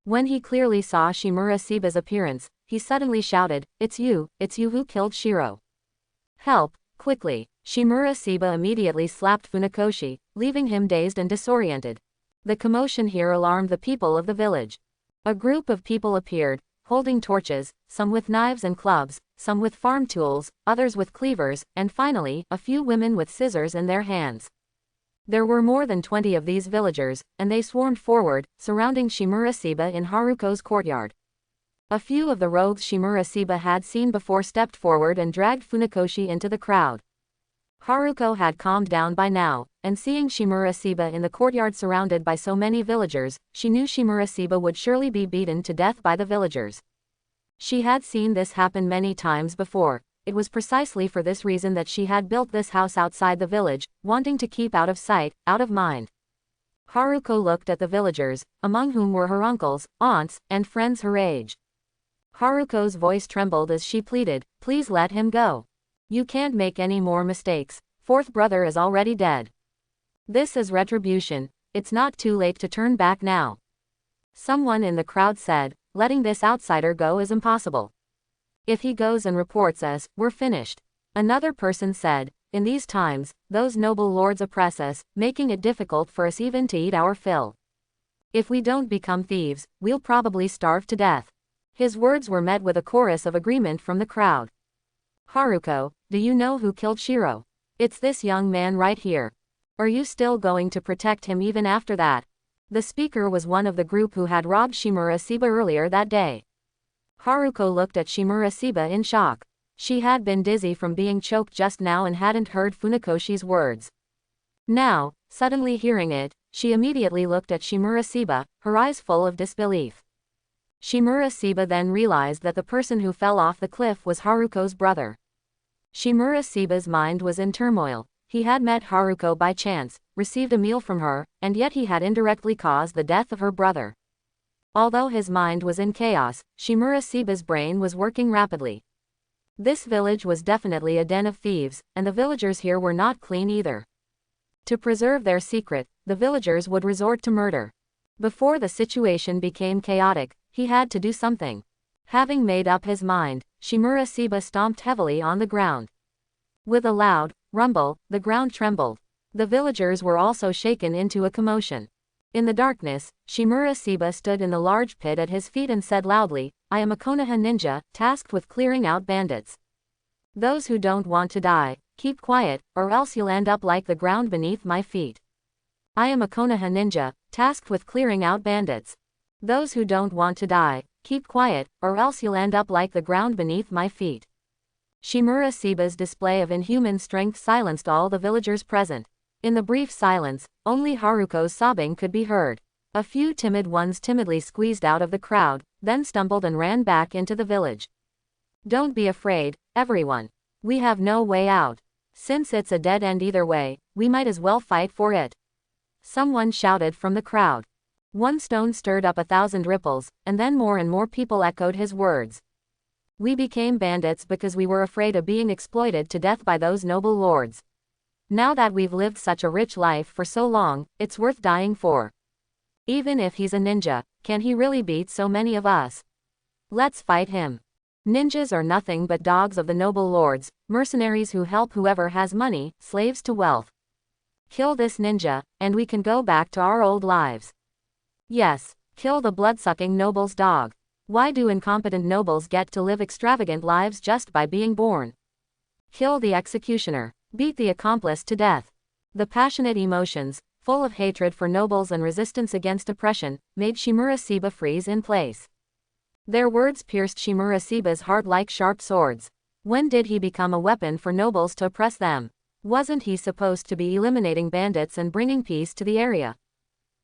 A: When he clearly saw Shimura Seba's appearance, he suddenly shouted, it's you who killed Shiro. Help, quickly. Shimura Seba immediately slapped Funakoshi, leaving him dazed and disoriented. The commotion here alarmed the people of the village. A group of people appeared, holding torches, some with knives and clubs, some with farm tools, others with cleavers, and finally, a few women with scissors in their hands. There were more than 20 of these villagers, and they swarmed forward, surrounding Shimura Seba in Haruko's courtyard. A few of the rogues Shimura Seba had seen before stepped forward and dragged Funakoshi into the crowd. Haruko had calmed down by now, and seeing Shimura Seba in the courtyard surrounded by so many villagers, she knew Shimura Seba would surely be beaten to death by the villagers. She had seen this happen many times before. It was precisely for this reason that she had built this house outside the village, wanting to keep out of sight, out of mind. Haruko looked at the villagers, among whom were her uncles, aunts, and friends her age. Haruko's voice trembled as she pleaded, please let him go. You can't make any more mistakes. Fourth brother is already dead. This is retribution. It's not too late to turn back now. Someone in the crowd said, letting this outsider go is impossible. If he goes and reports us, we're finished. Another person said, in these times, those noble lords oppress us, making it difficult for us even to eat our fill. If we don't become thieves, we'll probably starve to death. His words were met with a chorus of agreement from the crowd. Haruko, do you know who killed Shiro? It's this young man right here. Are you still going to protect him even after that? The speaker was one of the group who had robbed Shimura Seba earlier that day. Haruko looked at Shimura Seba in shock. She had been dizzy from being choked just now and hadn't heard Funakoshi's words. Now, suddenly hearing it, she immediately looked at Shimura Seba, her eyes full of disbelief. Shimura Seba then realized that the person who fell off the cliff was Haruko's brother. Shimura Seba's mind was in turmoil. He had met Haruko by chance, received a meal from her, and yet he had indirectly caused the death of her brother. Although his mind was in chaos, Shimura Seba's brain was working rapidly. This village was definitely a den of thieves, and the villagers here were not clean either. To preserve their secret, the villagers would resort to murder. Before the situation became chaotic, he had to do something. Having made up his mind, Shimura Seba stomped heavily on the ground. With a loud rumble, the ground trembled. The villagers were also shaken into a commotion. In the darkness, Shimura Seba stood in the large pit at his feet and said loudly, I am a Konoha ninja, tasked with clearing out bandits. Those who don't want to die, keep quiet, or else you'll end up like the ground beneath my feet. I am a Konoha ninja, tasked with clearing out bandits. Those who don't want to die, keep quiet, or else you'll end up like the ground beneath my feet. Shimura Seba's display of inhuman strength silenced all the villagers present. In the brief silence, only Haruko's sobbing could be heard. A few timid ones timidly squeezed out of the crowd, then stumbled and ran back into the village. Don't be afraid, everyone. We have no way out. Since it's a dead end either way, we might as well fight for it. Someone shouted from the crowd. One stone stirred up 1,000 ripples, and then more and more people echoed his words. We became bandits because we were afraid of being exploited to death by those noble lords. Now that we've lived such a rich life for so long, it's worth dying for. Even if he's a ninja, can he really beat so many of us? Let's fight him. Ninjas are nothing but dogs of the noble lords, mercenaries who help whoever has money, slaves to wealth. Kill this ninja, and we can go back to our old lives. Yes, Kill the blood-sucking noble's dog. Why do incompetent nobles get to live extravagant lives just by being born? Kill the executioner. Beat the accomplice to death. The passionate emotions, full of hatred for nobles and resistance against oppression, made Shimura Seba freeze in place. Their words pierced Shimura Seba's heart like sharp swords. When did he become a weapon for nobles to oppress them? Wasn't he supposed to be eliminating bandits and bringing peace to the area?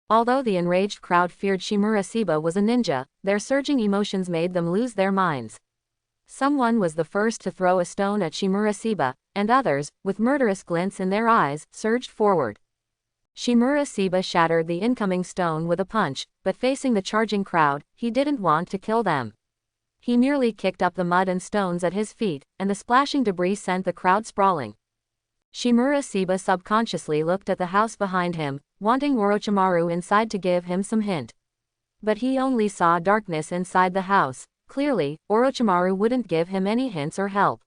A: Although the enraged crowd feared Shimura Seba was a ninja, their surging emotions made them lose their minds. Someone was the first to throw a stone at Shimura Seba, and others, with murderous glints in their eyes, surged forward. Shimura Seba shattered the incoming stone with a punch, but facing the charging crowd, he didn't want to kill them. He merely kicked up the mud and stones at his feet, and the splashing debris sent the crowd sprawling. Shimura Seba subconsciously looked at the house behind him, wanting Orochimaru inside to give him some hint. But he only saw darkness inside the house. Clearly, Orochimaru wouldn't give him any hints or help.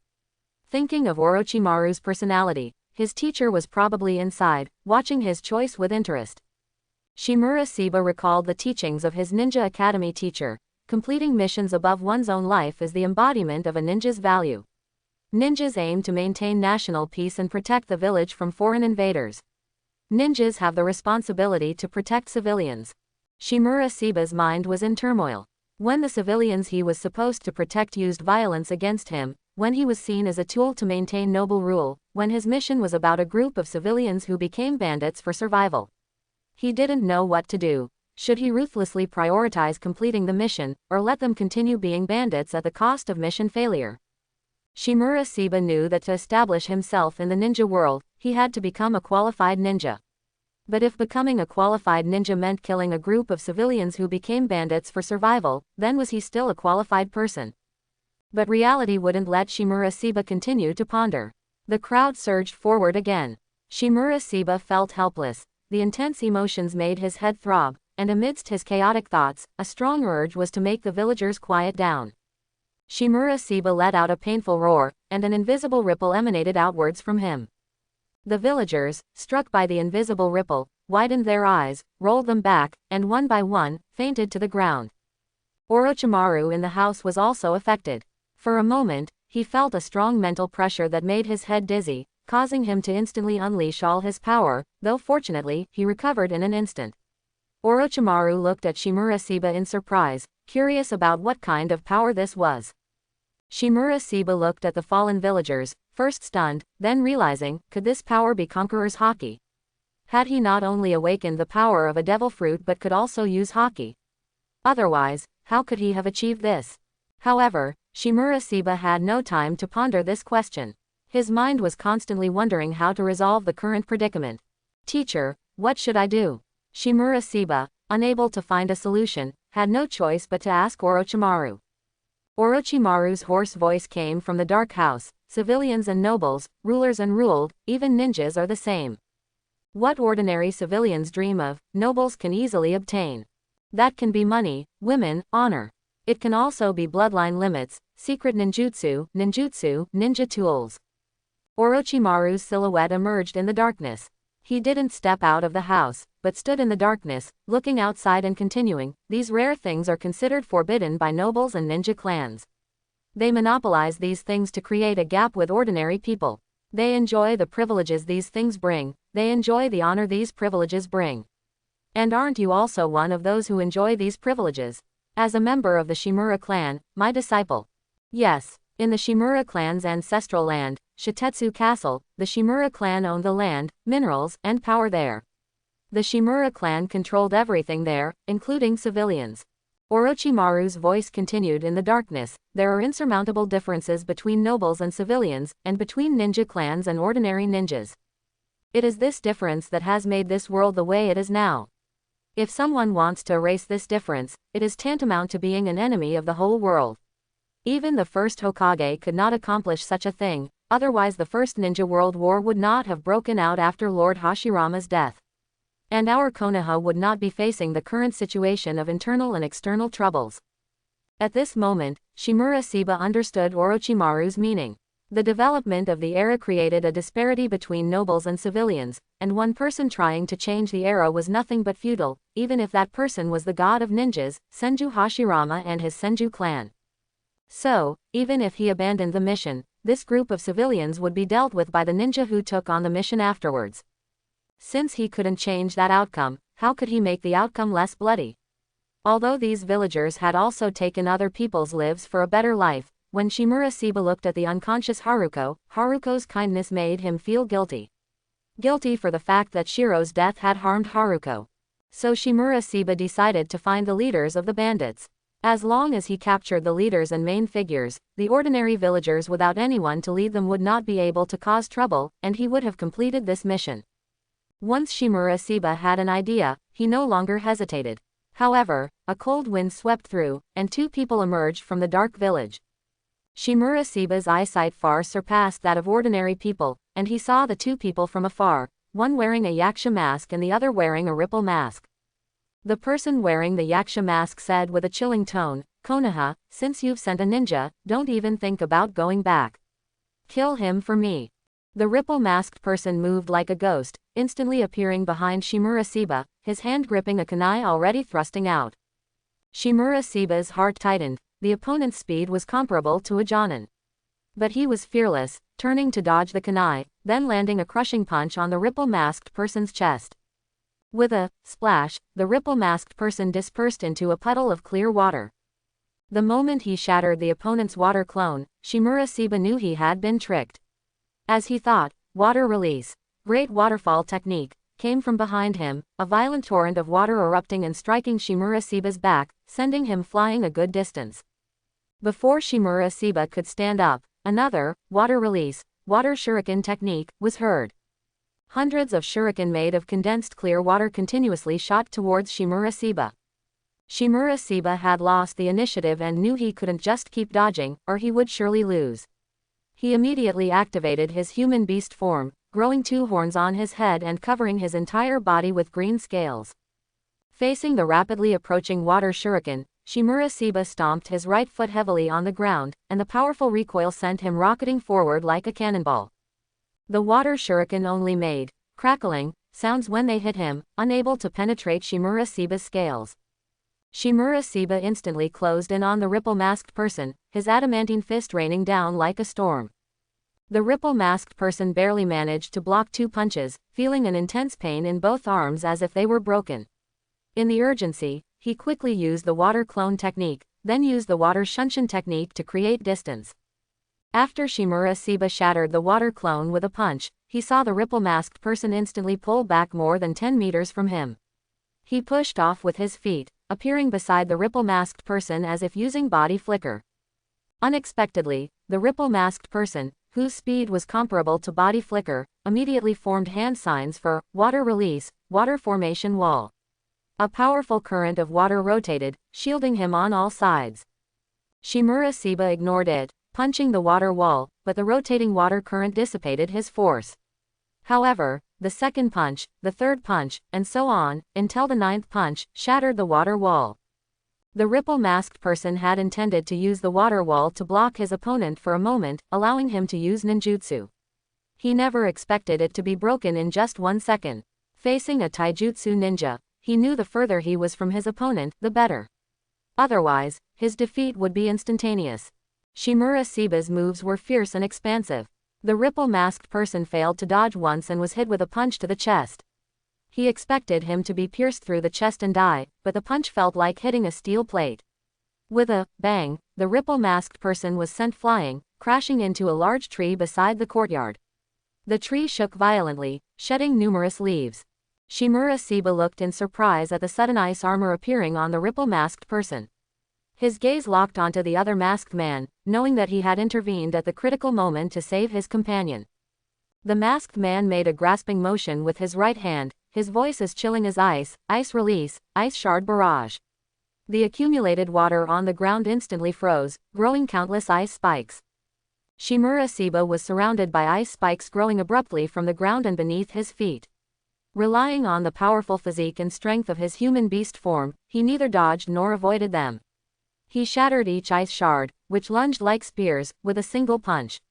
A: Thinking of Orochimaru's personality, his teacher was probably inside, watching his choice with interest. Shimura Seba recalled the teachings of his ninja academy teacher. Completing missions above one's own life is the embodiment of a ninja's value. Ninjas aim to maintain national peace and protect the village from foreign invaders. Ninjas have the responsibility to protect civilians. Shimura Seba's mind was in turmoil. When the civilians he was supposed to protect used violence against him, when he was seen as a tool to maintain noble rule, when his mission was about a group of civilians who became bandits for survival. He didn't know what to do. Should he ruthlessly prioritize completing the mission, or let them continue being bandits at the cost of mission failure? Shimura Seba knew that to establish himself in the ninja world, he had to become a qualified ninja. But if becoming a qualified ninja meant killing a group of civilians who became bandits for survival, then was he still a qualified person? But reality wouldn't let Shimura Seba continue to ponder. The crowd surged forward again. Shimura Seba felt helpless. The intense emotions made his head throb, and amidst his chaotic thoughts, a strong urge was to make the villagers quiet down. Shimura Seba let out a painful roar, and an invisible ripple emanated outwards from him. The villagers, struck by the invisible ripple, widened their eyes, rolled them back, and one by one, fainted to the ground. Orochimaru in the house was also affected. For a moment, he felt a strong mental pressure that made his head dizzy, causing him to instantly unleash all his power, though fortunately, he recovered in an instant. Orochimaru looked at Shimura Seba in surprise, curious about what kind of power this was. Shimura Seba looked at the fallen villagers, first stunned, then realizing, could this power be Conqueror's Haki? Had he not only awakened the power of a devil fruit but could also use Haki? Otherwise, how could he have achieved this? However, Shimura Seba had no time to ponder this question. His mind was constantly wondering how to resolve the current predicament. Teacher, what should I do? Shimura Seba, unable to find a solution, had no choice but to ask Orochimaru. Orochimaru's hoarse voice came from the dark house. Civilians and nobles, rulers and ruled, even ninjas are the same. What ordinary civilians dream of, nobles can easily obtain. That can be money, women, honor. It can also be bloodline limits, secret ninjutsu, ninja tools. Orochimaru's silhouette emerged in the darkness. He didn't step out of the house, but stood in the darkness, looking outside and continuing, these rare things are considered forbidden by nobles and ninja clans. They monopolize these things to create a gap with ordinary people. They enjoy the privileges these things bring, they enjoy the honor these privileges bring. And aren't you also one of those who enjoy these privileges? As a member of the Shimura clan, my disciple. Yes, in the Shimura clan's ancestral land, Shitetsu Castle, the Shimura clan owned the land, minerals, and power there. The Shimura clan controlled everything there, including civilians. Orochimaru's voice continued in the darkness, there are insurmountable differences between nobles and civilians, and between ninja clans and ordinary ninjas. It is this difference that has made this world the way it is now. If someone wants to erase this difference, it is tantamount to being an enemy of the whole world. Even the first Hokage could not accomplish such a thing, otherwise the First Ninja World War would not have broken out after Lord Hashirama's death. And our Konoha would not be facing the current situation of internal and external troubles. At this moment, Shimura Seba understood Orochimaru's meaning. The development of the era created a disparity between nobles and civilians, and one person trying to change the era was nothing but futile, even if that person was the god of ninjas, Senju Hashirama and his Senju clan. So, even if he abandoned the mission, this group of civilians would be dealt with by the ninja who took on the mission afterwards. Since he couldn't change that outcome, how could he make the outcome less bloody? Although these villagers had also taken other people's lives for a better life, when Shimura Seba looked at the unconscious Haruko, Haruko's kindness made him feel guilty. Guilty for the fact that Shiro's death had harmed Haruko. So Shimura Seba decided to find the leaders of the bandits. As long as he captured the leaders and main figures, the ordinary villagers without anyone to lead them would not be able to cause trouble, and he would have completed this mission. Once Shimura Seba had an idea, he no longer hesitated. However, a cold wind swept through, and two people emerged from the dark village. Shimura Seba's eyesight far surpassed that of ordinary people, and he saw the two people from afar, one wearing a yaksha mask and the other wearing a ripple mask. The person wearing the yaksha mask said with a chilling tone, "Konoha, since you've sent a ninja, don't even think about going back. Kill him for me." The ripple-masked person moved like a ghost, instantly appearing behind Shimura Seba, his hand gripping a kunai already thrusting out. Shimura Seba's heart tightened. The opponent's speed was comparable to a Jonin. But he was fearless, turning to dodge the kunai, then landing a crushing punch on the ripple-masked person's chest. With a splash, the ripple-masked person dispersed into a puddle of clear water. The moment he shattered the opponent's water clone, Shimura Seba knew he had been tricked. As he thought, water release, great waterfall technique, came from behind him, a violent torrent of water erupting and striking Shimura Seba's back, sending him flying a good distance. Before Shimura Seba could stand up, another, water release, water shuriken technique, was heard. Hundreds of shuriken made of condensed clear water continuously shot towards Shimura Seba. Shimura Seba had lost the initiative and knew he couldn't just keep dodging, or he would surely lose. He immediately activated his human beast form, growing two horns on his head and covering his entire body with green scales. Facing the rapidly approaching water shuriken, Shimura Seba stomped his right foot heavily on the ground, and the powerful recoil sent him rocketing forward like a cannonball. The water shuriken only made crackling sounds when they hit him, unable to penetrate Shimura Seba's scales. Shimura Seba instantly closed in on the ripple-masked person, his adamantine fist raining down like a storm. The ripple-masked person barely managed to block two punches, feeling an intense pain in both arms as if they were broken. In the urgency, he quickly used the water clone technique, then used the water shunshin technique to create distance. After Shimura Seba shattered the water clone with a punch, he saw the ripple-masked person instantly pull back more than 10 meters from him. He pushed off with his feet, appearing beside the ripple-masked person as if using body flicker. Unexpectedly, the ripple-masked person, whose speed was comparable to body flicker, immediately formed hand signs for water release, water formation wall. A powerful current of water rotated, shielding him on all sides. Shimura Seba ignored it, punching the water wall, but the rotating water current dissipated his force. However, the second punch, the third punch, and so on, until the ninth punch, shattered the water wall. The ripple-masked person had intended to use the water wall to block his opponent for a moment, allowing him to use ninjutsu. He never expected it to be broken in just 1 second. Facing a taijutsu ninja, he knew the further he was from his opponent, the better. Otherwise, his defeat would be instantaneous. Shimura Seba's moves were fierce and expansive. The ripple-masked person failed to dodge once and was hit with a punch to the chest. He expected him to be pierced through the chest and die, but the punch felt like hitting a steel plate. With a bang, the ripple-masked person was sent flying, crashing into a large tree beside the courtyard. The tree shook violently, shedding numerous leaves. Shimura Seba looked in surprise at the sudden ice armor appearing on the ripple-masked person. His gaze locked onto the other masked man, knowing that he had intervened at the critical moment to save his companion. The masked man made a grasping motion with his right hand, his voice as chilling as ice, ice release, ice shard barrage. The accumulated water on the ground instantly froze, growing countless ice spikes. Shimura Seba was surrounded by ice spikes growing abruptly from the ground and beneath his feet. Relying on the powerful physique and strength of his human beast form, he neither dodged nor avoided them. He shattered each ice shard, which lunged like spears, with a single punch.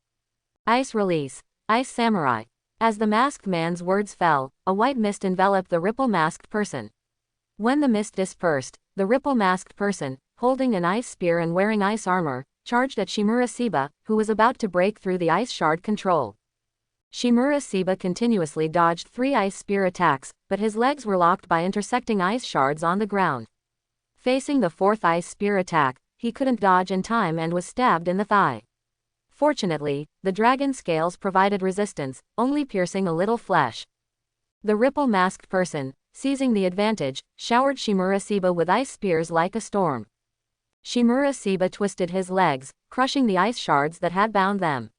A: Ice release. Ice samurai. As the masked man's words fell, a white mist enveloped the ripple-masked person. When the mist dispersed, the ripple-masked person, holding an ice spear and wearing ice armor, charged at Shimura Seba, who was about to break through the ice shard control. Shimura Seba continuously dodged 3 ice spear attacks, but his legs were locked by intersecting ice shards on the ground. Facing the 4th ice spear attack, he couldn't dodge in time and was stabbed in the thigh. Fortunately, the dragon scales provided resistance, only piercing a little flesh. The ripple-masked person, seizing the advantage, showered Shimura Seba with ice spears like a storm. Shimura Seba twisted his legs, crushing the ice shards that had bound them.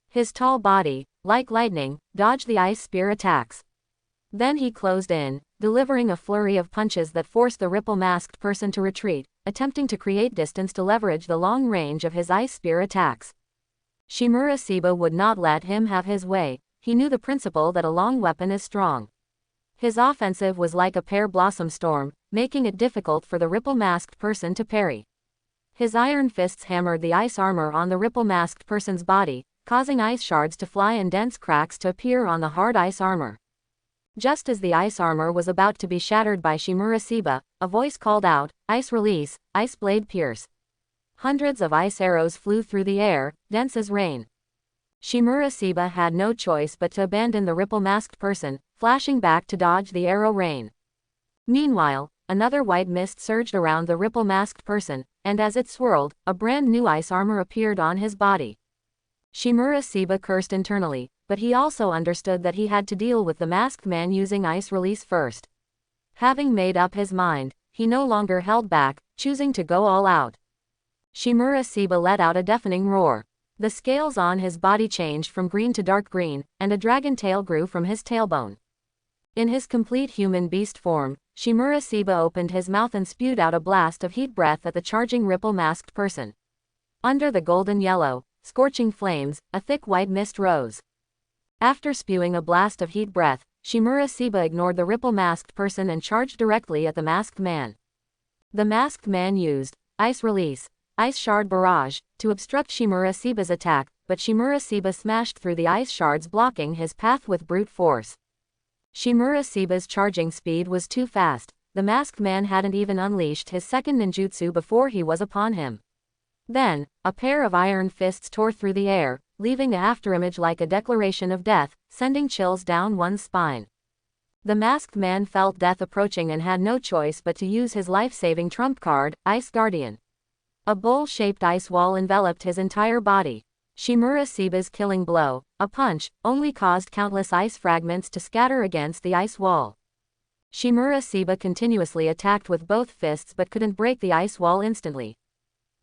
A: His tall body, like lightning, dodged the ice spear attacks. Then he closed in, delivering a flurry of punches that forced the ripple-masked person to retreat, attempting to create distance to leverage the long range of his ice spear attacks. Shimura Seba would not let him have his way. He knew the principle that a long weapon is strong. His offensive was like a pear blossom storm, making it difficult for the ripple-masked person to parry. His iron fists hammered the ice armor on the ripple-masked person's body, causing ice shards to fly and dense cracks to appear on the hard ice armor. Just as the ice armor was about to be shattered by Shimura Seba, a voice called out, "Ice release, ice blade pierce." Hundreds of ice arrows flew through the air, dense as rain. Shimura Seba had no choice but to abandon the ripple-masked person, flashing back to dodge the arrow rain. Meanwhile, another white mist surged around the ripple-masked person, and as it swirled, a brand new ice armor appeared on his body. Shimura Seba cursed internally, but he also understood that he had to deal with the masked man using ice release first. Having made up his mind, he no longer held back, choosing to go all out. Shimura Seba let out a deafening roar. The scales on his body changed from green to dark green, and a dragon tail grew from his tailbone. In his complete human beast form, Shimura Seba opened his mouth and spewed out a blast of heat breath at the charging ripple-masked person. Under the golden yellow, scorching flames, a thick white mist rose. After spewing a blast of heat breath, Shimura Seba ignored the ripple-masked person and charged directly at the masked man. The masked man used ice release, ice shard barrage, to obstruct Shimura Seba's attack, but Shimura Seba smashed through the ice shards, blocking his path with brute force. Shimura Seba's charging speed was too fast. The masked man hadn't even unleashed his second ninjutsu before he was upon him. Then, a pair of iron fists tore through the air, leaving the afterimage like a declaration of death, sending chills down one's spine. The masked man felt death approaching and had no choice but to use his life-saving trump card, Ice Guardian. A bowl-shaped ice wall enveloped his entire body. Shimura Seba's killing blow, a punch, only caused countless ice fragments to scatter against the ice wall. Shimura Seba continuously attacked with both fists but couldn't break the ice wall instantly.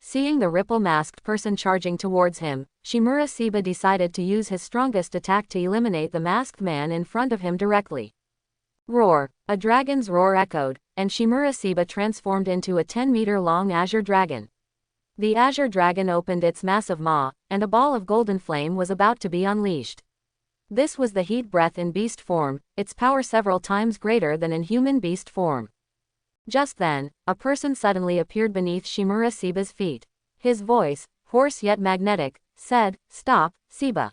A: Seeing the ripple-masked person charging towards him, Shimura Seba decided to use his strongest attack to eliminate the masked man in front of him directly. Roar! A dragon's roar echoed, and Shimura Seba transformed into a 10-meter-long azure dragon. The azure dragon opened its massive maw, and a ball of golden flame was about to be unleashed. This was the heat breath in beast form, its power several times greater than in human beast form. Just then, a person suddenly appeared beneath Shimura Seba's feet. His voice, hoarse yet magnetic, said, "Stop, Seba.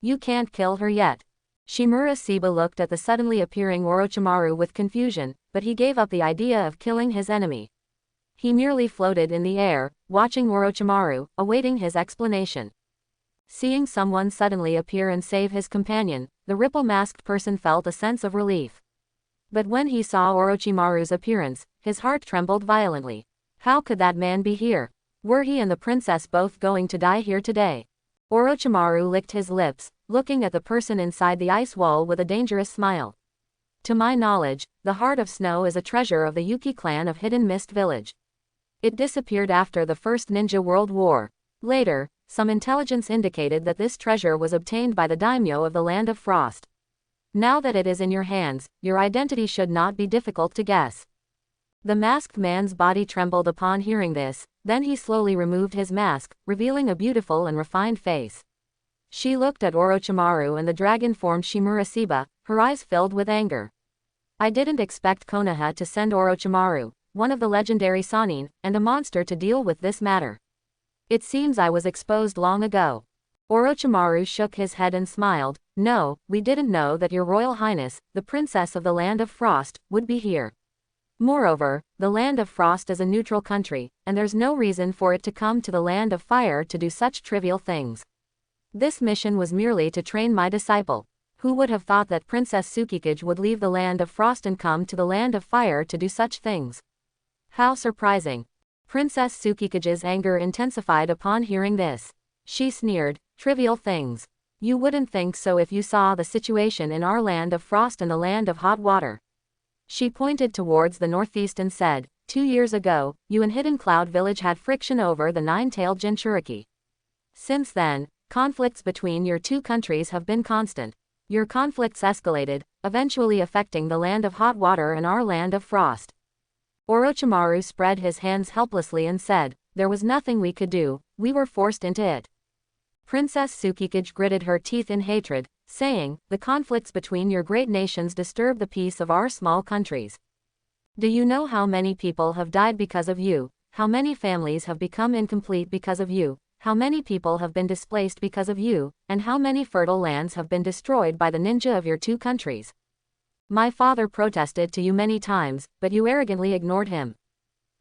A: You can't kill her yet." Shimura Seba looked at the suddenly appearing Orochimaru with confusion, but he gave up the idea of killing his enemy. He merely floated in the air, watching Orochimaru, awaiting his explanation. Seeing someone suddenly appear and save his companion, the ripple-masked person felt a sense of relief. But when he saw Orochimaru's appearance, his heart trembled violently. How could that man be here? Were he and the princess both going to die here today? Orochimaru licked his lips, looking at the person inside the ice wall with a dangerous smile. To my knowledge, the Heart of Snow is a treasure of the Yuki clan of Hidden Mist Village. It disappeared after the First Ninja World War. Later, some intelligence indicated that this treasure was obtained by the daimyo of the Land of Frost. Now that it is in your hands, your identity should not be difficult to guess. The masked man's body trembled upon hearing this, then he slowly removed his mask, revealing a beautiful and refined face. She looked at Orochimaru and the dragon-formed Shimura Seba, her eyes filled with anger. I didn't expect Konoha to send Orochimaru, one of the legendary Sannin, and a monster to deal with this matter. It seems I was exposed long ago. Orochimaru shook his head and smiled. No, we didn't know that your Royal Highness, the Princess of the Land of Frost, would be here. Moreover, the Land of Frost is a neutral country, and there's no reason for it to come to the Land of Fire to do such trivial things. This mission was merely to train my disciple. Who would have thought that Princess Tsukikage would leave the Land of Frost and come to the Land of Fire to do such things? How surprising. Princess Tsukikage's anger intensified upon hearing this. She sneered, trivial things. You wouldn't think so if you saw the situation in our Land of Frost and the Land of Hot Water. She pointed towards the northeast and said, 2 years ago, you and Hidden Cloud Village had friction over the nine-tailed Jinchuriki. Since then, conflicts between your two countries have been constant. Your conflicts escalated, eventually affecting the Land of Hot Water and our Land of Frost. Orochimaru spread his hands helplessly and said, there was nothing we could do, we were forced into it. Princess Tsukikage gritted her teeth in hatred, saying, the conflicts between your great nations disturb the peace of our small countries. Do you know how many people have died because of you, how many families have become incomplete because of you, how many people have been displaced because of you, and how many fertile lands have been destroyed by the ninja of your two countries? My father protested to you many times, but you arrogantly ignored him.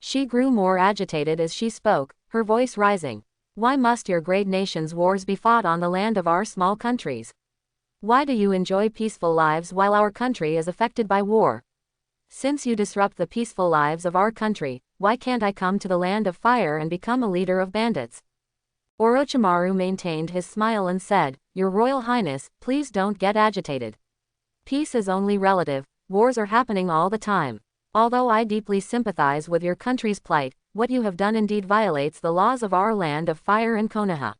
A: She grew more agitated as she spoke, her voice rising. Why must your great nations' wars be fought on the land of our small countries? Why do you enjoy peaceful lives while our country is affected by war? Since you disrupt the peaceful lives of our country, why can't I come to the Land of Fire and become a leader of bandits? Orochimaru maintained his smile and said, Your Royal Highness, please don't get agitated. Peace is only relative, wars are happening all the time. Although I deeply sympathize with your country's plight, what you have done indeed violates the laws of our Land of Fire and Konoha.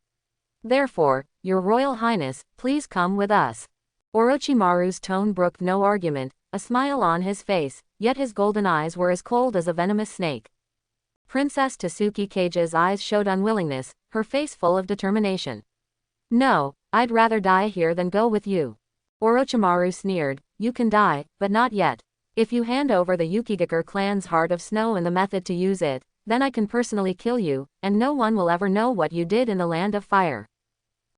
A: Therefore, Your Royal Highness, please come with us. Orochimaru's tone brooked no argument, a smile on his face, yet his golden eyes were as cold as a venomous snake. Princess Tsukikage's eyes showed unwillingness, her face full of determination. No, I'd rather die here than go with you. Orochimaru sneered, you can die, but not yet. If you hand over the Yukigakure clan's Heart of Snow and the method to use it, then I can personally kill you, and no one will ever know what you did in the Land of Fire.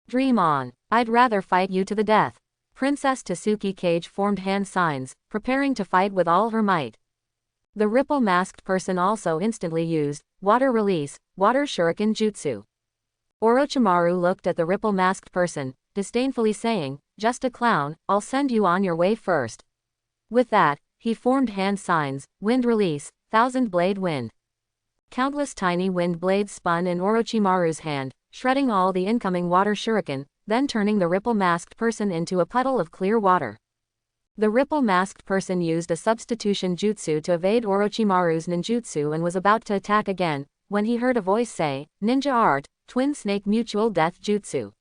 A: Dream on. I'd rather fight you to the death. Princess Tsukikage formed hand signs, preparing to fight with all her might. The ripple-masked person also instantly used Water Release, Water Shuriken Jutsu. Orochimaru looked at the ripple-masked person, disdainfully saying, just a clown, I'll send you on your way first. With that, he formed hand signs, Wind Release, Thousand Blade Wind. Countless tiny wind blades spun in Orochimaru's hand, shredding all the incoming water shuriken, then turning the ripple-masked person into a puddle of clear water. The ripple-masked person used a substitution jutsu to evade Orochimaru's ninjutsu and was about to attack again, when he heard a voice say, Ninja Art, Twin Snake Mutual Death Jutsu.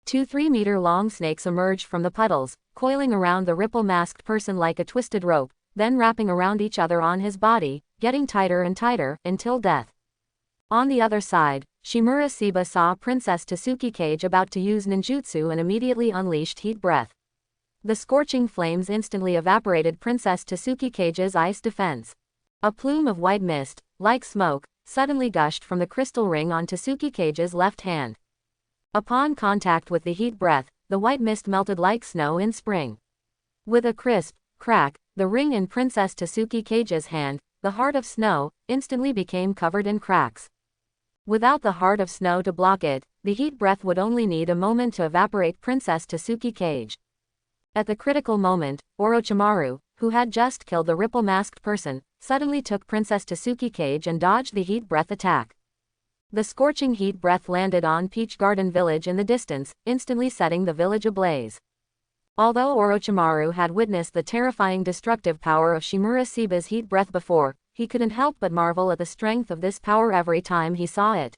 A: 2 3-meter-long snakes emerged from the puddles, coiling around the ripple-masked person like a twisted rope, then wrapping around each other on his body, getting tighter and tighter, until death. On the other side, Shimura Seba saw Princess Tsukikage about to use ninjutsu and immediately unleashed heat breath. The scorching flames instantly evaporated Princess Tsukikage's ice defense. A plume of white mist, like smoke, suddenly gushed from the crystal ring on Tsukikage's left hand. Upon contact with the heat breath, the white mist melted like snow in spring. With a crisp crack, the ring in Princess Tsukikage's hand, the Heart of Snow, instantly became covered in cracks. Without the Heart of Snow to block it, the heat breath would only need a moment to evaporate Princess Tsukikage. At the critical moment, Orochimaru, who had just killed the ripple-masked person, suddenly took Princess Tsukikage and dodged the heat breath attack. The scorching heat breath landed on Peach Garden Village in the distance, instantly setting the village ablaze. Although Orochimaru had witnessed the terrifying destructive power of Shimura Seba's heat breath before, he couldn't help but marvel at the strength of this power every time he saw it.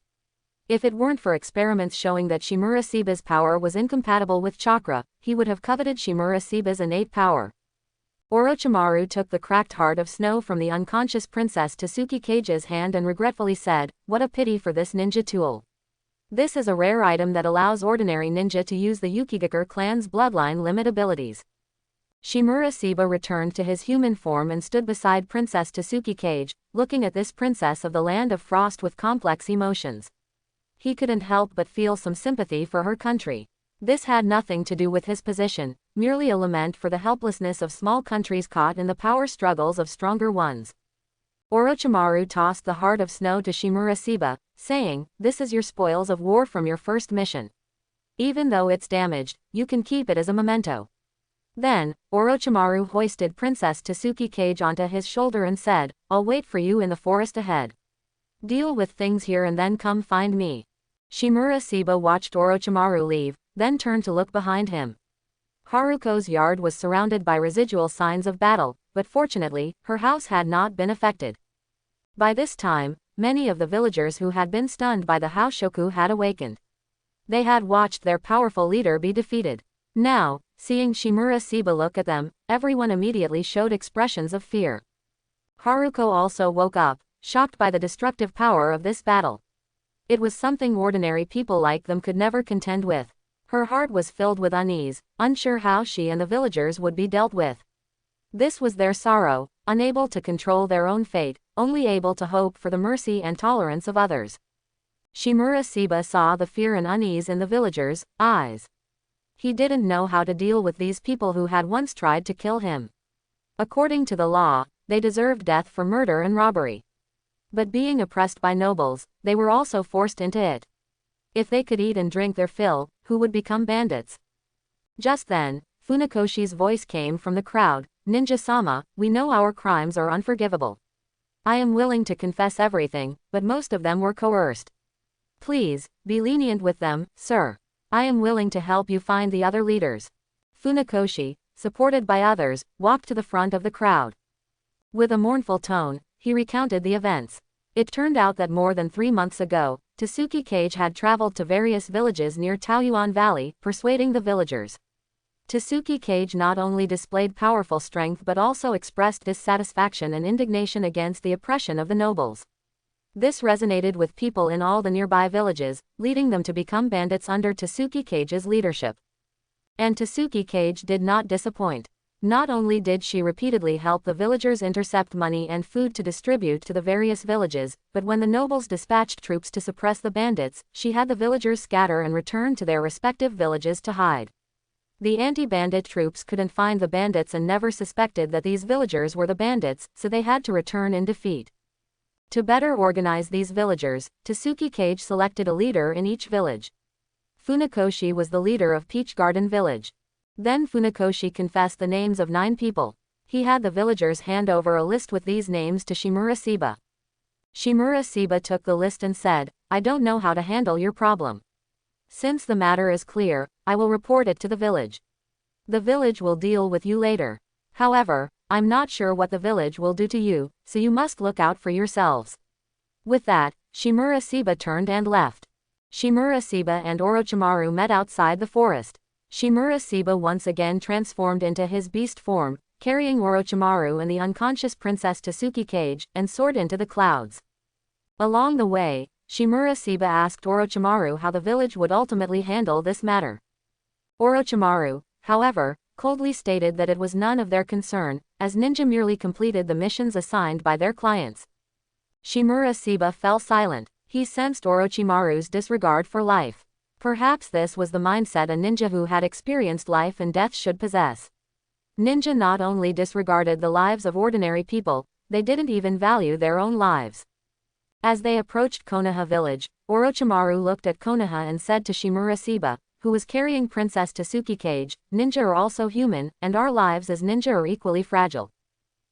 A: If it weren't for experiments showing that Shimura Seba's power was incompatible with chakra, he would have coveted Shimura Seba's innate power. Orochimaru took the cracked Heart of Snow from the unconscious Princess Tsukikage's hand and regretfully said, what a pity for this ninja tool. This is a rare item that allows ordinary ninja to use the Yukigakure clan's bloodline limit abilities. Shimura Seba returned to his human form and stood beside Princess Tsukikage, looking at this princess of the Land of Frost with complex emotions. he couldn't help but feel some sympathy for her country. This had nothing to do with his position, merely a lament for the helplessness of small countries caught in the power struggles of stronger ones. Orochimaru tossed the heart of snow to Shimurasiba, saying, "This is your spoils of war from your first mission. Even though it's damaged, you can keep it as a memento." Then, Orochimaru hoisted Princess Tsuki-Kage onto his shoulder and said, "I'll wait for you in the forest ahead. Deal with things here and then come find me." Shimurasiba watched Orochimaru leave, then turned to look behind him. Haruko's yard was surrounded by residual signs of battle, but fortunately, her house had not been affected. By this time, many of the villagers who had been stunned by the Houshoku had awakened. They had watched their powerful leader be defeated. Now, seeing Shimurasiba look at them, everyone immediately showed expressions of fear. Haruko also woke up, shocked by the destructive power of this battle. It was something ordinary people like them could never contend with. Her heart was filled with unease, unsure how she and the villagers would be dealt with. This was their sorrow, unable to control their own fate, only able to hope for the mercy and tolerance of others. Shimurasiba saw the fear and unease in the villagers' eyes. He didn't know how to deal with these people who had once tried to kill him. According to the law, they deserved death for murder and robbery. But being oppressed by nobles, they were also forced into it. If they could eat and drink their fill, who would become bandits? Just then, Funakoshi's voice came from the crowd, "Ninja-sama, we know our crimes are unforgivable. I am willing to confess everything, but most of them were coerced. Please, be lenient with them, sir. I am willing to help you find the other leaders." Funakoshi, supported by others, walked to the front of the crowd. With a mournful tone, he recounted the events. It turned out that more than 3 months ago, Tsuki-Kage had traveled to various villages near Taoyuan Valley, persuading the villagers. Tsuki-Kage not only displayed powerful strength but also expressed dissatisfaction and indignation against the oppression of the nobles. This resonated with people in all the nearby villages, leading them to become bandits under Tsuki-Kage's leadership. And Tsuki-Kage did not disappoint. Not only did she repeatedly help the villagers intercept money and food to distribute to the various villages, but when the nobles dispatched troops to suppress the bandits, she had the villagers scatter and return to their respective villages to hide. The anti-bandit troops couldn't find the bandits and never suspected that these villagers were the bandits, so they had to return in defeat. To better organize these villagers, Tsuki-Kage selected a leader in each village. Funakoshi was the leader of Peach Garden Village. Then Funakoshi confessed the names of 9 people. He had the villagers hand over a list with these names to Shimurasiba. Shimurasiba took the list and said, "I don't know how to handle your problem. Since the matter is clear, I will report it to the village. The village will deal with you later. However, I'm not sure what the village will do to you, so you must look out for yourselves." With that, Shimurasiba turned and left. Shimurasiba and Orochimaru met outside the forest. Shimurasiba once again transformed into his beast form, carrying Orochimaru and the unconscious Princess Tsuki-Kage, and soared into the clouds. Along the way, Shimurasiba asked Orochimaru how the village would ultimately handle this matter. Orochimaru, however, coldly stated that it was none of their concern, as ninja merely completed the missions assigned by their clients. Shimurasiba fell silent. He sensed Orochimaru's disregard for life. Perhaps this was the mindset a ninja who had experienced life and death should possess. Ninja not only disregarded the lives of ordinary people, they didn't even value their own lives. As they approached Konoha village, Orochimaru looked at Konoha and said to Shimurasiba, who was carrying Princess Tsuki-Kage, "Ninja are also human, and our lives as ninja are equally fragile.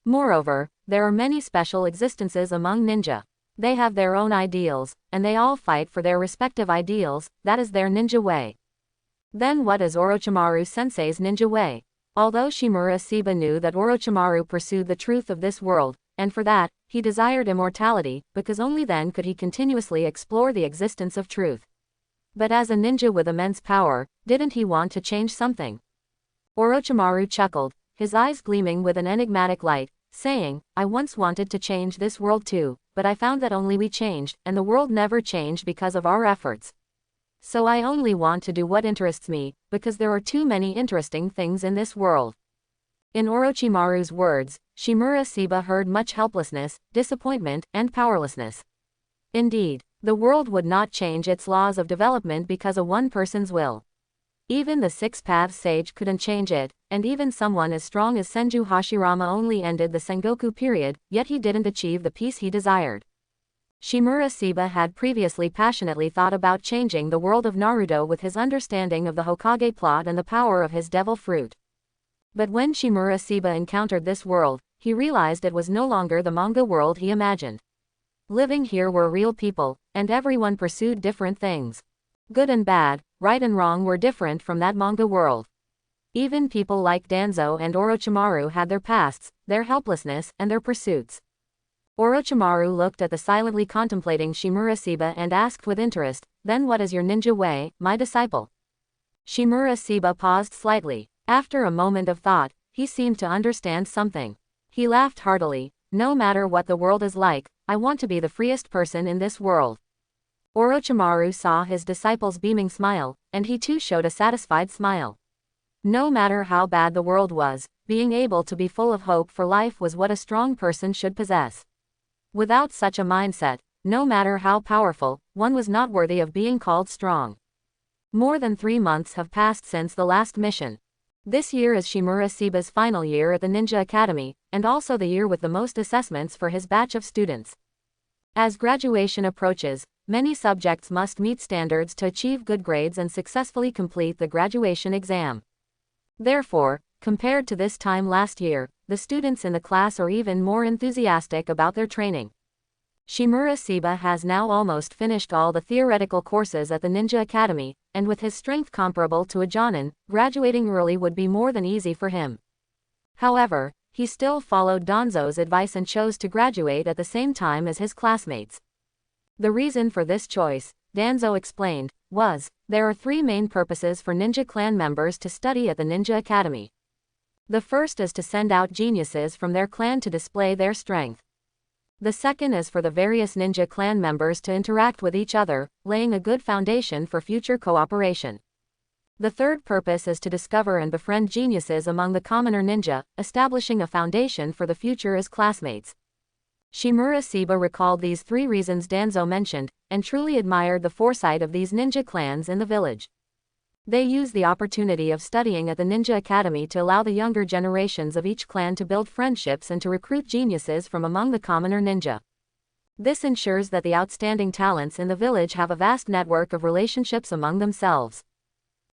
A: Moreover, there are many special existences among ninja. They have their own ideals, and they all fight for their respective ideals, that is their ninja way." Then what is Orochimaru-sensei's ninja way? Although Shimurasiba knew that Orochimaru pursued the truth of this world, and for that, he desired immortality, because only then could he continuously explore the existence of truth. But as a ninja with immense power, didn't he want to change something? Orochimaru chuckled, his eyes gleaming with an enigmatic light, saying, "I once wanted to change this world too, but I found that only we changed, and the world never changed because of our efforts. So I only want to do what interests me, because there are too many interesting things in this world." In Orochimaru's words, Shimurasiba heard much helplessness, disappointment, and powerlessness. Indeed, The world would not change its laws of development because of one person's will. Even the Six Paths sage couldn't change it, and even someone as strong as Senju Hashirama only ended the Sengoku period, yet he didn't achieve the peace he desired. Shimura Seba had previously passionately thought about changing the world of Naruto with his understanding of the Hokage plot and the power of his devil fruit. But when Shimura Seba encountered this world, he realized it was no longer the manga world he imagined. Living here were real people, and everyone pursued different things. Good and bad, right and wrong were different from that manga world. Even people like Danzo and Orochimaru had their pasts, their helplessness, and their pursuits. Orochimaru looked at the silently contemplating Shimura Seba and asked with interest, "Then what is your ninja way, my disciple?" Shimura Seba paused slightly. After a moment of thought, he seemed to understand something. He laughed heartily. "No matter what the world is like, I want to be the freest person in this world." Orochimaru saw his disciple's beaming smile, and he too showed a satisfied smile. No matter how bad the world was, being able to be full of hope for life was what a strong person should possess. Without such a mindset, no matter how powerful, one was not worthy of being called strong. More than 3 months have passed since the last mission. This year is Shimura Seba's final year at the Ninja Academy, and also the year with the most assessments for his batch of students. As graduation approaches, many subjects must meet standards to achieve good grades and successfully complete the graduation exam. Therefore, compared to this time last year, the students in the class are even more enthusiastic about their training. Shimura Seba has now almost finished all the theoretical courses at the Ninja Academy, and with his strength comparable to a Jonin, graduating early would be more than easy for him. However, he still followed Danzo's advice and chose to graduate at the same time as his classmates. The reason for this choice, Danzo explained, was, there are 3 main purposes for ninja clan members to study at the Ninja Academy. The first is to send out geniuses from their clan to display their strength. The second is for the various ninja clan members to interact with each other, laying a good foundation for future cooperation. The third purpose is to discover and befriend geniuses among the commoner ninja, establishing a foundation for the future as classmates. Shimura Seba recalled these 3 reasons Danzo mentioned, and truly admired the foresight of these ninja clans in the village. They use the opportunity of studying at the Ninja Academy to allow the younger generations of each clan to build friendships and to recruit geniuses from among the commoner ninja. This ensures that the outstanding talents in the village have a vast network of relationships among themselves.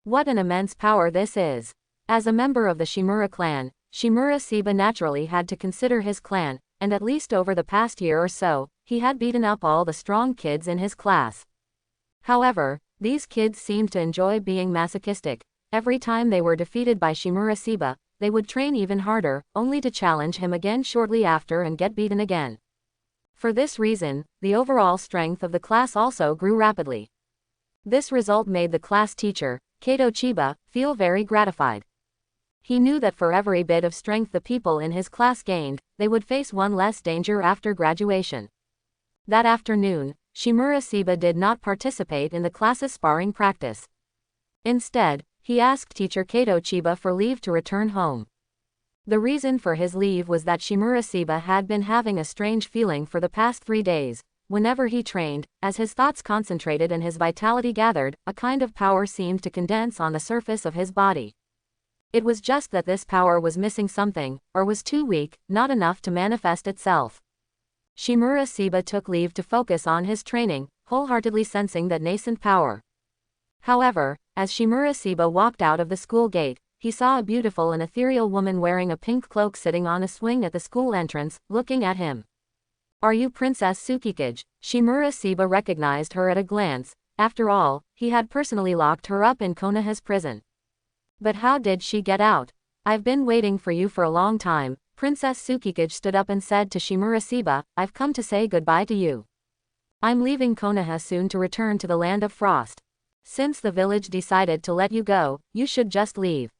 A: What an immense power this is! As a member of the Shimura clan, Shimura Seba naturally had to consider his clan, and at least over the past year or so, he had beaten up all the strong kids in his class. However, these kids seemed to enjoy being masochistic. Every time they were defeated by Shimura Seba, they would train even harder, only to challenge him again shortly after and get beaten again. For this reason, the overall strength of the class also grew rapidly. This result made the class teacher, Kato Chiba, feel very gratified. He knew that for every bit of strength the people in his class gained, they would face one less danger after graduation. That afternoon, Shimura Seba did not participate in the class's sparring practice. Instead, he asked teacher Kato Chiba for leave to return home. The reason for his leave was that Shimura Seba had been having a strange feeling for the past 3 days. Whenever he trained, as his thoughts concentrated and his vitality gathered, a kind of power seemed to condense on the surface of his body. It was just that this power was missing something, or was too weak, not enough to manifest itself. Shimura Seba took leave to focus on his training, wholeheartedly sensing that nascent power. However, as Shimura Seba walked out of the school gate, he saw a beautiful and ethereal woman wearing a pink cloak sitting on a swing at the school entrance, looking at him. "Are you Princess Tsukikage?" Shimura Seba recognized her at a glance. After all, he had personally locked her up in Konoha's prison. "But how did she get out? I've been waiting for you for a long time." Princess Tsukikage stood up and said to Shimura Seba, "I've come to say goodbye to you. I'm leaving Konoha soon to return to the Land of Frost. Since the village decided to let you go, you should just leave.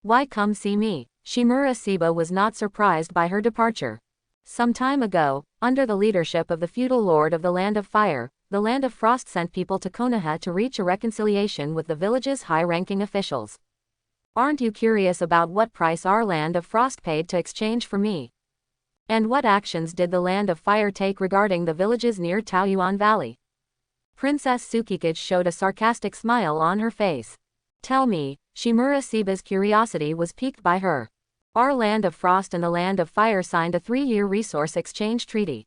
A: Why come see me?" Shimura Seba was not surprised by her departure. Some time ago, under the leadership of the feudal lord of the Land of Fire, the Land of Frost sent people to Konoha to reach a reconciliation with the village's high-ranking officials. "Aren't you curious about what price our Land of Frost paid to exchange for me? And what actions did the Land of Fire take regarding the villages near Taoyuan Valley? Princess Tsukikage showed a sarcastic smile on her face. Tell me, Shimura Siba's curiosity was piqued by her. Our Land of Frost and the Land of Fire signed a 3-year resource exchange treaty.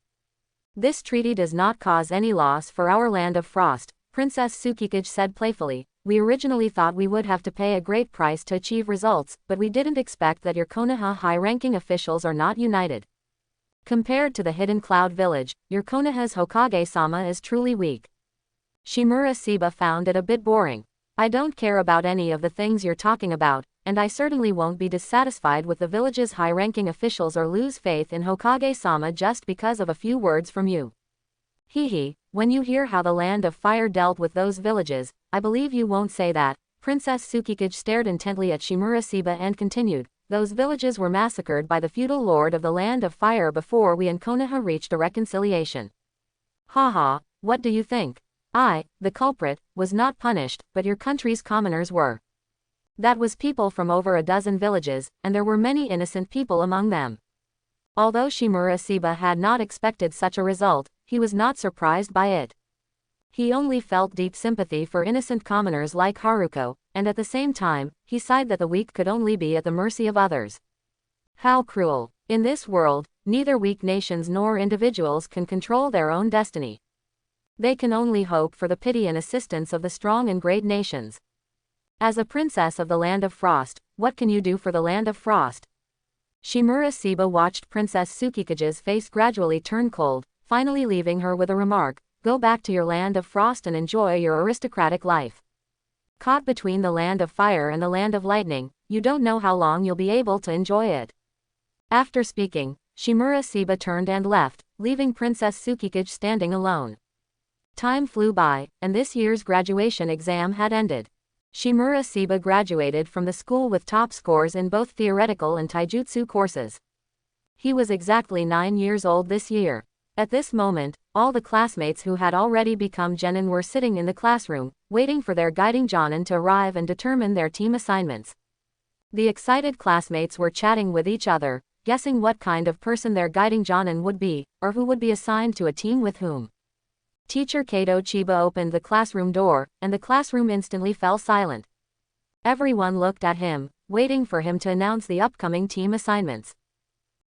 A: This treaty does not cause any loss for our Land of Frost, Princess Tsukikage said playfully. We originally thought we would have to pay a great price to achieve results, but we didn't expect that your Konoha high-ranking officials are not united. Compared to the Hidden Cloud Village, your Konoha's Hokage-sama is truly weak. Shimura Siba found it a bit boring. I don't care about any of the things you're talking about, and I certainly won't be dissatisfied with the village's high-ranking officials or lose faith in Hokage-sama just because of a few words from you. Hehe, when you hear how the Land of Fire dealt with those villages, I believe you won't say that. Princess Tsukikage stared intently at Shimura Siba and continued, those villages were massacred by the feudal lord of the Land of Fire before we and Konoha reached a reconciliation. Haha, what do you think? I, the culprit, was not punished, but your country's commoners were. That was people from over a dozen villages, and there were many innocent people among them. Although Shimura Siba had not expected such a result, he was not surprised by it. He only felt deep sympathy for innocent commoners like Haruko, and at the same time, he sighed that the weak could only be at the mercy of others. How cruel. In this world, neither weak nations nor individuals can control their own destiny. They can only hope for the pity and assistance of the strong and great nations. As a princess of the Land of Frost, what can you do for the Land of Frost? Shimura Siba watched Princess Tsukikage's face gradually turn cold, finally leaving her with a remark, go back to your Land of Frost and enjoy your aristocratic life. Caught between the Land of Fire and the Land of Lightning, you don't know how long you'll be able to enjoy it. After speaking, Shimura Siba turned and left, leaving Princess Tsukikage standing alone. Time flew by, and this year's graduation exam had ended. Shimura Siba graduated from the school with top scores in both theoretical and taijutsu courses. He was exactly 9 years old this year. At this moment, all the classmates who had already become genin were sitting in the classroom, waiting for their guiding jonin to arrive and determine their team assignments. The excited classmates were chatting with each other, guessing what kind of person their guiding jonin would be, or who would be assigned to a team with whom. Teacher Kato Chiba opened the classroom door, and the classroom instantly fell silent. Everyone looked at him, waiting for him to announce the upcoming team assignments.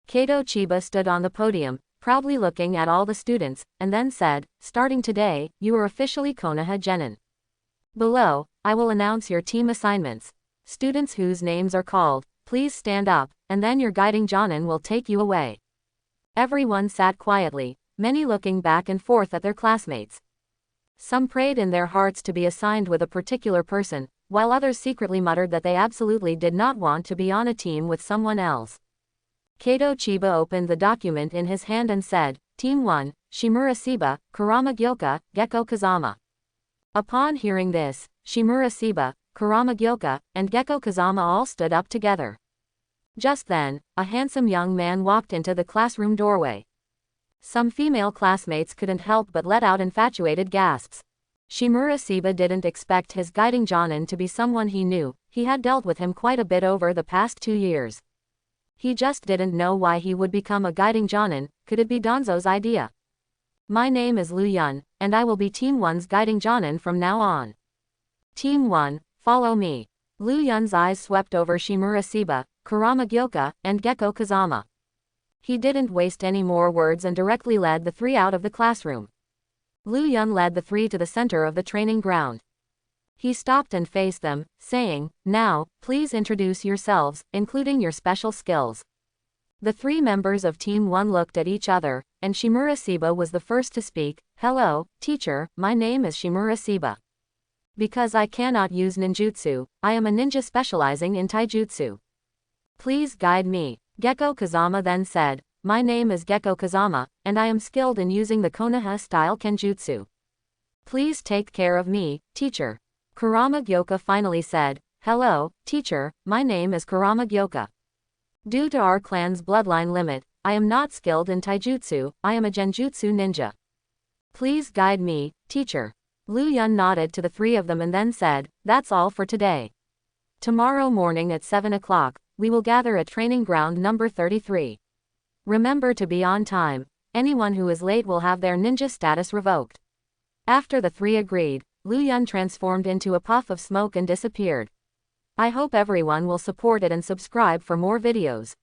A: Kato Chiba stood on the podium, proudly looking at all the students, and then said, starting today, you are officially Konoha Genin. Below, I will announce your team assignments. Students whose names are called, please stand up, and then your guiding jonin will take you away. Everyone sat quietly, many looking back and forth at their classmates. Some prayed in their hearts to be assigned with a particular person, while others secretly muttered that they absolutely did not want to be on a team with someone else. Kato Chiba opened the document in his hand and said, Team 1, Shimura Siba, Kurama Gyoka, Gekko Kazama. Upon hearing this, Shimura Siba, Kurama Gyoka, and Gekko Kazama all stood up together. Just then, a handsome young man walked into the classroom doorway. Some female classmates couldn't help but let out infatuated gasps. Shimura Siba didn't expect his guiding jonin to be someone he knew, he had dealt with him quite a bit over the past 2 years. He just didn't know why he would become a guiding jonin. Could it be Danzo's idea? My name is Lu Yun, and I will be Team 1's guiding jonin from now on. Team 1, follow me. Lu Yun's eyes swept over Shimura Siba, Kurama Gyoka, and Gekko Kazama. He didn't waste any more words and directly led the 3 out of the classroom. Lu Yun led the 3 to the center of the training ground. He stopped and faced them, saying, now, please introduce yourselves, including your special skills. The 3 members of Team 1 looked at each other, and Shimura Siba was the first to speak. Hello, teacher, my name is Shimura Siba. Because I cannot use ninjutsu, I am a ninja specializing in taijutsu. Please guide me. Gekko Kazama then said, my name is Gekko Kazama, and I am skilled in using the Konoha-style kenjutsu. Please take care of me, teacher. Kurama Gyoka finally said, hello, teacher, my name is Kurama Gyoka. Due to our clan's bloodline limit, I am not skilled in taijutsu, I am a genjutsu ninja. Please guide me, teacher. Lu Yun nodded to the 3 of them and then said, that's all for today. Tomorrow morning at 7 o'clock, we will gather at training ground number 33. Remember to be on time. Anyone who is late will have their ninja status revoked. After the three agreed, Lu Yun transformed into a puff of smoke and disappeared. I hope everyone will support it and subscribe for more videos.